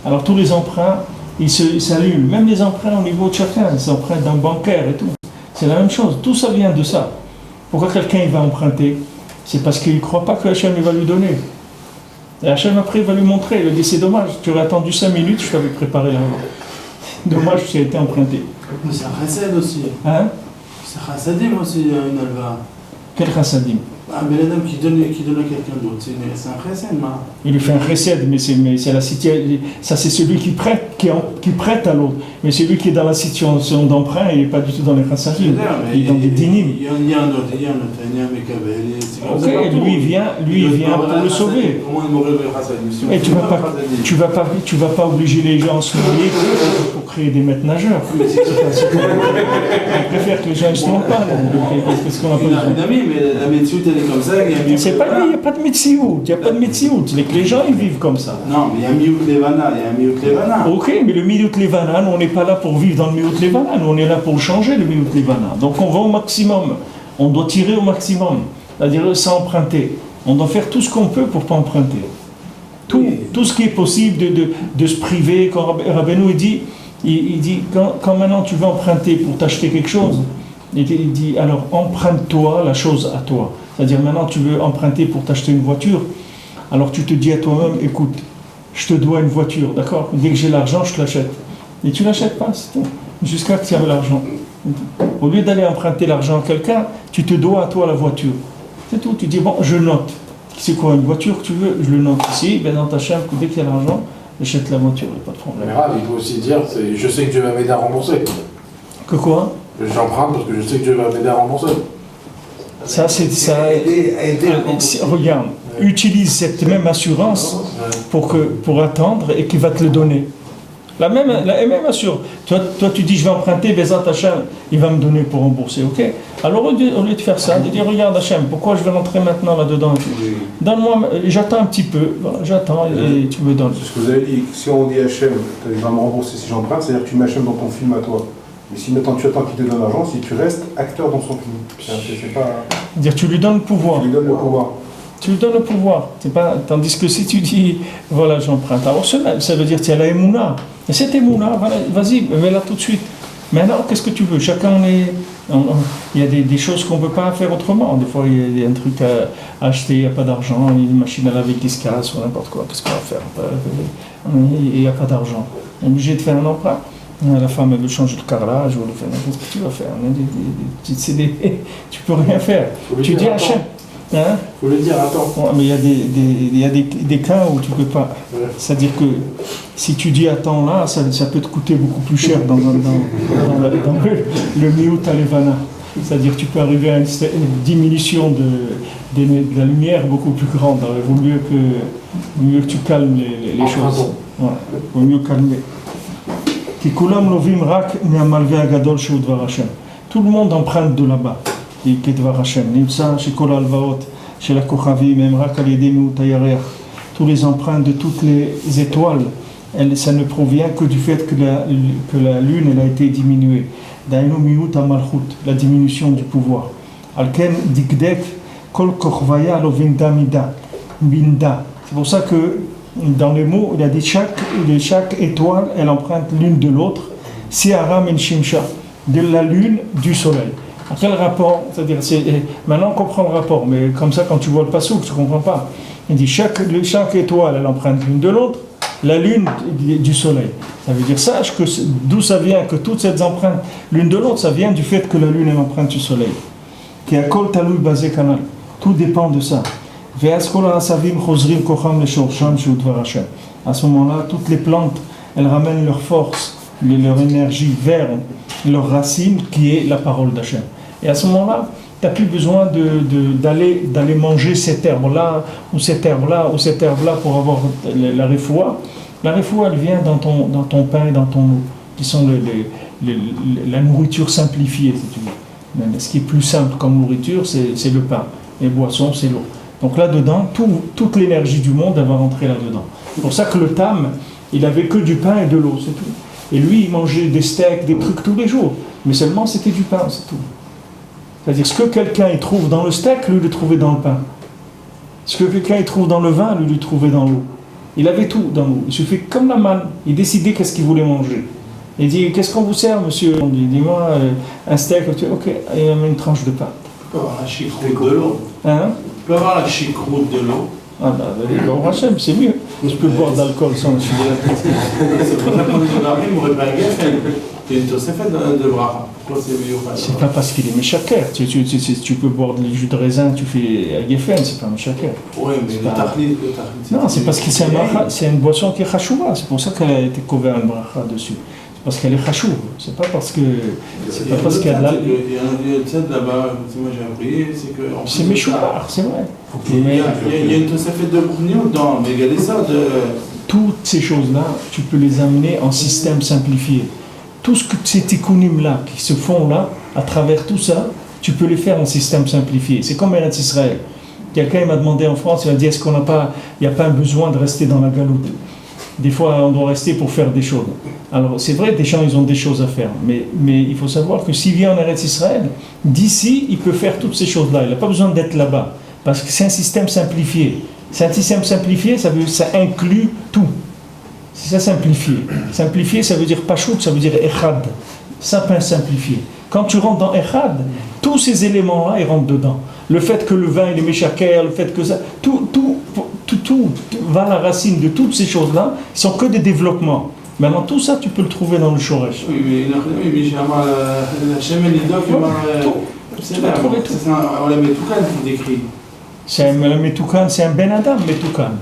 Alors tous les emprunts, ils s'allument. Même les emprunts au niveau de chacun, les emprunts d'un bancaire et tout. C'est la même chose. Tout ça vient de ça. Pourquoi quelqu'un il va emprunter? C'est parce qu'il ne croit pas que Hachem va lui donner. Et Hachem après il va lui montrer. Il lui dit c'est dommage, tu aurais attendu 5 minutes, je t'avais préparé l'argent. Dommage, tu as été emprunté. Mais c'est un chassid aussi. Hein? C'est un chassadim aussi, une alva. Quel chassadim? Un bel homme qui donne à quelqu'un d'autre, c'est un chassid. Il lui fait un chesed, mais c'est la situation. Ça c'est celui qui prête, qui prête à l'autre. Mais celui qui est dans la situation d'emprunt, il n'est pas du tout dans les chassadim. Il est dans des dinim. Il y a un autre, il y a un mekabel. Ok, lui il vient pour le sauver. Et tu vas pas obliger les gens à se marier pour créer des maîtres nageurs. Je préfère que les gens ne se montent pas. Qu'est-ce qu'on appelle ça? Mais la médecine elle est comme ça. C'est pas il n'y a pas de médeciout. Il n'y a pas de médeciout. Les gens ils vivent comme ça. Non, mais il y a un miout levana. Ok, mais le miout levana, on n'est pas là pour vivre dans le miout levana. On est là pour changer le miout levana. Donc on va au maximum. On doit tirer au maximum. C'est-à-dire sans emprunter. On doit faire tout ce qu'on peut pour ne pas emprunter. Tout ce qui est possible de se priver. Quand Rabbeinu dit quand maintenant tu veux emprunter pour t'acheter quelque chose, il dit alors emprunte-toi la chose à toi. C'est-à-dire maintenant tu veux emprunter pour t'acheter une voiture, alors tu te dis à toi-même écoute, je te dois une voiture, d'accord? Dès que j'ai l'argent, je te l'achète. Et tu ne l'achètes pas, c'est tout. Jusqu'à que tu aies l'argent. Au lieu d'aller emprunter l'argent à quelqu'un, tu te dois à toi la voiture. C'est tout. Tu dis, bon, je note. C'est quoi, une voiture que tu veux? Je le note ici, ben dans ta chambre, dès qu'il y a l'argent, j'achète la voiture, il n'y a pas de problème. Mais il faut aussi dire, je sais que Dieu va m'aider à rembourser. Que quoi? J'emprunte parce que je sais que Dieu va m'aider à rembourser. Ça, c'est ça. Regarde, utilise cette même assurance pour attendre et qu'il va te le donner. La même assurance. Toi, tu dis je vais emprunter, Bezat Hachem, il va me donner pour rembourser, ok? Alors au lieu de faire ça, de dire regarde Hachem, pourquoi je vais rentrer maintenant là-dedans? Donne-moi, j'attends un petit peu, voilà, j'attends et tu me donnes. C'est ce que vous avez dit, si on dit Hachem, il va me rembourser si j'emprunte, c'est-à-dire que tu mets Hachem dans ton film à toi. Mais si maintenant tu attends qu'il te donne l'argent, si tu restes acteur dans son film. C'est pas... Dire tu lui donnes le pouvoir. Tu lui donnes le pouvoir. Tu lui donnes le pouvoir. C'est pas... Tandis que si tu dis, voilà, j'emprunte. Alors ça veut dire tu as la émouna. Et cette émouna, voilà, vas-y, mets-la tout de suite. Maintenant, qu'est-ce que tu veux? Chacun, il y a des choses qu'on ne peut pas faire autrement. Des fois, il y a un truc à acheter, il n'y a pas d'argent, il y a une machine à laver qui se casse ou n'importe quoi. Qu'est-ce qu'on va faire? Il n'y a pas d'argent. On est obligé de faire un emprunt. La femme, elle veut changer de carrelage, ou qu'est-ce que tu vas faire? Tu peux rien faire. Tu dis Hachem. Hein? Faut le dire, attends. Ouais, mais il y a des cas où tu peux pas. Ouais. C'est-à-dire que si tu dis attends là, ça peut te coûter beaucoup plus cher dans le miut alevana. C'est-à-dire que tu peux arriver à une diminution de la lumière beaucoup plus grande. Alors, il vaut mieux que tu calmes les choses. Ouais, il vaut mieux calmer. Tout le monde emprunte de là-bas. Tous les emprunts de toutes les étoiles, ça ne provient que du fait que la lune elle a été diminuée. La diminution du pouvoir. C'est pour ça que dans les mots, il a dit chaque étoile, elle emprunte l'une de l'autre. Siara men shimsha, de la lune, du soleil. Quel rapport? C'est-à-dire, maintenant on comprend le rapport, mais comme ça, quand tu vois le passouk, tu ne comprends pas. Il dit chaque étoile, elle emprunte l'une de l'autre, la lune du soleil. Ça veut dire, sache que d'où ça vient, que toutes ces empreintes l'une de l'autre, ça vient du fait que la lune est l'empreinte du soleil. Tout dépend de ça. À ce moment-là, toutes les plantes, elles ramènent leur force, leur énergie vers leur racine qui est la parole d'Hachem. Et à ce moment-là, tu n'as plus besoin d'aller manger cette herbe-là, ou cette herbe-là, ou cette herbe-là pour avoir la refoua. La refoua, elle vient dans ton pain et dans ton eau, qui sont la nourriture simplifiée, si tu veux. Mais ce qui est plus simple comme nourriture, c'est le pain. Les boissons, c'est l'eau. Donc là-dedans, toute l'énergie du monde, elle va rentrer là-dedans. C'est pour ça que le Tam, il avait que du pain et de l'eau, c'est tout. Et lui, il mangeait des steaks, des trucs tous les jours. Mais seulement, c'était du pain, c'est tout. C'est-à-dire, ce que quelqu'un il trouve dans le steak, lui, il le trouvait dans le pain. Ce que quelqu'un il trouve dans le vin, lui, il le trouvait dans l'eau. Il avait tout dans l'eau. Il suffit comme la manne. Il décidait qu'est-ce qu'il voulait manger. Il dit, qu'est-ce qu'on vous sert, monsieur? On dit, dis-moi, un steak. Ok, il y a une tranche de pain. Tu peux avoir la chicroute de l'eau. Hein? Tu peux avoir la chicroute de l'eau. Ah bah, Hachem, c'est mieux. Tu peux boire d'alcool sans le sucre. C'est pour ça qu'on dit, on n'aurait pas gaffe. C'est une tosefet de bracha. Pourquoi c'est mieux? C'est pas parce qu'il est méchaker. Tu peux boire du jus de raisin, tu fais Geffen, c'est pas méchaker. Oui, mais le tahlit. Non, c'est parce que c'est une boisson qui est chachouva. C'est pour ça qu'elle a été couverte un bracha dessus. C'est parce qu'elle est chachouv. C'est pas parce que. C'est pas parce qu'elle a. Il y a un tzad là-bas, moi j'ai appris, c'est que. C'est méchouar, c'est vrai. Il y a une tosefet de brugnon dans, mais regardez ça. Toutes ces choses-là, tu peux les amener en système simplifié. Tout ce que ces tikkunim-là qui se font là, à travers tout ça, tu peux les faire en système simplifié. C'est comme Eretz Israël. Quelqu'un m'a demandé en France, il m'a dit, est-ce qu'il n'y a pas un besoin de rester dans la galoute? Des fois, on doit rester pour faire des choses. Alors, c'est vrai, des gens, ils ont des choses à faire. Mais il faut savoir que s'il vient en Eretz Israël, d'ici, il peut faire toutes ces choses-là. Il n'a pas besoin d'être là-bas. Parce que c'est un système simplifié. C'est un système simplifié, ça inclut tout. C'est ça simplifié. Simplifié, ça veut dire pachout, ça veut dire echad. Simple simplifié. Quand tu rentres dans echad, tous ces éléments-là, ils rentrent dedans. Le fait que le vin, il est méchaker, le fait que ça... Tout va à la racine de toutes ces choses-là, ils sont que des développements. Maintenant, tout ça, tu peux le trouver dans le Shoresh. Oui, mais j'ai la Shem et l'Idok, c'est là, on la Metoukan qui décrit. C'est un Ben Adam Metoukan.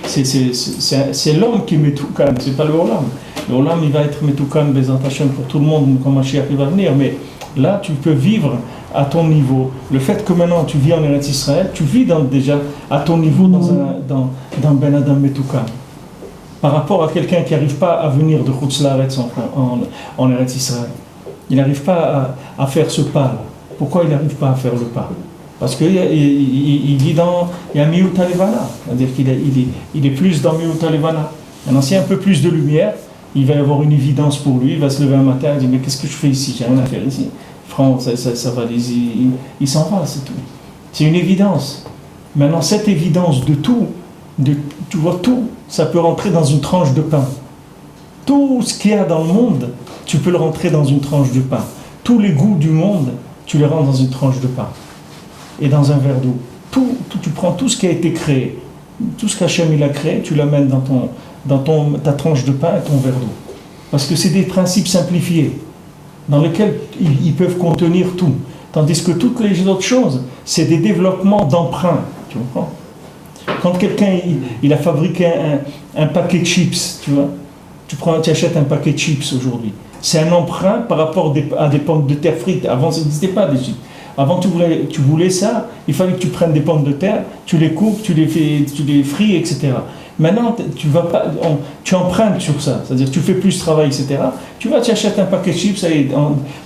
C'est l'homme qui est Metoukan, c'est pas le Olam. Le Olam, il va être Metoukan, Bezat Hashem pour tout le monde, quand Mashiach va venir, mais là, tu peux vivre à ton niveau. Le fait que maintenant tu vis en Eretz Israël, tu vis déjà à ton niveau dans Ben Adam Metoukan. Par rapport à quelqu'un qui n'arrive pas à venir de Chutz Laaretz en Eretz Israël. Il n'arrive pas à faire ce pas. Pourquoi il n'arrive pas à faire le pas? Parce qu'il vit dans... Il y a Miut Alevana. C'est-à-dire qu'il est plus dans Miut Alevana. Maintenant, s'il y a un peu plus de lumière, il va y avoir une évidence pour lui. Il va se lever un matin et dire, mais qu'est-ce que je fais ici? J'ai rien à faire ici. France, ça va, il s'en va, c'est tout. C'est une évidence. Maintenant, cette évidence de tout, tu vois, tout, ça peut rentrer dans une tranche de pain. Tout ce qu'il y a dans le monde, tu peux le rentrer dans une tranche de pain. Tous les goûts du monde, tu les rentres dans une tranche de pain. Et dans un verre d'eau. Tu prends tout ce qui a été créé, tout ce qu'Hachem il a créé, tu l'amènes dans ta tranche de pain et ton verre d'eau. Parce que c'est des principes simplifiés, dans lesquels ils peuvent contenir tout. Tandis que toutes les autres choses, c'est des développements d'emprunt. Tu comprends? Quand quelqu'un il a fabriqué un paquet de chips, tu vois, tu achètes un paquet de chips aujourd'hui. C'est un emprunt par rapport à des pommes de terre frites. Avant, ça n'existait pas des chips. Avant, tu voulais ça, il fallait que tu prennes des pommes de terre, tu les coupes, tu les frites, etc. Maintenant, tu empruntes sur ça, c'est-à-dire tu fais plus de travail, etc. Tu achètes un paquet de chips,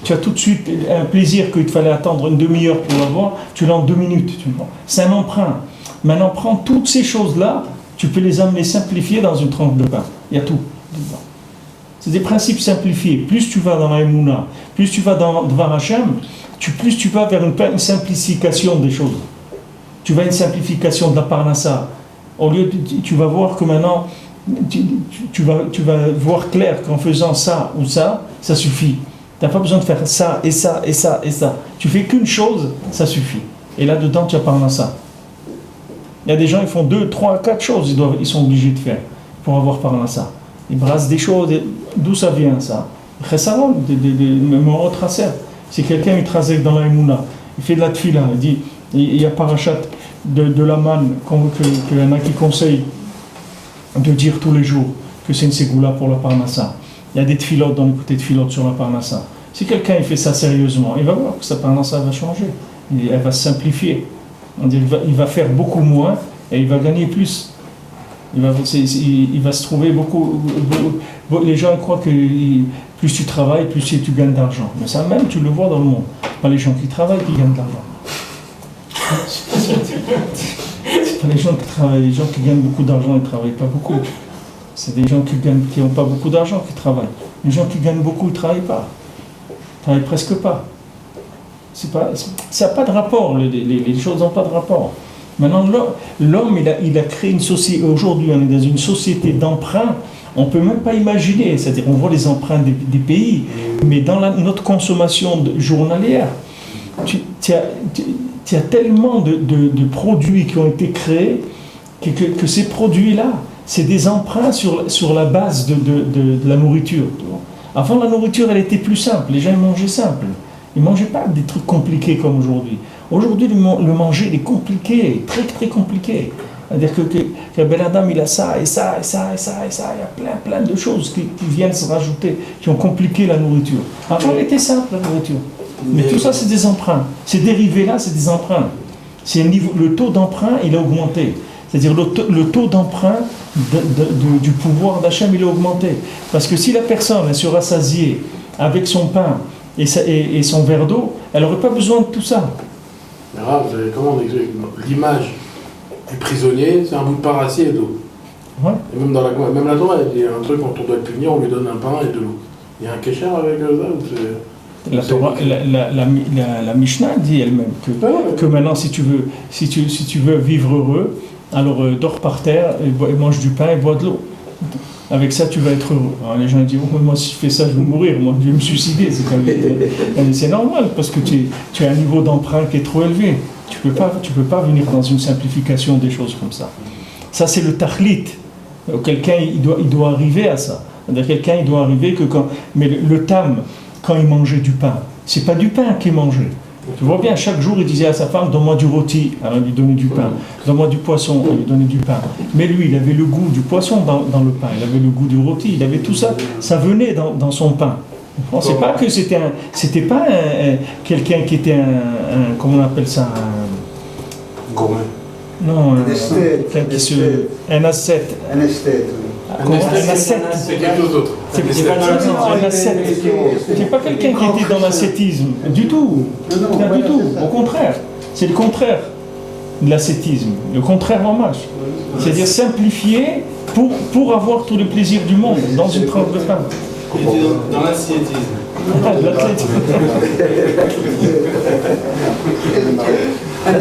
tu as tout de suite un plaisir qu'il te fallait attendre une demi-heure pour l'avoir, tu l'as en 2 minutes. C'est un emprunt. Maintenant, prends toutes ces choses-là, tu peux les amener simplifiées dans une tranche de pain. Il y a tout dedans. C'est des principes simplifiés. Plus tu vas dans la Emouna, plus tu vas devant Hachem, plus tu vas vers une simplification des choses. Tu vas à une simplification de la parnassa. Au lieu tu vas voir que maintenant, tu vas voir clair qu'en faisant ça ou ça, ça suffit. Tu n'as pas besoin de faire ça et ça et ça et ça. Tu fais qu'une chose, ça suffit. Et là-dedans, tu as parnassa. Il y a des gens qui font 2, 3, 4 choses, ils sont obligés de faire pour avoir parnassa. Ils brassent des choses. D'où ça vient ça? Récemment, même en tracer. Si quelqu'un il trace dans la Emouna, il fait de la tfila, il dit, il y a parachat de la manne qu'il y en a qui conseillent de dire tous les jours que c'est une ségoula pour la parnassa. Il y a des tfilotes dans le côté tfilotes sur la parnassa. Si quelqu'un il fait ça sérieusement, il va voir que sa parnassa va changer. Elle va se simplifier. Il va faire beaucoup moins et il va gagner plus. Il va se trouver beaucoup. Les gens croient que plus tu travailles, plus tu gagnes d'argent. Mais ça même, tu le vois dans le monde. Pas les gens qui travaillent qui gagnent de l'argent. C'est pas les gens qui travaillent. Les gens qui gagnent beaucoup d'argent, ils ne travaillent pas beaucoup. C'est des gens qui n'ont pas beaucoup d'argent qui travaillent. Les gens qui gagnent beaucoup, ils ne travaillent pas. Ils ne travaillent presque pas. Ça n'a pas de rapport. Les choses n'ont pas de rapport. Maintenant, l'homme, il a créé une société. Aujourd'hui, on est dans une société d'emprunt. On ne peut même pas imaginer. C'est-à-dire, on voit les emprunts des pays, mais dans notre consommation journalière, tu as tellement de produits qui ont été créés que ces produits-là, c'est des emprunts sur la base de la nourriture. Avant, la nourriture, elle était plus simple. Les gens ils mangeaient simple. Ils ne mangeaient pas des trucs compliqués comme aujourd'hui. Aujourd'hui, le manger est compliqué, très très compliqué. C'est-à-dire que Ben Adam, il a ça, et ça, et ça, et ça, et ça. Il y a plein de choses qui viennent se rajouter, qui ont compliqué la nourriture. Avant, elle était simple, la nourriture. Mais tout ça, c'est des emprunts. Ces dérivés-là, c'est des emprunts. Le taux d'emprunt, il a augmenté. C'est-à-dire le taux d'emprunt du pouvoir d'Hachem, il a augmenté. Parce que si la personne elle se rassasiée avec son pain et son verre d'eau, elle n'aurait pas besoin de tout ça. Mais là, vous avez comment on explique l'image du prisonnier, c'est un bout de pain rassis et d'eau. Ouais. Et même la Torah, il y a un truc quand on doit le punir, on lui donne un pain et de l'eau. Il y a un kécher avec ça ou c'est... La Torah, la Mishnah dit elle-même que maintenant, si tu veux vivre heureux, alors dors par terre, et mange du pain et bois de l'eau. Avec ça, tu vas être heureux. Alors, les gens disent, oh, moi, si je fais ça, je vais mourir, moi, je vais me suicider. C'est normal, parce que tu as un niveau d'emprunt qui est trop élevé. Tu peux pas venir dans une simplification des choses comme ça. Ça, c'est le tahlit. Quelqu'un, il doit arriver à ça. C'est-à-dire, quelqu'un, il doit arriver que quand... Mais le tam, quand il mangeait du pain, c'est pas du pain qu'il mangeait. Tu vois bien, chaque jour, il disait à sa femme, donne-moi du rôti, alors il lui donnait du pain. Donne-moi du poisson, il lui donnait du pain. Mais lui, il avait le goût du poisson dans le pain, il avait le goût du rôti, il avait tout ça, ça venait dans son pain. C'est pas que c'était pas quelqu'un qui était comment on appelle ça, Gourmet. non, Un esthète. Un ascète. Un esthète. Un ascète. C'est quelque chose d'autre. Un ascète. C'est pas quelqu'un qui était dans l'ascétisme. Du tout. Pas du tout. Au contraire. C'est le contraire de l'ascétisme. Le contraire en marche. C'est-à-dire simplifier pour avoir tous les plaisirs du monde dans une tranche de pain. Dans l'ascétisme. L'athlétisme. Ah,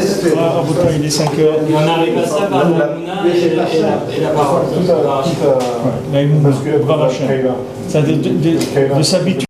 il est 5 heures. Et on arrive à ça par la Mouna et la parole. La Emouna, Baruch Hashem. C'est-à-dire de s'habituer.